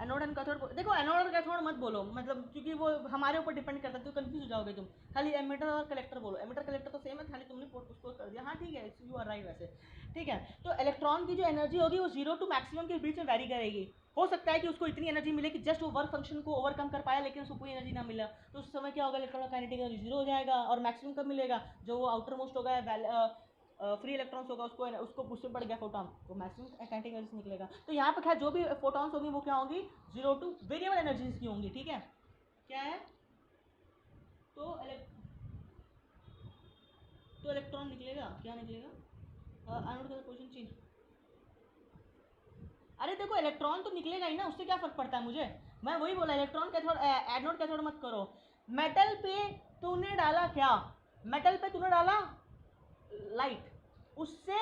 एनोड एंड कैथोड, देखो एनोड और कैथोड मत बोलो, मतलब क्योंकि वो हमारे ऊपर डिपेंड करता है, तो कंफ्यूज हो जाओगे तुम। खाली एमिटर और कलेक्टर बोलो, एमिटर कलेक्टर तो सेम है, खाली तुमने उसको कर दिया, हाँ ठीक है, यू आर राइट वैसे, ठीक है। तो इलेक्ट्रॉन की जो एनर्जी होगी वो 0 टू मैक्सिमम के बीच में वैरी करेगी। हो सकता है कि उसको इतनी एनर्जी मिले कि जस्ट वो वर्क फंक्शन को ओवरकम कर पाया, लेकिन उसको कोई एनर्जी ना मिला, तो उस समय क्या होगा, इलेक्ट्रॉन का काइनेटिक एनर्जी 0 हो जाएगा। और मैक्सिमम कब मिलेगा, जो वो आउटर मोस्ट होगा, फ्री इलेक्ट्रॉन्स होगा, उसको उससे बढ़ गया फोटॉन, तो मैक्सिमम काइनेटिक एनर्जी निकलेगा। तो यहाँ पर खैर जो भी फोटॉन्स होंगी वो क्या होंगी, 0 टू वेरिएबल एनर्जीज की होंगी, ठीक है। क्या है, तो इलेक्ट्रॉन निकलेगा, क्या निकलेगा, एनोड का पोजीशन चेंज। अरे देखो इलेक्ट्रॉन तो निकलेगा ही ना, उससे क्या फर्क पड़ता है मुझे, मैं वही बोला, इलेक्ट्रॉन कैथोड एनोड कैथोड मत करो। मेटल पे तूने डाला क्या, मेटल पे तूने डाला लाइट, उससे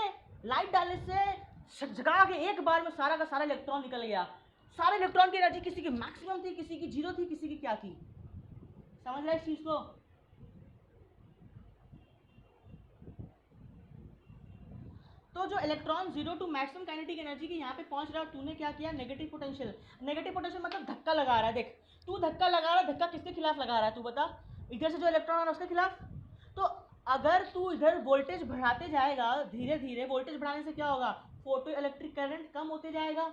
लाइट डालने से जगा के एक बार में सारा का सारा इलेक्ट्रॉन निकल गया। सारे इलेक्ट्रॉन की एनर्जी किसी की मैक्सिमम थी, किसी की 0 थी, किसी की क्या थी, समझ रहे इस चीज को। तो जो electron 0 to maximum kinetic energy की यहाँ पे पहुंच रहा है, तूने क्या किया, नेगेटिव पोटेंशियल। नेगेटिव पोटेंशियल मतलब धक्का लगा रहा है, देख तू धक्का लगा रहा है, धक्का किसके खिलाफ लगा रहा है तू बता, इधर से जो इलेक्ट्रॉन आ रहा है उसके खिलाफ। तो अगर तू इधर वोल्टेज बढ़ाते जाएगा, धीरे धीरे वोल्टेज बढ़ाने से क्या होगा, फोटो इलेक्ट्रिक करंट कम होते जाएगा,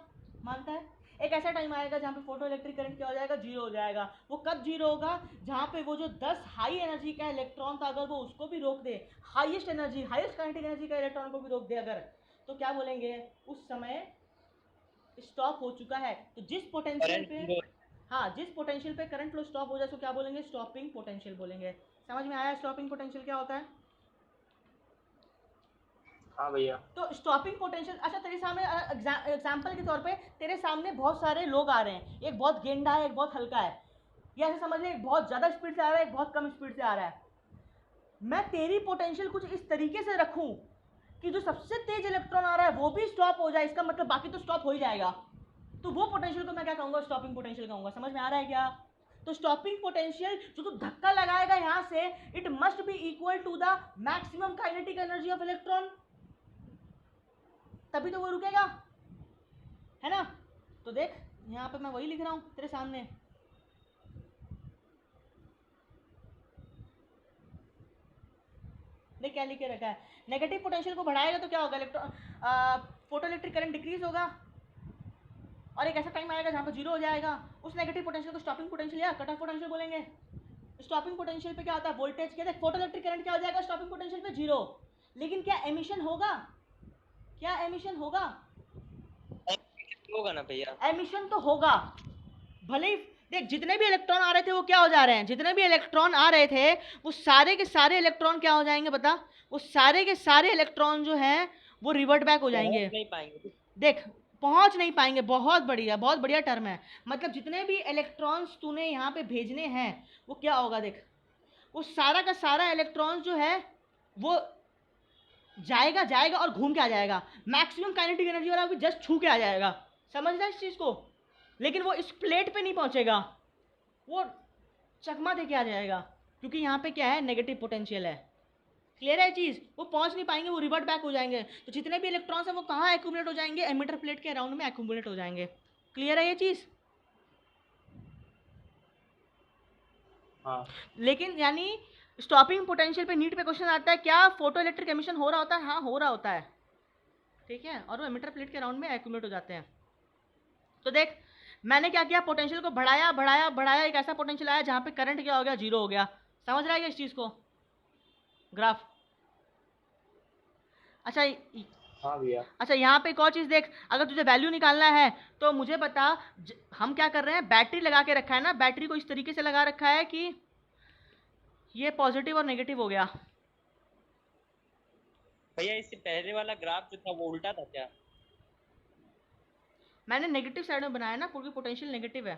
मानता है। एक ऐसा टाइम आएगा जहाँ पे फोटो इलेक्ट्रिक करंट क्या हो जाएगा, 0 हो जाएगा। वो कब 0 होगा, जहाँ पे वो जो 10 हाई एनर्जी का इलेक्ट्रॉन था अगर वो उसको भी रोक दे, highest energy, highest kinetic energy का इलेक्ट्रॉन को भी रोक दे अगर, तो क्या बोलेंगे, उस समय स्टॉप हो चुका है। तो जिस पोटेंशियल पे, हाँ जिस पोटेंशियल पे करंट फ्लो स्टॉप हो जाए तो क्या बोलेंगे, स्टॉपिंग पोटेंशियल बोलेंगे। समझ में आया स्टॉपिंग पोटेंशियल क्या होता है। हाँ भैया। तो स्टॉपिंग पोटेंशियल, अच्छा तेरे सामने एग्जाम्पल के तौर पे तेरे सामने बहुत सारे लोग आ रहे हैं, एक बहुत गेंडा है, एक बहुत हल्का है, या ऐसे समझ ले एक बहुत ज़्यादा स्पीड से आ रहा है, एक बहुत कम स्पीड से आ रहा है। मैं तेरी पोटेंशियल कुछ इस तरीके से रखूं कि जो सबसे तेज इलेक्ट्रॉन आ रहा है वो भी स्टॉप हो जाए, इसका मतलब बाकी तो स्टॉप हो ही जाएगा, तो वो पोटेंशियल को मैं क्या कहूँगा, स्टॉपिंग पोटेंशियल कहूँगा। समझ में आ रहा है क्या। तो स्टॉपिंग पोटेंशियल जो तू धक्का लगाएगा यहाँ से, it must be equal to the maximum kinetic energy of electron, तभी तो वो रुकेगा, है ना। तो देख यहाँ पे मैं वही लिख रहा हूँ तेरे सामने, देख क्या लिख के रखा है, नेगेटिव पोटेंशियल को बढ़ाएगा तो क्या होगा, electron photo electric current decrease होगा, और एक ऐसा टाइम आएगा जहाँ पे 0 हो जाएगा। उस नेगेटिव पोटेंशियल को स्टॉपिंग पोटेंशियल या कट ऑफ पोटेंशियल बोलेंगे। स्टॉपिंग पोटेंशियल पे क्या होता है, वोल्टेज के, देख फोटो इलेक्ट्रिक करंट क्या हो जाएगा स्टॉपिंग पोटेंशियल पे, 0, लेकिन क्या एमिशन होगा, क्या एमिशन होगा, होगा ना भैया, एमिशन तो होगा, भले ही देख जितने भी इलेक्ट्रॉन आ रहे थे वो क्या हो जा रहे हैं, जितने भी इलेक्ट्रॉन आ रहे थे वो सारे के सारे इलेक्ट्रॉन क्या हो जाएंगे बता, वो सारे के सारे इलेक्ट्रॉन जो हैं वो रिवर्ट बैक हो जाएंगे, नहीं पाएंगे, देख पहुंच नहीं पाएंगे। बहुत बढ़िया टर्म है, मतलब जितने भी इलेक्ट्रॉन्स तूने यहाँ पे भेजने हैं वो क्या होगा, देख वो सारा का सारा इलेक्ट्रॉन्स जो है वो जाएगा जाएगा और घूम के आ जाएगा, मैक्सिमम काइनेटिक एनर्जी वाला भी जस्ट छू के आ जाएगा, समझ रहा है इस चीज़ को। लेकिन वो इस प्लेट पे नहीं पहुंचेगा, वो चकमा दे के आ जाएगा, क्योंकि यहाँ पे क्या है, नेगेटिव पोटेंशियल है। क्लियर है चीज़, वो पहुंच नहीं पाएंगे, वो रिवर्ट बैक हो जाएंगे। तो जितने भी इलेक्ट्रॉन्स हैं वो कहाँ एक्यूमुलेट हो जाएंगे, एमिटर प्लेट के अराउंड में एक्यूमुलेट हो जाएंगे। क्लियर है ये चीज़। हाँ लेकिन यानी स्टॉपिंग पोटेंशियल पे नीट पे क्वेश्चन आता है, क्या फोटो इलेक्ट्रिक एमिशन हो रहा होता है? हाँ हो रहा होता है, ठीक है, और वो एमिटर प्लेट के अराउंड में एक्यूमुलेट हो जाते हैं। तो देख मैंने क्या किया, पोटेंशियल को बढ़ाया बढ़ाया बढ़ाया, एक ऐसा पोटेंशियल आया जहाँ पे करंट क्या हो गया, जीरो हो गया। समझ रहा है इस चीज़ को, ग्राफ। अच्छा हाँ भैया। अच्छा यहाँ पे एक और चीज़ देख, अगर तुझे वैल्यू निकालना है तो मुझे बता, हम क्या कर रहे हैं, बैटरी लगा के रखा है ना, बैटरी को इस तरीके से लगा रखा है कि ये पॉजिटिव और नेगेटिव हो गया। भैया इससे पहले वाला ग्राफ जो था वो उल्टा था क्या? मैंने नेगेटिव साइड में बनाया ना, क्योंकि पोटेंशियल नेगेटिव है।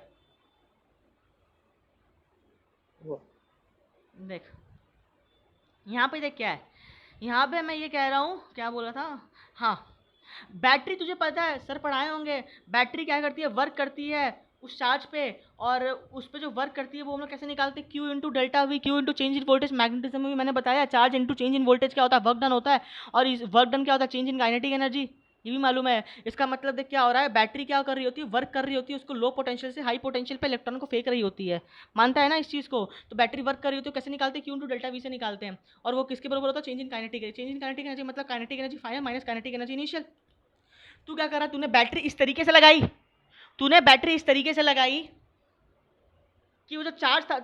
देख यहाँ पे देख क्या है, यहाँ पे मैं ये कह रहा हूँ, क्या बोला था, हाँ बैटरी तुझे पता है, सर पढ़ाए होंगे, बैटरी क्या करती है, वर्क करती है उस चार्ज पे, और उस पे जो वर्क करती है वो हम लोग कैसे निकालते हैं, Q into delta we, Q into change in voltage. Magnetism में भी मैंने बताया, charge into change in voltage क्या होता है, वर्क डन होता है, और इस वर्क डन क्या होता है, चेंज इन काइनेटिक एनर्जी, ये भी मालूम है। इसका मतलब देख क्या हो रहा है, बैटरी क्या कर रही होती है, वर्क कर रही होती है, उसको लो पोटेंशियल से हाई पोटेंशियल पे इलेक्ट्रॉन को फेंक रही होती है, मानता है ना इस चीज़ को। तो बैटरी वर्क कर रही होती है, कैसे निकालते हैं, Q इंटू डेल्टा वी से निकालते हैं, और वो किसके बराबर होता है, change in kinetic energy. Change in kinetic energy मतलब kinetic energy final minus kinetic energy initial. तू क्या कर रहा है, तूने बैटरी इस तरीके से लगाई, तूने बैटरी इस तरीके से लगाई कि वो जो चार्ज था,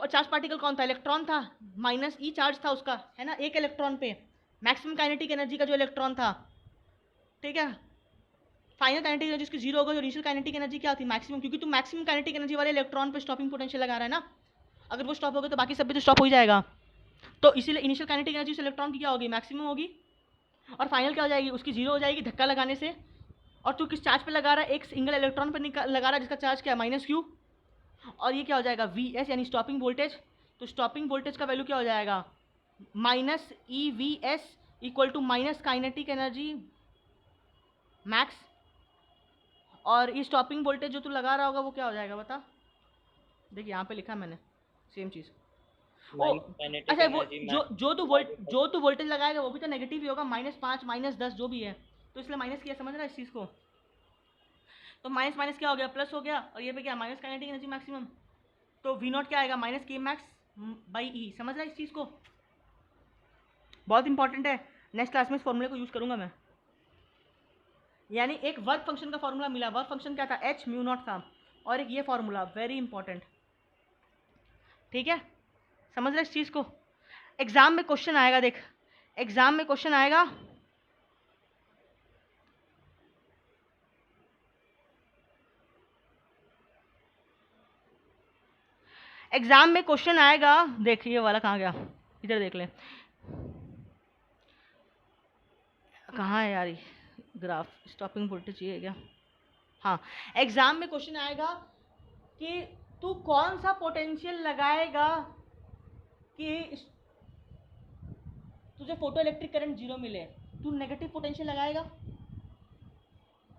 चार्ज पार्टिकल कौन था, इलेक्ट्रॉन था, माइनस ई चार्ज था उसका, है ना, एक इलेक्ट्रॉन पे मैक्सिमम काइनेटिक एनर्जी का जो इलेक्ट्रॉन था, ठीक है, फाइनल काइनेटिक एनर्जी उसकी जीरो होगा, जो इनिशियल काइनेटिक एनर्जी क्या होती है, मैक्सिमम, क्योंकि तू मैक्सिमम काइनेटिक एनर्जी वाले इलेक्ट्रॉन पे स्टॉपिंग पोटेंशियल लगा रहा है ना, अगर वो स्टॉप हो गया तो बाकी सब भी तो स्टॉप हो ही जाएगा। तो इसीलिए इनिशियल काइनेटिक एनर्जी उस इलेक्ट्रॉन की क्या होगी, मैक्सिमम होगी, और फाइनल क्या हो जाएगी, उसकी जीरो हो जाएगी धक्का लगाने से। और तू किस चार्ज पे लगा रहा है, एक सिंगल इलेक्ट्रॉन पे लगा रहा है जिसका चार्ज क्या है, माइनस क्यू, और ये क्या हो जाएगा, वी एस यानी स्टॉपिंग वोल्टेज। तो स्टॉपिंग वोल्टेज का वैल्यू क्या हो जाएगा, minus e V S equal to minus kinetic energy max, और ये स्टॉपिंग वोल्टेज जो तू लगा रहा होगा वो क्या हो जाएगा बता, देखिए यहाँ पे लिखा मैंने सेम चीज़। ओ अच्छा, वो जो तू वोल्टेज लगाएगा वो भी तो नेगेटिव ही होगा, -5 -10 जो भी है, तो इसलिए माइनस किया, समझ रहा है इस चीज़ को। तो माइनस माइनस क्या हो गया, प्लस हो गया, और ये पे क्या, माइनस काइनेटिक एनर्जी मैक्सिमम, तो वी नॉट क्या आएगा, माइनस के मैक्स बाई ई। समझ रहा है इस चीज़ को, बहुत इंपॉर्टेंट है, नेक्स्ट क्लास में इस फॉर्मूले को यूज़ करूंगा मैं। यानी एक वर्क फंक्शन का फॉर्मूला मिला, वर्क फंक्शन क्या था, एच म्यू नॉट था, और एक ये फॉर्मूला वेरी इंपॉर्टेंट, ठीक है, समझ रहे इस चीज़ को। एग्जाम में क्वेश्चन आएगा, देख एग्जाम में क्वेश्चन आएगा, एग्जाम में क्वेश्चन आएगा, देख ये वाला कहाँ गया, इधर देख ले, कहाँ है यार ये ग्राफ, स्टॉपिंग वोल्टेज ये है क्या, हाँ, एग्जाम में क्वेश्चन आएगा कि तू कौन सा पोटेंशियल लगाएगा कि तुझे फोटो इलेक्ट्रिक करंट जीरो मिले, तू नेगेटिव पोटेंशियल लगाएगा,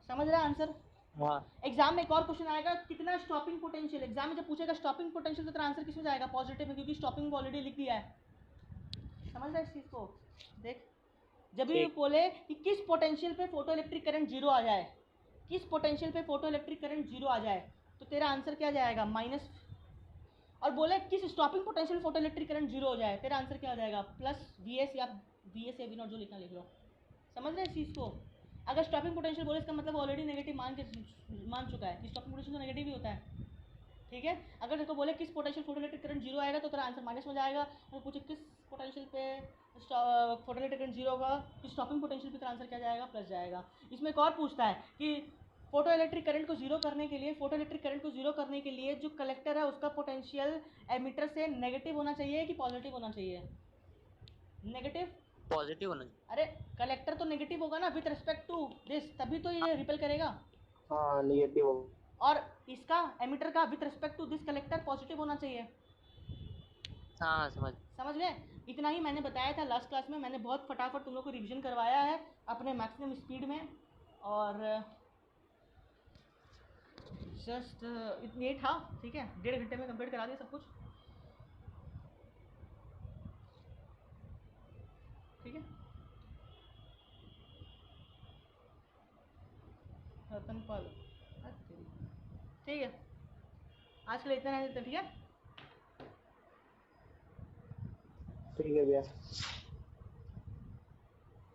समझ रहा है आंसर। हाँ एग्जाम में एक और क्वेश्चन आएगा, कितना स्टॉपिंग पोटेंशियल, एग्जाम में जब पूछेगा स्टॉपिंग पोटेंशियल तो तेरा आंसर किस में जाएगा, पॉजिटिव में, क्योंकि स्टॉपिंग ऑलरेडी लिख दिया है, समझ रहा है इस चीज़ को। देख जब भी बोले कि किस पोटेंशियल पे फोटो इलेक्ट्रिक करंट जीरो आ जाए, किस पोटेंशियल पे फोटो इलेक्ट्रिक करंट जीरो आ जाए, तो तेरा आंसर क्या जाएगा, माइनस, और बोले किस stopping potential photo electric current zero हो जाए, तेरा आंसर क्या हो जाएगा, प्लस वी एस या वी एस या वी नॉट, जो लिखना लिख लो, समझ रहे हैं इस चीज़ को। अगर स्टॉपिंग पोटेंशियल बोले इसका मतलब ऑलरेडी नेगेटिव मान चुका है, स्टॉपिंग पोटेंशियल तो नेगेटिव ही होता है, ठीक है। अगर देखो बोले किस potential photo electric current zero आएगा तो तेरा आंसर माइनस में जाएगा, और पूछे किस पोटेंशियल पे फोटो इलेक्ट्रिक करंट जीरो होगा, तो स्टॉपिंग पोटेंशियल पे तेरा आंसर क्या जाएगा, प्लस जाएगा। इसमें एक और पूछता है कि फोटो इलेक्ट्रिक करंट को जीरो करने के लिए, फोटो इलेक्ट्रिक करंट को जीरो करने के लिए जो कलेक्टर है उसका पोटेंशियल एमिटर से नेगेटिव होना चाहिए कि पॉजिटिव होना चाहिए, नेगेटिव, पॉजिटिव होना चाहिए। अरे कलेक्टर तो नेगेटिव होगा ना विथ रिस्पेक्ट टू दिस, तभी तो ये रिपेल करेगा, हाँ निगेटिव होगा, और इसका एमिटर का with respect to this collector positive होना चाहिए, हाँ समझ समझ गए। इतना ही मैंने बताया था लास्ट क्लास में। मैंने बहुत फटाफट तुम लोग को रिवीजन करवाया है अपने मैक्सिमम स्पीड में, और जस्ट इतनी था, ठीक है। 1.5 घंटे में कंप्लीट करा दिया सब कुछ, ठीक है। रतनपाल, ठीक है, आज के लिए इतना रहने देते हैं, ठीक है। ठीक है भैया।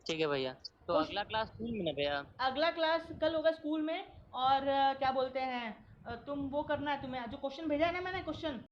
ठीक है भैया। तो खुश- अगला क्लास स्कूल में ना भैया? अगला क्लास कल होगा स्कूल में, और क्या बोलते हैं, तुम वो करना है, तुम्हें जो क्वेश्चन भेजा है ना मैंने, क्वेश्चन